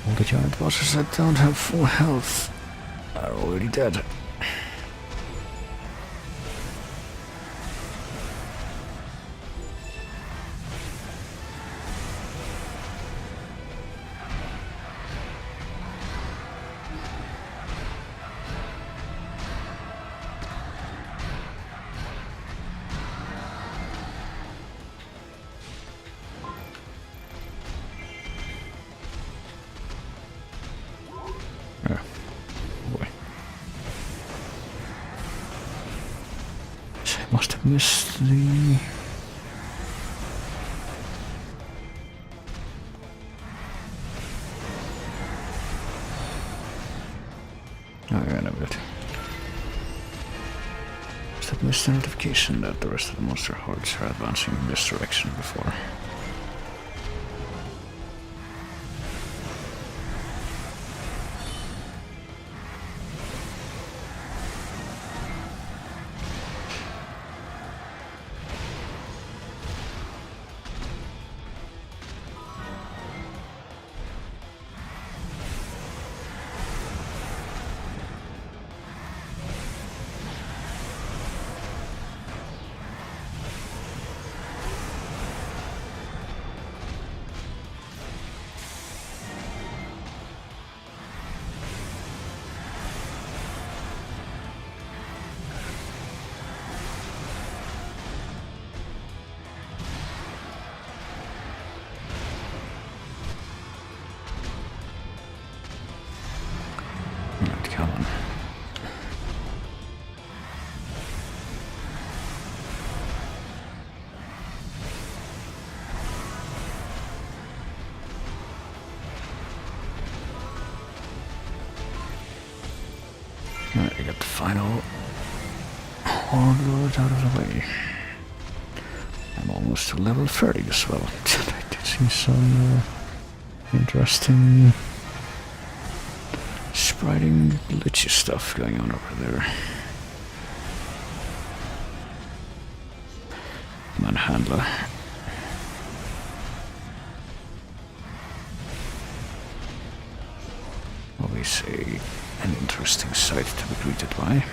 all the giant bosses that don't have full health are already dead. Boy. So I must have missed the... Oh yeah, I know that. Must have missed the notification that the rest of the monster hordes are advancing in this direction before. Alright, come on. Alright, we got the final Warlord out of the way. I'm almost to level 30 as well. I did see some interesting spriting glitchy stuff going on over there. Manhandler. Always an interesting sight to be greeted by.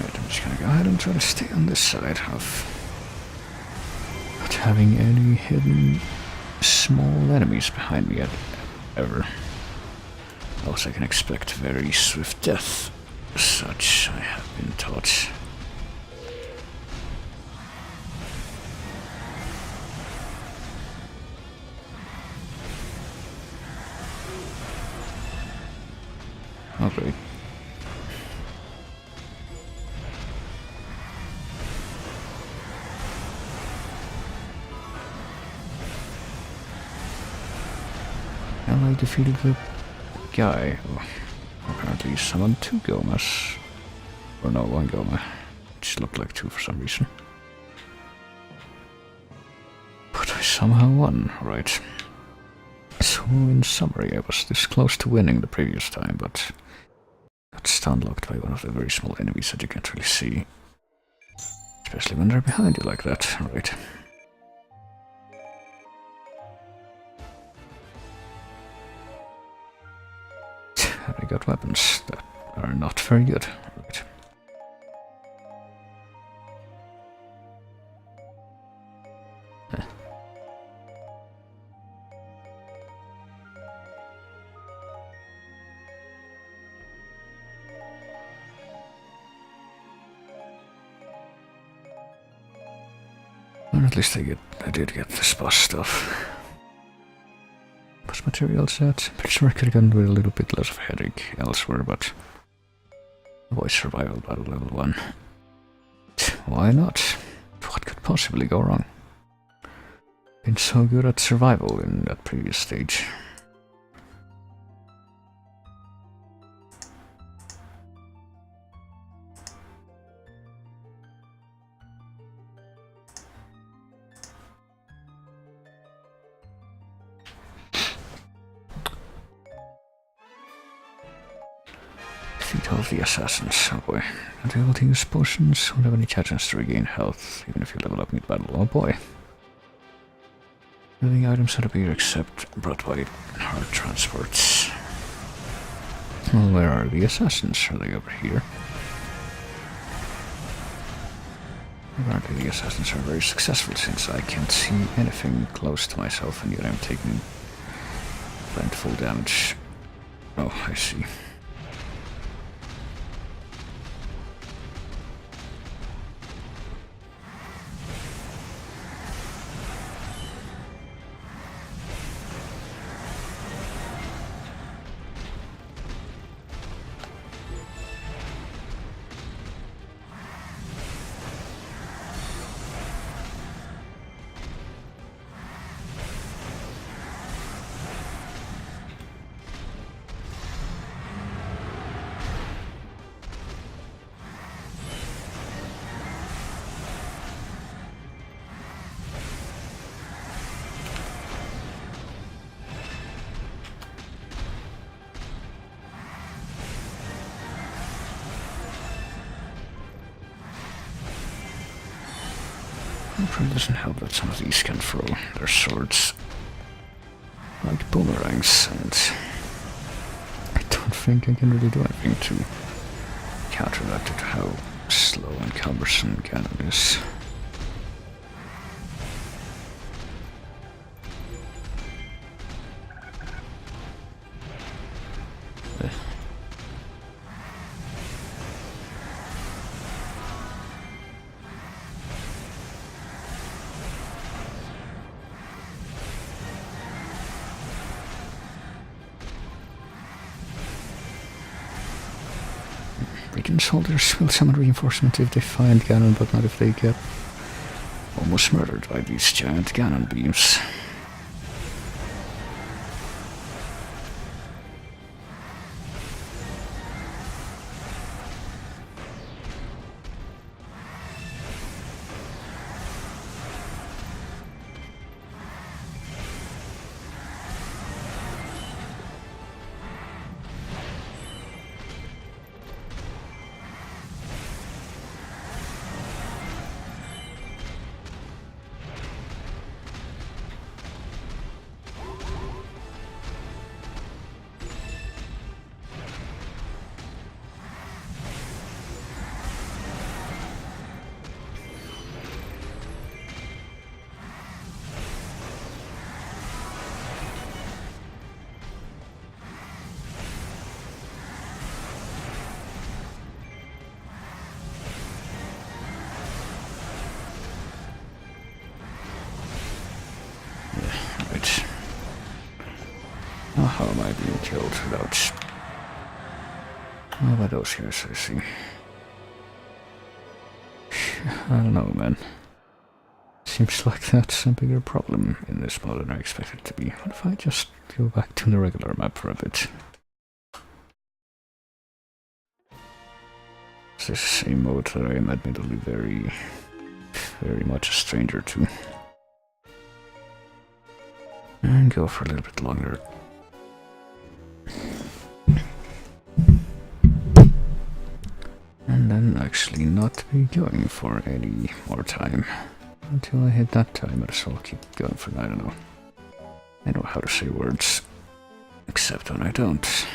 I'm just gonna go ahead and try to stay on this side of not having any hidden small enemies behind me ever. Else I can expect very swift death. Such I have been taught. Oh great. I defeated the guy who apparently summoned 2 Gomas. Or no, 1 Goma. Which looked like 2 for some reason. But I somehow won, right? So in summary, I was this close to winning the previous time, but got stun locked by one of the very small enemies that you can't really see. Especially when they're behind you like that, right? I got weapons that are not very good, right? Well, at least I did get this boss stuff. Boss materials at. Pretty sure I could have gotten with a little bit less of a headache elsewhere, but avoid survival battle level 1. Why not? What could possibly go wrong? Been so good at survival in that previous stage. All of the assassins, oh boy. Not able to use potions, won't have any chance to regain health, even if you level up mid-battle, oh boy. Living items that appear except brought by hard transports. Well, where are the assassins? Are they over here? Apparently the assassins are very successful since I can't see anything close to myself and yet I'm taking plentiful damage. Oh, I see. It probably doesn't help that some of these can throw their swords like boomerangs, and I don't think I can really do anything to counteract it, how slow and cumbersome Ganon is. Regen soldiers will summon reinforcement if they find Ganon, but not if they get almost murdered by these giant Ganon beams. Right. Now how am I being killed without... Oh, by those guys, I see. I don't know, man. Seems like that's a bigger problem in this mode than I expected it to be. What if I just go back to the regular map for a bit? Is this the same mode that I am admittedly very much a stranger to? And go for a little bit longer. And then actually not be going for any more time. Until I hit that timer, so I'll keep going for, I don't know. I know how to say words. Except when I don't.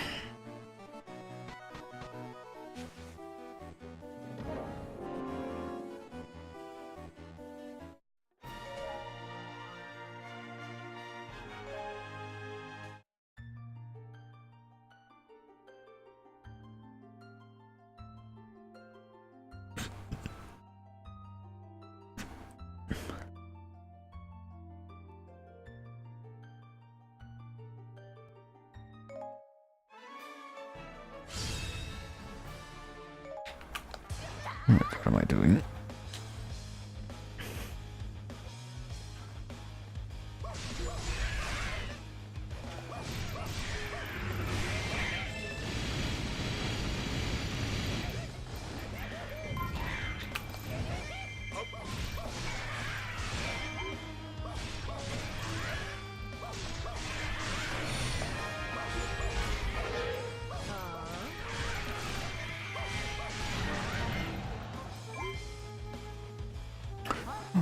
What am I doing?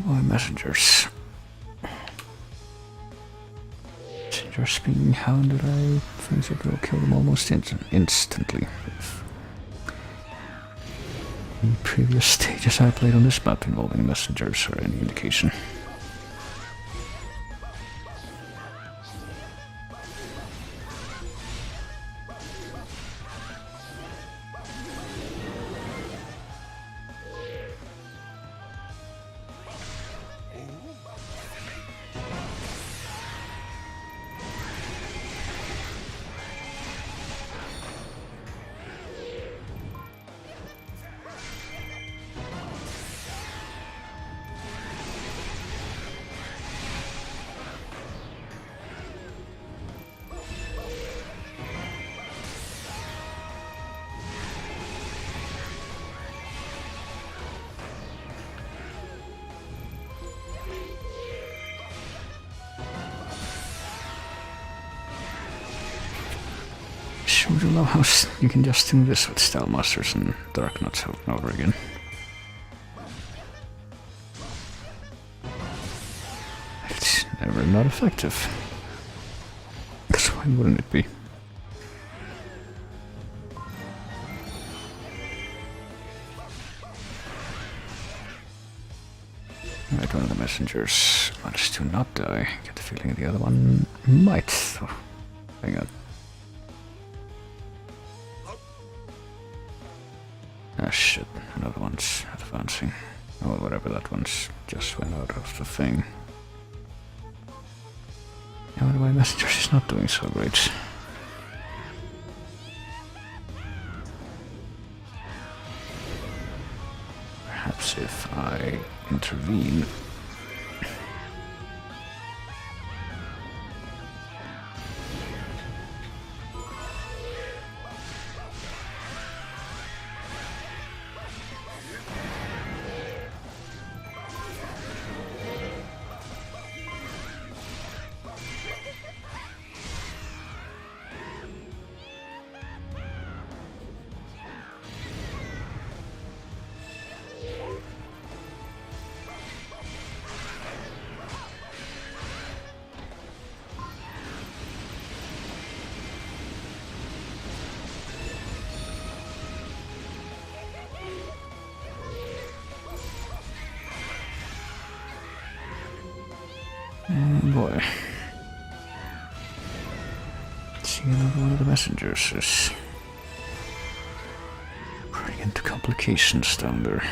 my messengers. Messengers being hounded, I think it will kill them almost instantly. The previous stages I played on this map involving messengers are any indication. Sure do love how you can just do this with Style Masters and Dark Nuts over and over again. It's never not effective. Because why wouldn't it be? Alright, one of the messengers managed to not die. Get the feeling the other one might, though. Hang on. Ah shit, another one's advancing. Oh, whatever, that one's just went out of the thing. Yeah, why my messengers is not doing so great. Perhaps if I intervene. Oh boy. See, another one of the messengers is running into complications down there.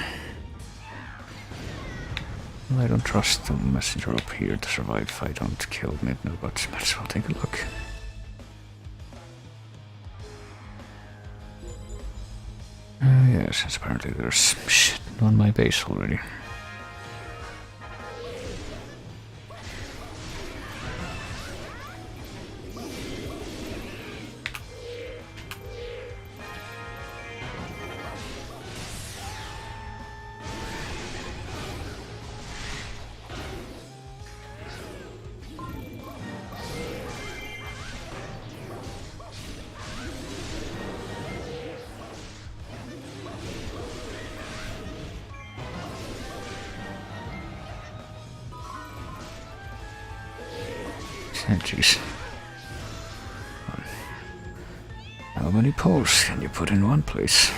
Well, I don't trust the messenger up here to survive if I don't kill Midno, but might as well take a look. Yes, apparently there's shit on my base already. Jeez. How many posts can you put in one place?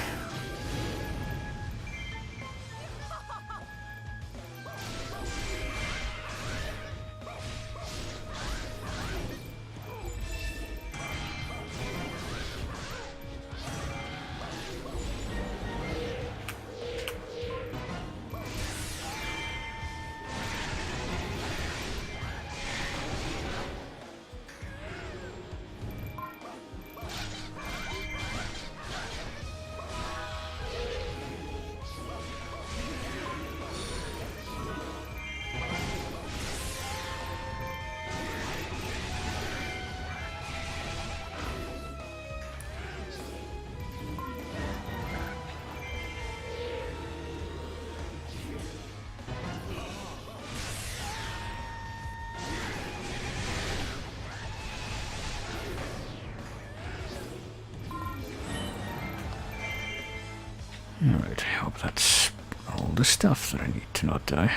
Alright, I hope that's all the stuff that I need to not die.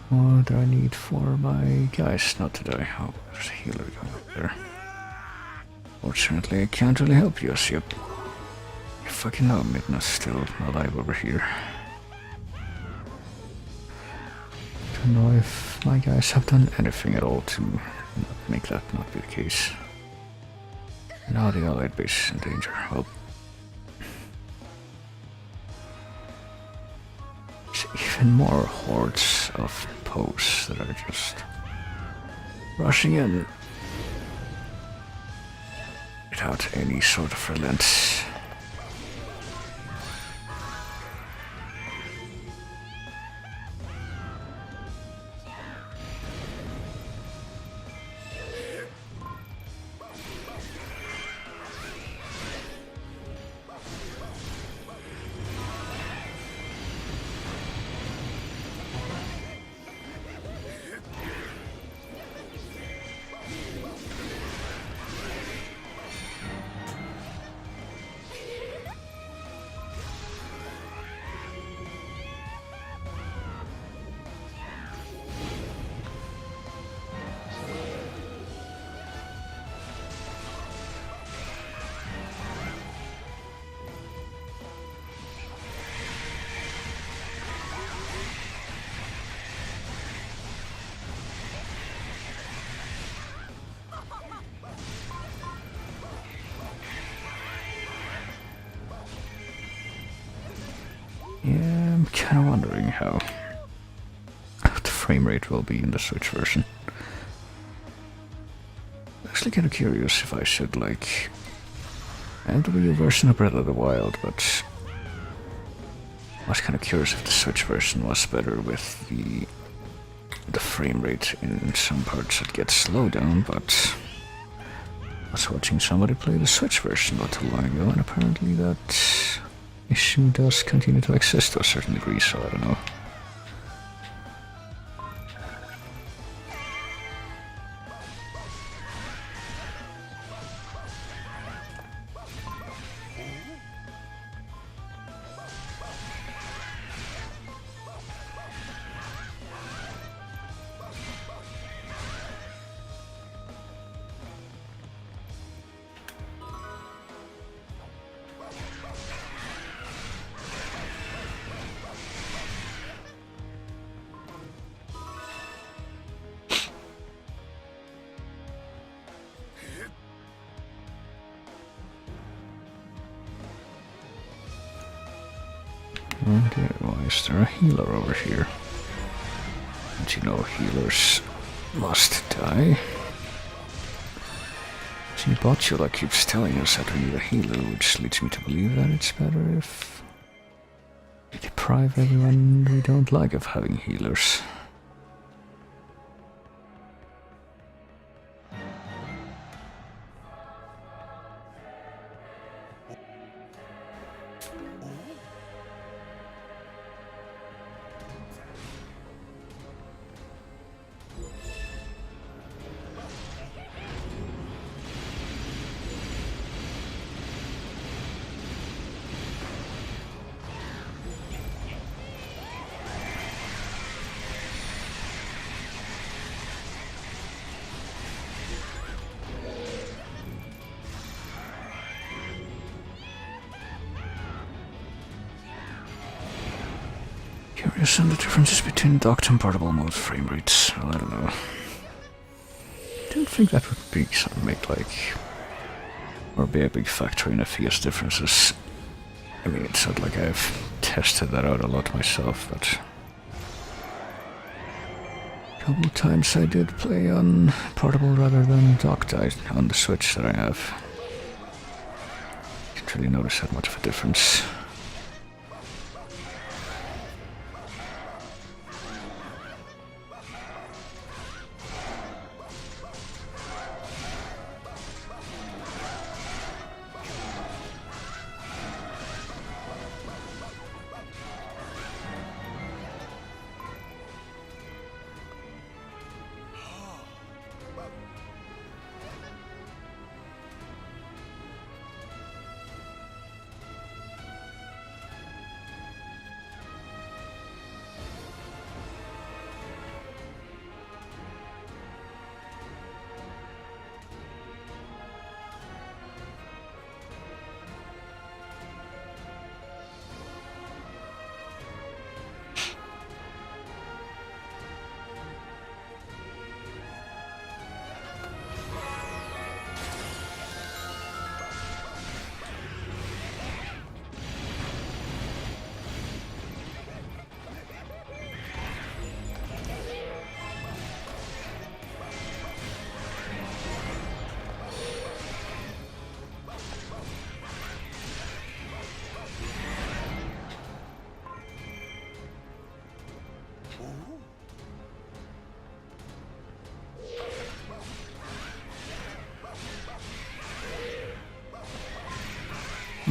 What do I need for my guys not to die? Oh, there's a healer going up there. Fortunately, I can't really help you as you fucking know Midna's still alive over here. Don't know if my guys have done anything at all to make that not be the case. Now the allied base is in danger. Well, there's even more hordes of Poes that are just rushing in without any sort of relent. Yeah, I'm kind of wondering how the frame rate will be in the Switch version. Actually kind of curious if I should like have the real version of Breath of the Wild, but I was kind of curious if the Switch version was better with the frame rate in some parts that gets slowed down, but I was watching somebody play the Switch version not too long ago, and apparently that issue does continue to exist to a certain degree, so I don't know. Okay, why is there a healer over here? Don't you know healers must die? See, Botula keeps telling us that we need a healer, which leads me to believe that it's better if we deprive everyone we don't like of having healers. Curious on the differences between docked and portable mode frame rates. Well, I don't know. I don't think that would be something make like or be a big factor in FPS differences. I mean, it's not like I've tested that out a lot myself, but a couple of times I did play on portable rather than docked on the Switch that I have. Can't really notice that much of a difference.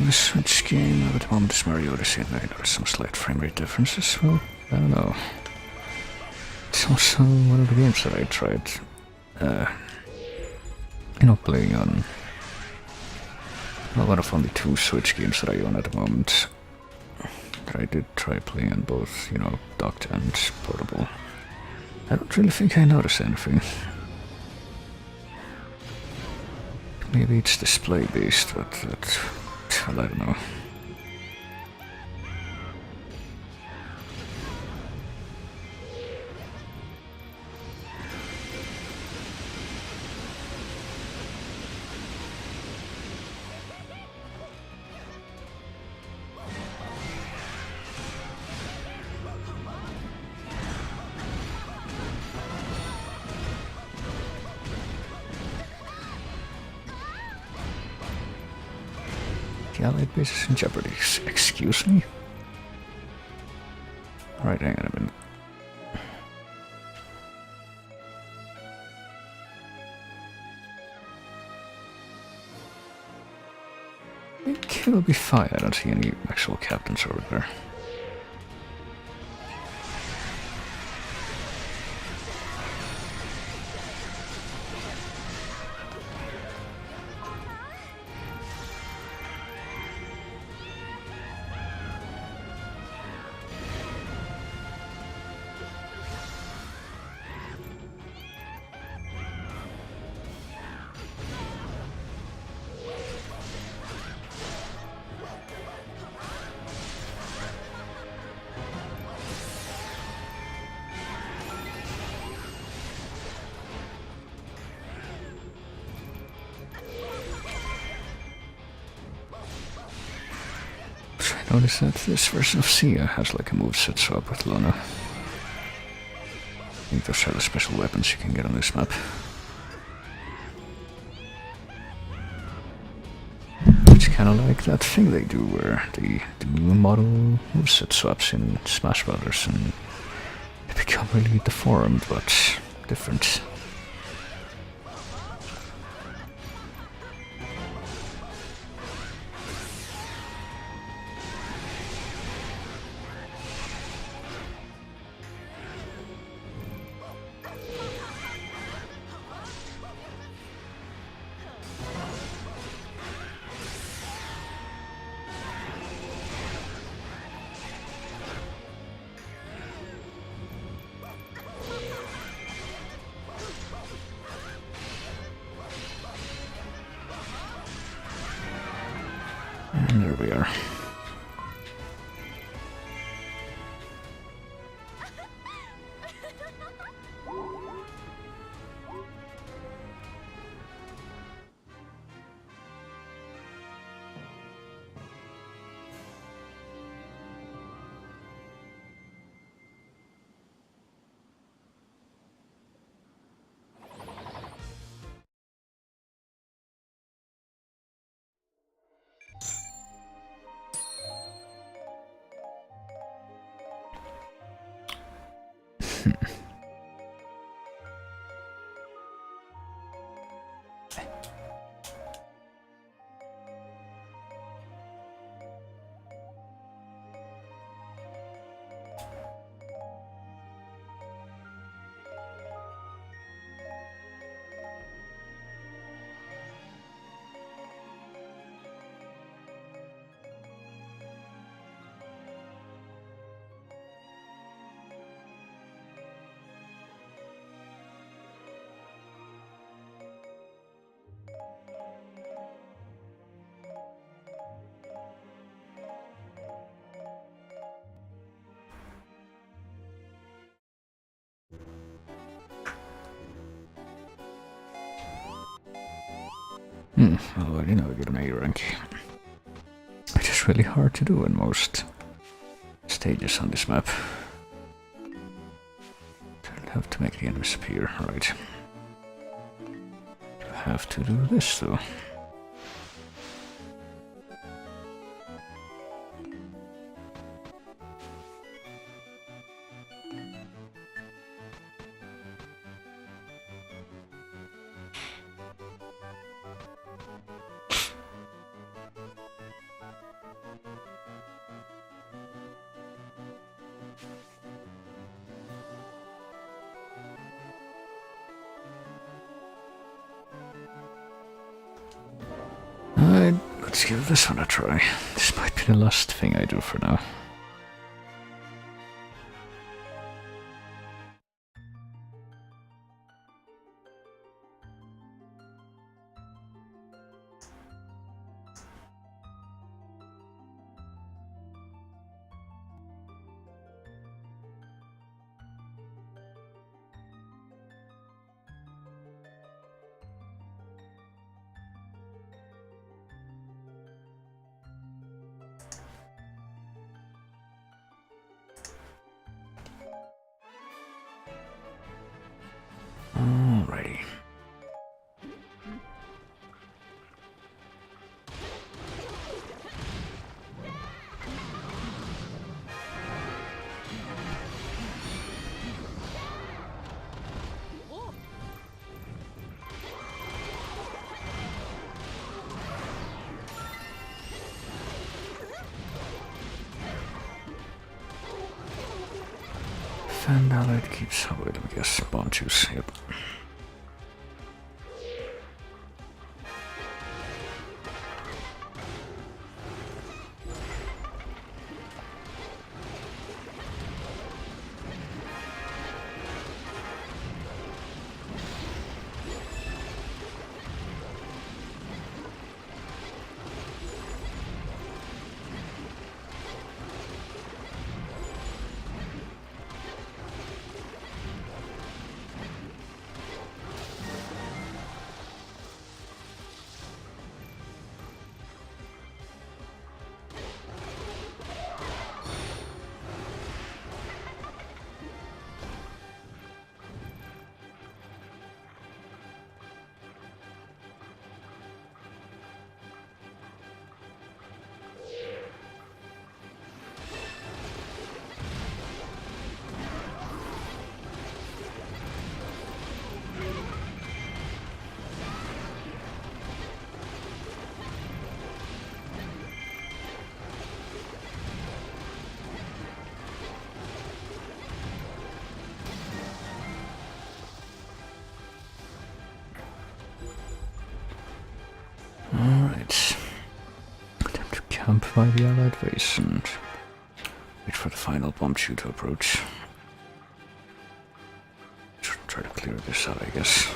the Switch game. At the moment, it's Mario Odyssey, and I noticed some slight frame rate differences. Well, I don't know. It's also one of the games that I tried, playing on. Well, one of only 2 Switch games that I own at the moment. But I did try playing on both, docked and portable. I don't really think I noticed anything. Maybe it's display based, but well, I don't know. The Allied base is in jeopardy. Excuse me? Alright, hang on a minute. I think it'll be fine. I don't see any actual captains over there. I noticed that this version of Sia has like a moveset swap with Lona. I think those are the special weapons you can get on this map. It's kinda like that thing they do where they do model moveset swaps in Smash Brothers and they become really deformed but different. And there we are. Already know I get an A rank. It is really hard to do in most stages on this map. Don't have to make the enemies appear, right? You have to do this though. let's give this one a try. This might be the last thing I do for now. Alrighty. Fandalite keeps. Oh, wait, I guess bomb juice. Yep. Alright. Time to camp by the Allied base and wait for the final bomb shoot to approach. Try to clear this out, I guess.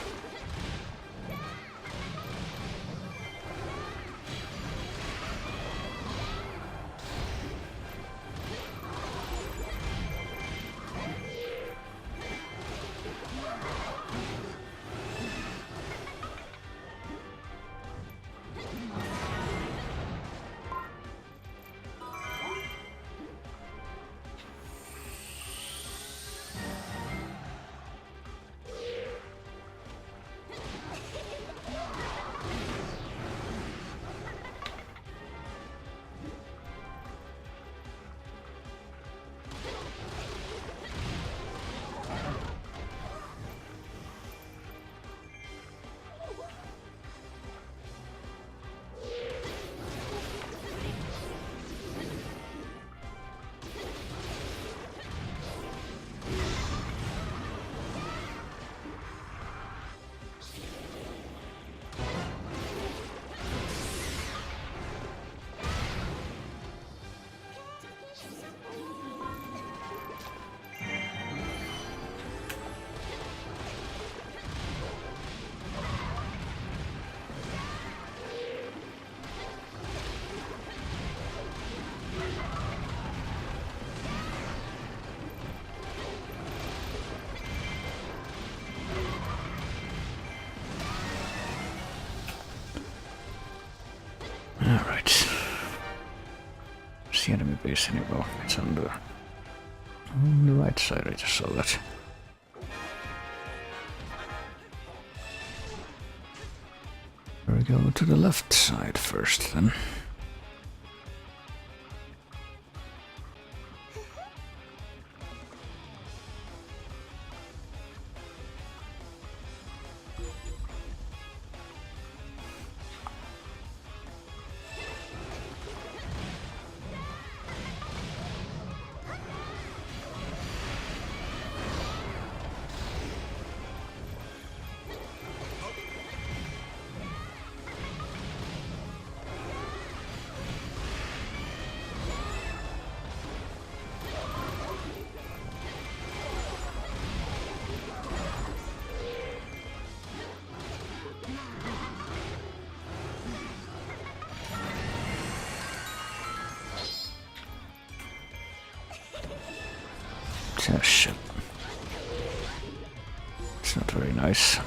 Alright. Where's the enemy base anymore? It's on the right side, I just saw that. We go to the left side first then. Oh shit. It's not very nice.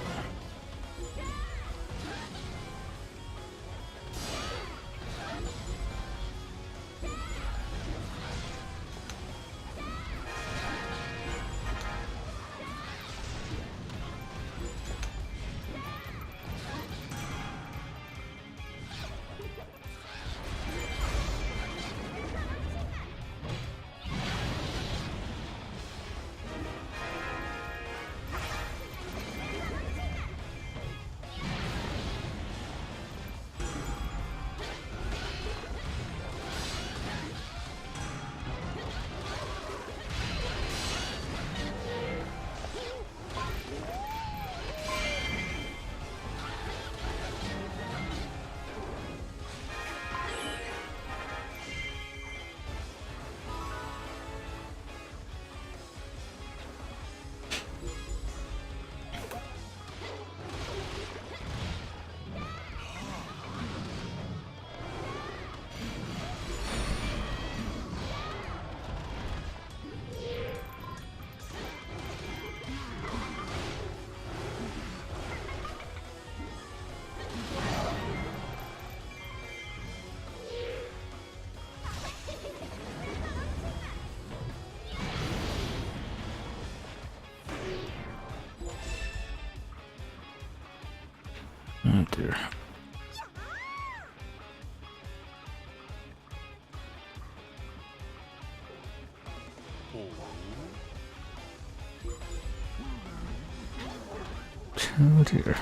Oh dear. Oh dear.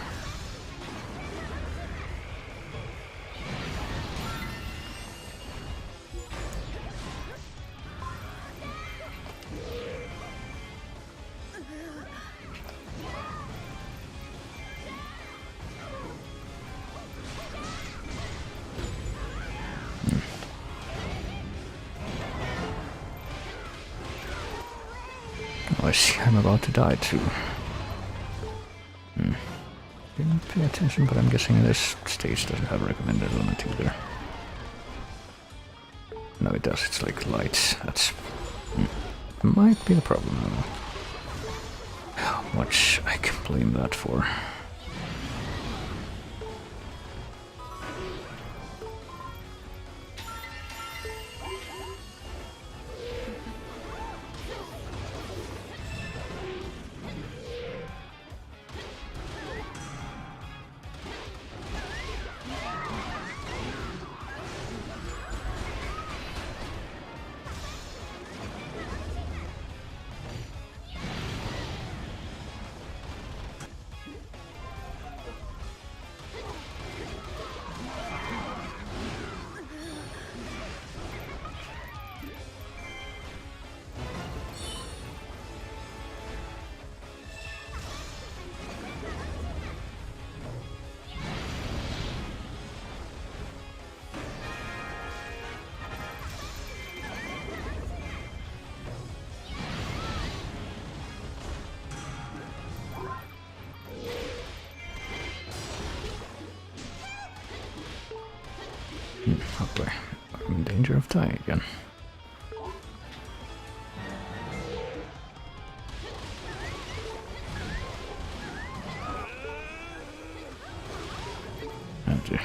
Oh, I see I'm about to die too. Didn't pay attention, but I'm guessing this stage doesn't have a recommended element either. No, it does. It's like lights. That's might be the problem. How much I can blame that for. Oh boy, I'm in danger of dying again. Oh dear.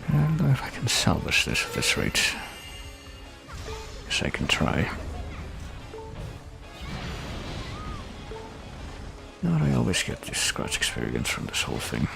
I don't know if I can salvage this at this rate. Guess I can try. Not I always get this scratch experience from this whole thing.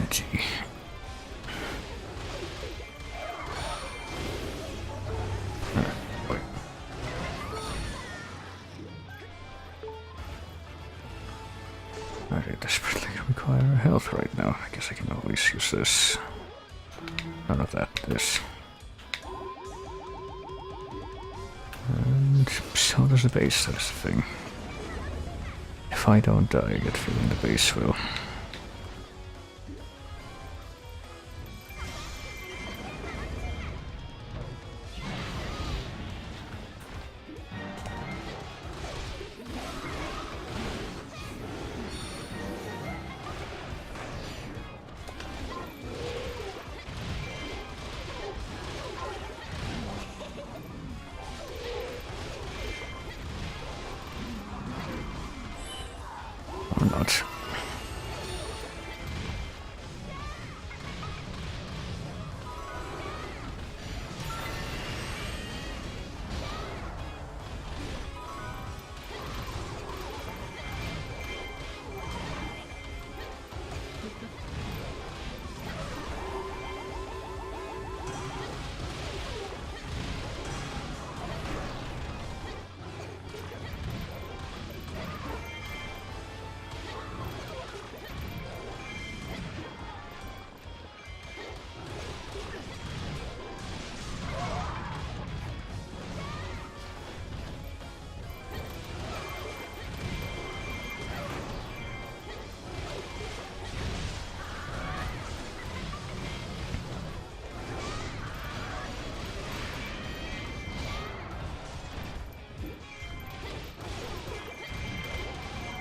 Gee. I desperately require health right now. I guess I can always use this. No, not that. This. And so does the base. That's the thing. If I don't die, I get feeling the base will. Or not.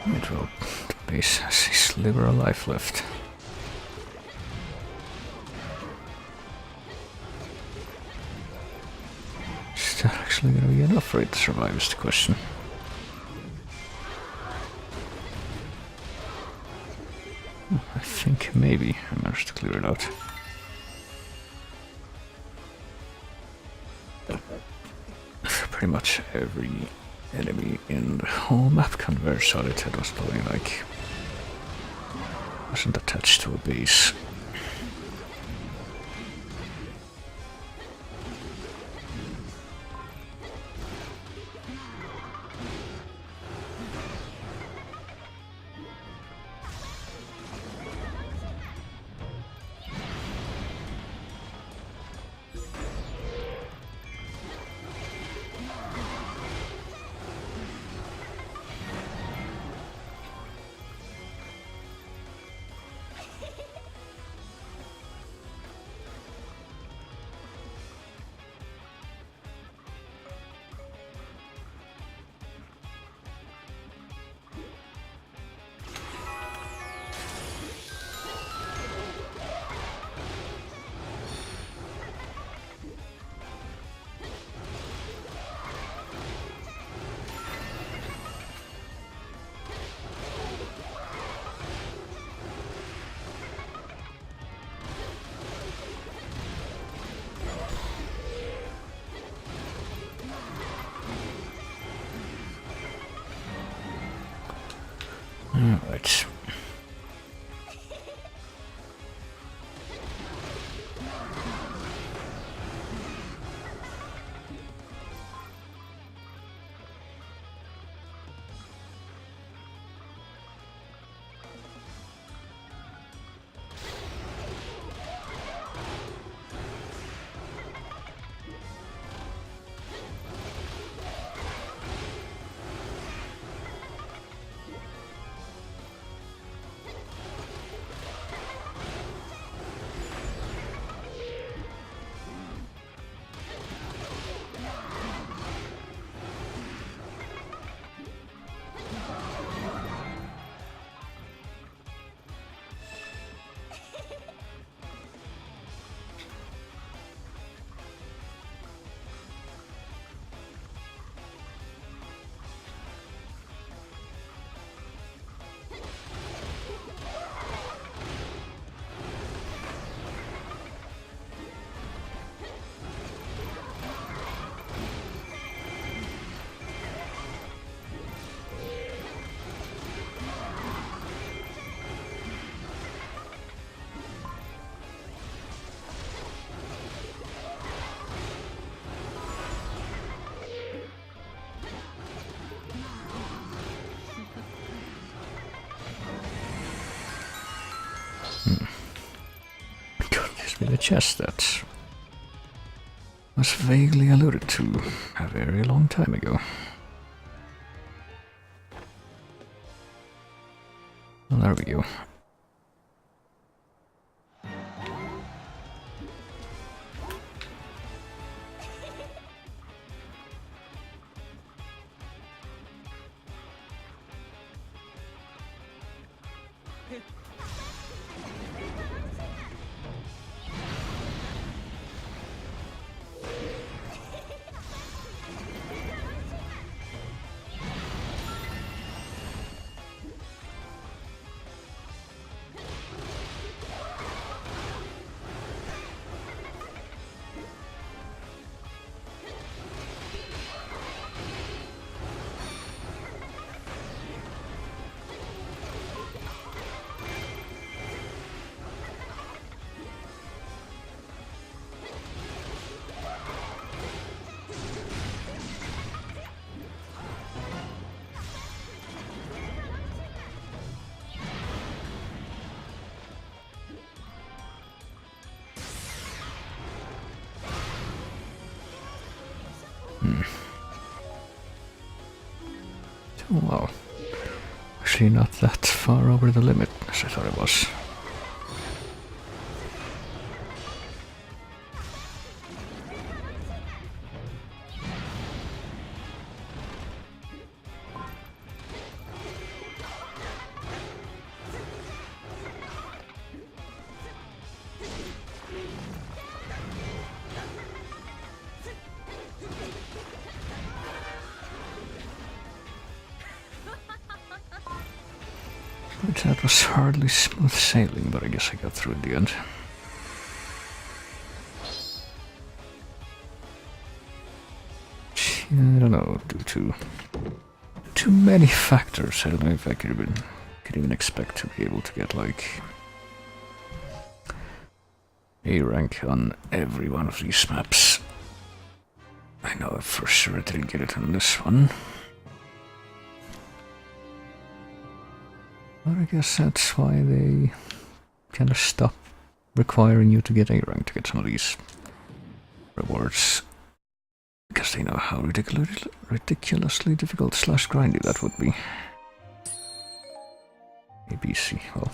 It will. The base has a sliver of life left. Is that actually gonna be enough for it to survive is the question. I think maybe I managed to clear it out. Pretty much every enemy in the whole map converged on it. It was probably like wasn't attached to a base. Alright. with a chest that was vaguely alluded to a very long time ago. Well, there we go. Wow. Actually not that far over the limit as I thought it was. But that was hardly smooth sailing, but I guess I got through in the end. I don't know, due to too many factors, I don't know if I could even expect to be able to get like A rank on every one of these maps. I know for sure I didn't get it on this one. But I guess that's why they kind of stop requiring you to get A rank to get some of these rewards. Because they know how ridiculously difficult / grindy that would be. ABC, well.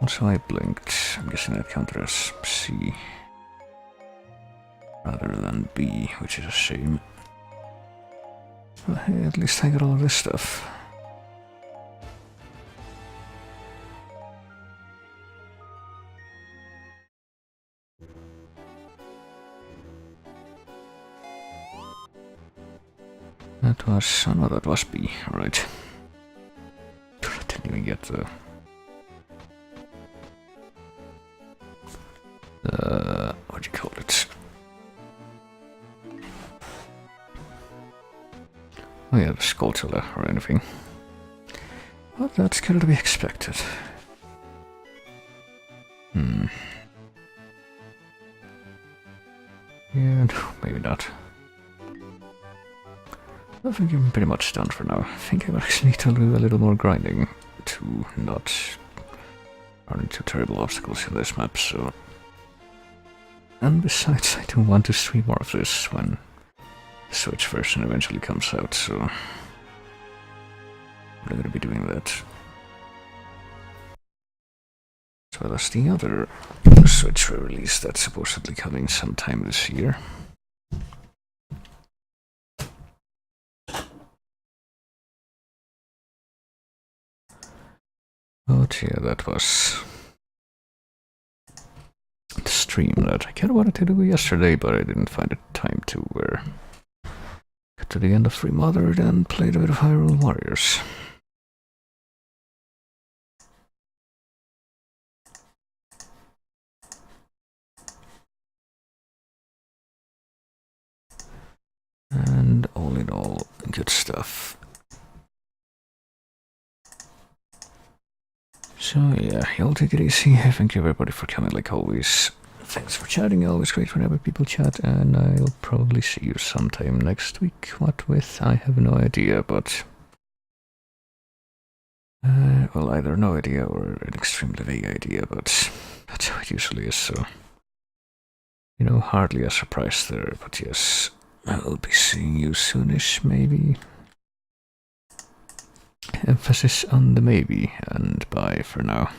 Also I blinked, I'm guessing that counted as C rather than B, which is a shame. Well, hey, at least I got all of this stuff. That was, oh no, that was B, alright. I didn't even get the what do you call it? Oh yeah, the Skulltula or anything. Well, that's kind of to be expected. Yeah, no, maybe not. I think I'm pretty much done for now. I think I actually need to do a little more grinding to not run into terrible obstacles in this map, so... And besides, I don't want to stream more of this when the Switch version eventually comes out, so... I'm not gonna be doing that. As well as the other Switch release that's supposedly coming sometime this year. But yeah, that was the stream that I kind of wanted to do yesterday, but I didn't find the time to where got to the end of Remothered and played a bit of Hyrule Warriors. And all in all, good stuff. So yeah, y'all take it easy. Thank you everybody for coming like always. Thanks for chatting, always great whenever people chat, and I'll probably see you sometime next week. What with, I have no idea, but Well, either no idea or an extremely vague idea, but that's how it usually is, so... You know, hardly a surprise there, but yes, I'll be seeing you soonish, maybe. Emphasis on the maybe, and bye for now.